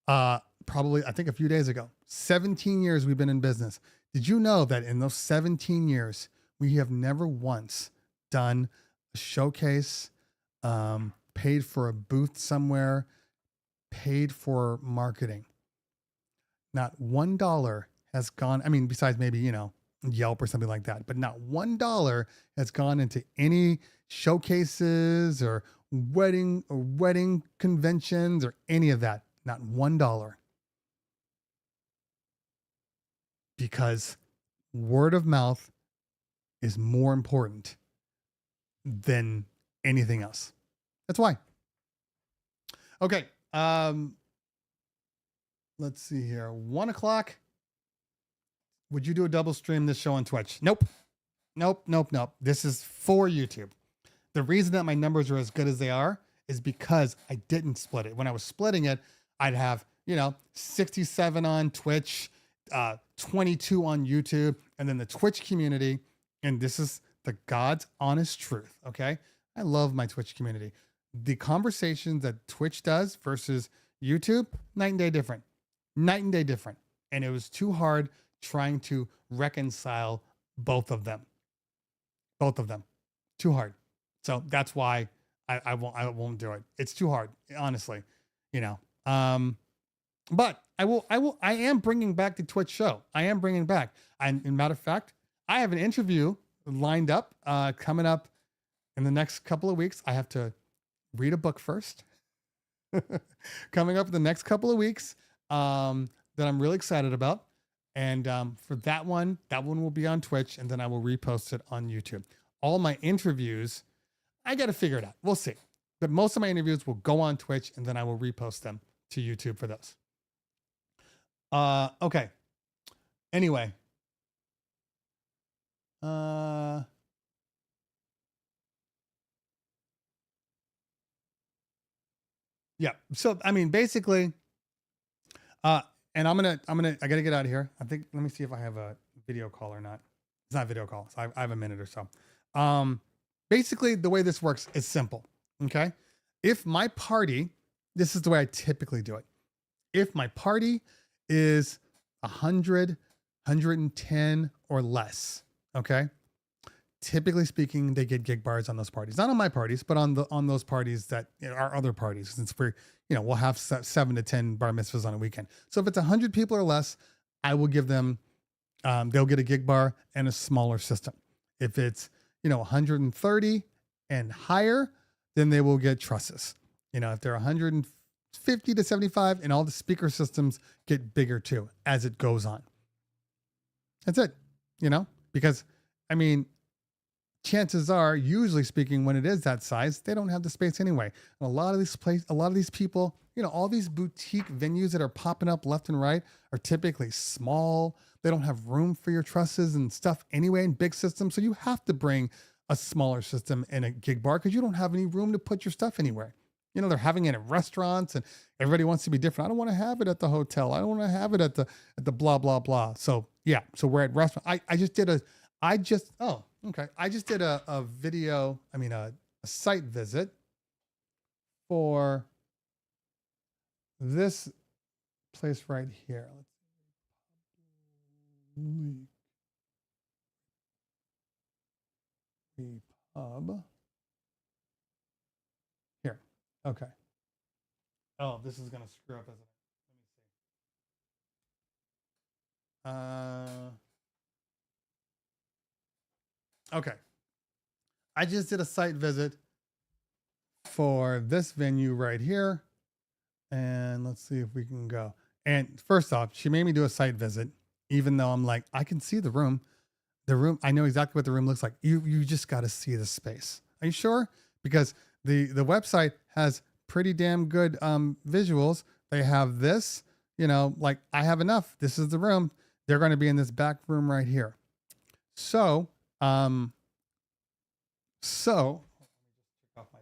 Probably, I think a few days ago. 17 years we've been in business. Did you know that in those 17 years, we have never once done a showcase, paid for a booth somewhere, paid for marketing? Not $1 has gone, I mean, besides maybe, Yelp or something like that, but not $1 has gone into any showcases or wedding conventions or any of that. Not $1. Because word of mouth is more important than anything else. That's why. Okay. Let's see here. 1 o'clock. Would you do a double stream this show on Twitch? Nope. This is for YouTube. The reason that my numbers are as good as they are is because I didn't split it. When I was splitting it, I'd have, 67 on Twitch, 22 on YouTube, and then the Twitch community. And this is the God's honest truth. Okay. I love my Twitch community. The conversations that Twitch does versus YouTube, night and day different. Night and day different. And it was too hard trying to reconcile both of them. Both of them. Too hard. So that's why I won't do it. It's too hard, honestly. But I am bringing back the Twitch show. I am bringing back. And in matter of fact, I have an interview lined up, coming up in the next couple of weeks. I have to read a book first. Coming up in the next couple of weeks, that I'm really excited about. And for that one will be on Twitch, and then I will repost it on YouTube. All my interviews, I got to figure it out. We'll see. But most of my interviews will go on Twitch, and then I will repost them to YouTube for those. Okay. Anyway. Yeah. So, I mean, basically, and I gotta get out of here. I think, let me see if I have a video call or not. It's not a video call. So I have a minute or so. Basically the way this works is simple. Okay. If my party, this is the way I typically do it. If my party is 100, 110 or less. Okay. Typically speaking, they get gig bars on those parties, not on my parties, but on those parties that are other parties, since we'll have 7 to 10 bar mitzvahs on a weekend. So if it's 100 people or less, I will give them, they'll get a gig bar and a smaller system. If it's, 130 and higher, then they will get trusses. If they're 150 to 75, and all the speaker systems get bigger too, as it goes on. That's it, because I mean, chances are, usually speaking, when it is that size, they don't have the space anyway. And a lot of these people, all these boutique venues that are popping up left and right are typically small. They don't have room for your trusses and stuff anyway in big systems. So you have to bring a smaller system in a gig bar because you don't have any room to put your stuff anywhere. They're having it at restaurants and everybody wants to be different. I don't want to have it at the hotel. I don't want to have it at the blah, blah, blah. So yeah. So we're at restaurant. I just did a video, a site visit for this place right here. Pub. Here. Okay. Oh, this is going to screw up, isn't it? Let me see. Okay. I just did a site visit for this venue right here. And let's see if we can go. And first off, she made me do a site visit, even though I'm like, I can see the room. I know exactly what the room looks like. You just got to see the space. Are you sure? Because the website has pretty damn good visuals. They have this, like I have enough. This is the room. They're going to be in this back room right here. So, let me just check off my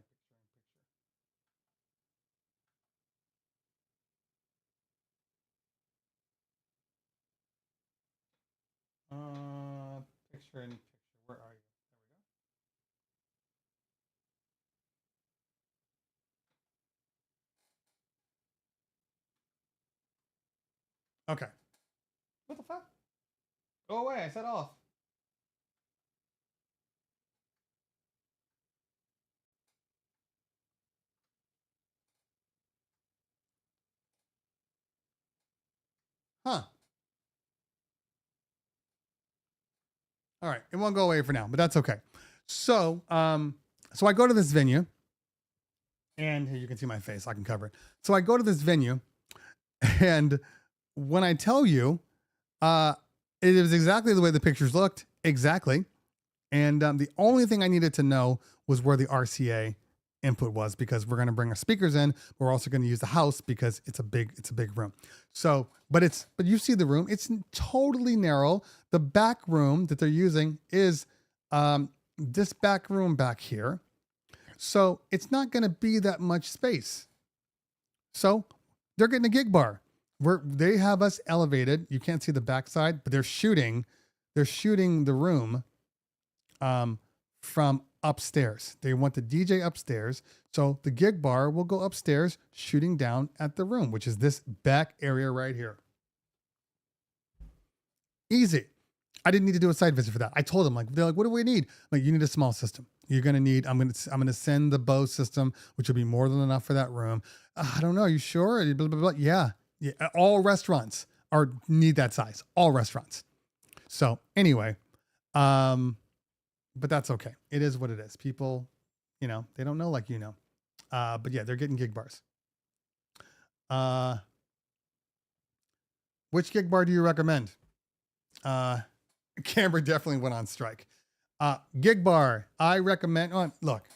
picture in picture. Where are you? There we go. Okay. What the fuck? Go away. I said off. Huh. All right. It won't go away for now, but that's okay. So, so I go to this venue and here you can see my face. I can cover it. So I go to this venue and when I tell you, it is exactly the way the pictures looked. Exactly. And the only thing I needed to know was where the RCA input was, because we're going to bring our speakers in. We're also going to use the house because it's a big room. So, but you see the room, it's totally narrow. The back room that they're using is this back room back here. So it's not going to be that much space. So they're getting a gig bar. they have us elevated. You can't see the backside, but they're shooting the room from upstairs. They want the DJ upstairs. So the gig bar will go upstairs, shooting down at the room, which is this back area right here. Easy. I didn't need to do a site visit for that. I told them, like, they're like, what do we need? Like, you need a small system. You're going to need, I'm going to send the Bose system, which will be more than enough for that room. I don't know. Are you sure? Blah, blah, blah. Yeah. All restaurants need that size. All restaurants. So anyway, but that's okay. It is what it is. People, they don't know like but yeah, they're getting gig bars. Which gig bar do you recommend? Camber definitely went on strike. Gig bar, I recommend,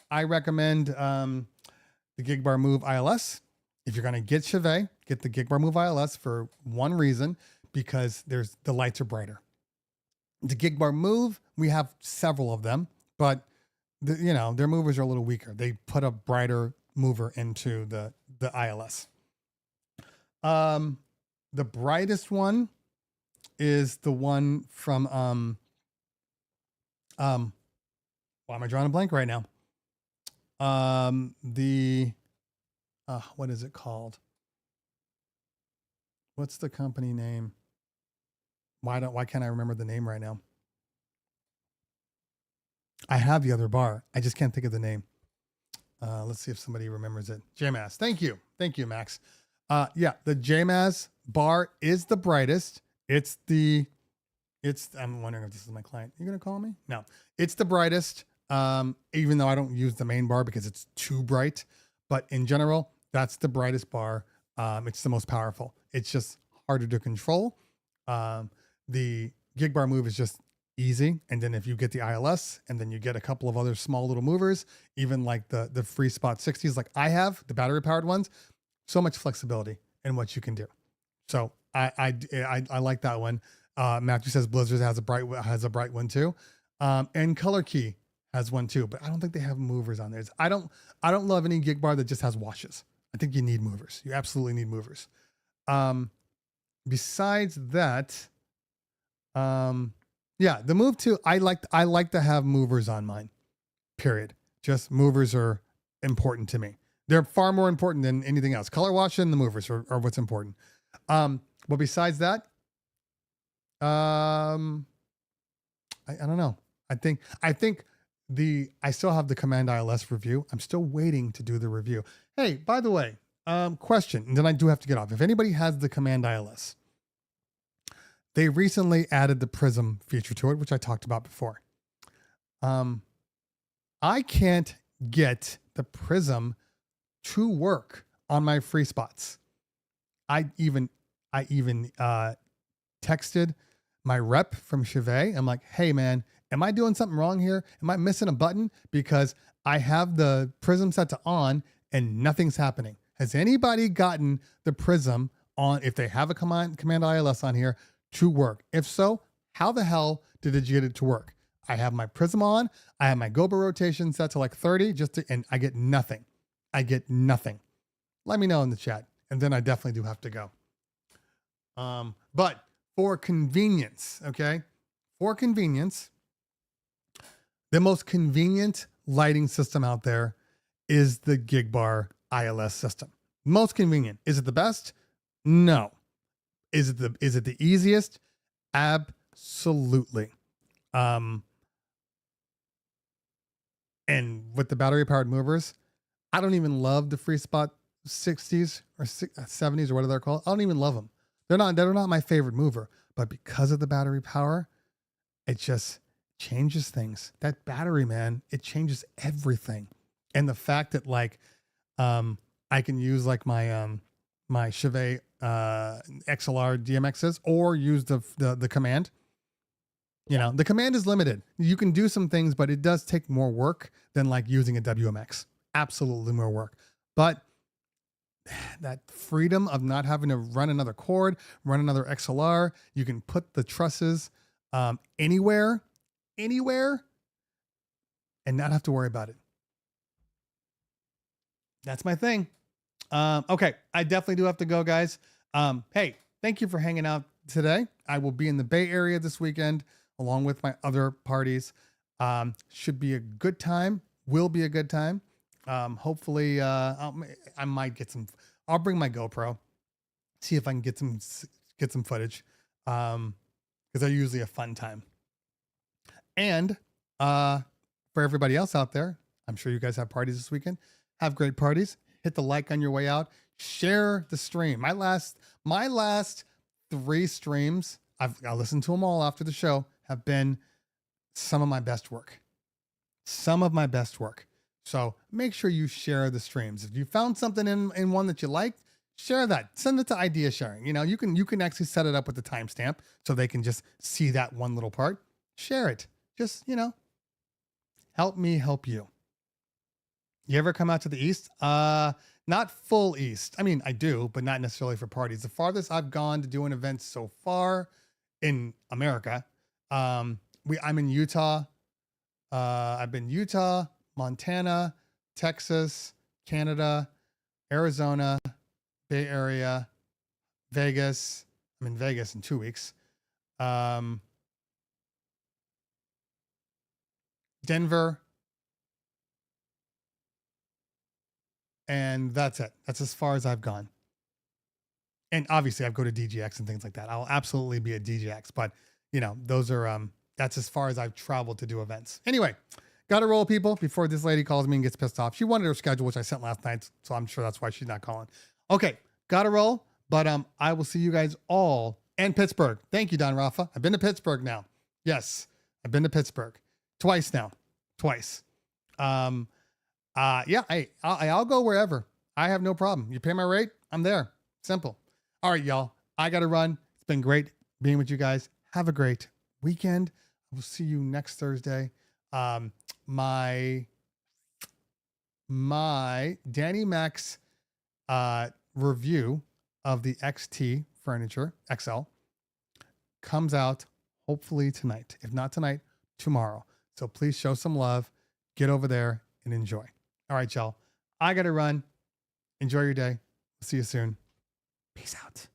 I recommend the Gig Bar Move ILS. If you're going to get Chauvet, get the Gig Bar Move ILS for one reason, because the lights are brighter. The Gig Bar Move, we have several of them, but their movers are a little weaker. They put a brighter mover into the ILS. The brightest one is the one from why am I drawing a blank right now? What is it called? What's the company name? Why can't I remember the name right now? I have the other bar. I just can't think of the name. Let's see if somebody remembers it. JMAS. Thank you, Max. Yeah, the JMAS bar is the brightest. I'm wondering if this is my client. You gonna call me? No, it's the brightest. Even though I don't use the main bar because it's too bright, but in general, that's the brightest bar. It's the most powerful. It's just harder to control. The Gig Bar Move is just easy. And then if you get the ILS and then you get a couple of other small little movers, even like the Free Spot 60s, like I have, the battery powered ones, so much flexibility in what you can do. So I like that one. Matthew says Blizzard has a bright one too. And Color Key has one too, but I don't think they have movers on there. I don't love any gig bar that just has washes. I think you need movers. You absolutely need movers. Besides that, yeah, the Move 2, I like to have movers on mine. Period. Just movers are important to me. They're far more important than anything else. Color wash and the movers are what's important. But besides that, I don't know. I think I still have the Command ILS review. I'm still waiting to do the review. Hey, by the way, question, and then I do have to get off. If anybody has the Command ILS, they recently added the Prism feature to it, which I talked about before. I can't get the Prism to work on my free spots. I even texted my rep from Chauvet. I'm like, hey man, am I doing something wrong here? Am I missing a button? Because I have the Prism set to on and nothing's happening. Has anybody gotten the Prism on, if they have a Command ILS on here, to work? If so, how the hell did you get it to work? I have my Prism on. I have my GoPro rotation set to like 30 and I get nothing. Let me know in the chat. And then I definitely do have to go. But for convenience, okay? For convenience, the most convenient lighting system out there is the Gig Bar ILS system. Most convenient. Is it the best? No. Is it the easiest? Absolutely. And with the battery powered movers, I don't even love the Free Spot 60s or 70s or whatever they're called. I don't even love them. They're not my favorite mover, but because of the battery power, it just changes things. That battery, man, it changes everything. And the fact that like, I can use like my, my Chauvet, XLR DMXs or use the Command. The Command is limited. You can do some things, but it does take more work than like using a WMX. Absolutely more work. But that freedom of not having to run another cord, run another XLR, you can put the trusses anywhere, and not have to worry about it. That's my thing. Okay, I definitely do have to go, guys. Hey, thank you for hanging out today. I will be in the Bay Area this weekend along with my other parties. Should be a good time. Will be a good time. Hopefully, I might get some. I'll bring my GoPro. See if I can get some footage. Because they're usually a fun time. And for everybody else out there, I'm sure you guys have parties this weekend. Have great parties. Hit the like on your way out. Share the stream. My last 3 streams, I listened to them all after the show, have been some of my best work. Some of my best work. So make sure you share the streams. If you found something in one that you liked, share that. Send it to idea sharing. You know, you can actually set it up with the timestamp so they can just see that one little part. Share it. Just, you know, help me help you. You ever come out to the East? Not full East. I mean, I do, but not necessarily for parties. The farthest I've gone to do an event so far in America, I'm in Utah. I've been Utah, Montana, Texas, Canada, Arizona, Bay Area, Vegas. I'm in Vegas in 2 weeks. Denver. And that's it. That's as far as I've gone. And obviously I've go to DGX and things like that. I'll absolutely be at DGX, but you know, those are, that's as far as I've traveled to do events. Anyway, got to roll, people, before this lady calls me and gets pissed off. She wanted her schedule, which I sent last night. So I'm sure that's why she's not calling. Okay. Got to roll, but I will see you guys all in Pittsburgh. Thank you, Don Rafa. I've been to Pittsburgh now. Yes. I've been to Pittsburgh twice now. Twice. Yeah, I'll go wherever. I have no problem. You pay my rate, I'm there. Simple. All right, y'all. I got to run. It's been great being with you guys. Have a great weekend. We'll see you next Thursday. My Danny Max review of the XT furniture XL comes out hopefully tonight. If not tonight, tomorrow. So please show some love. Get over there and enjoy. All right, y'all. I got to run. Enjoy your day. See you soon. Peace out.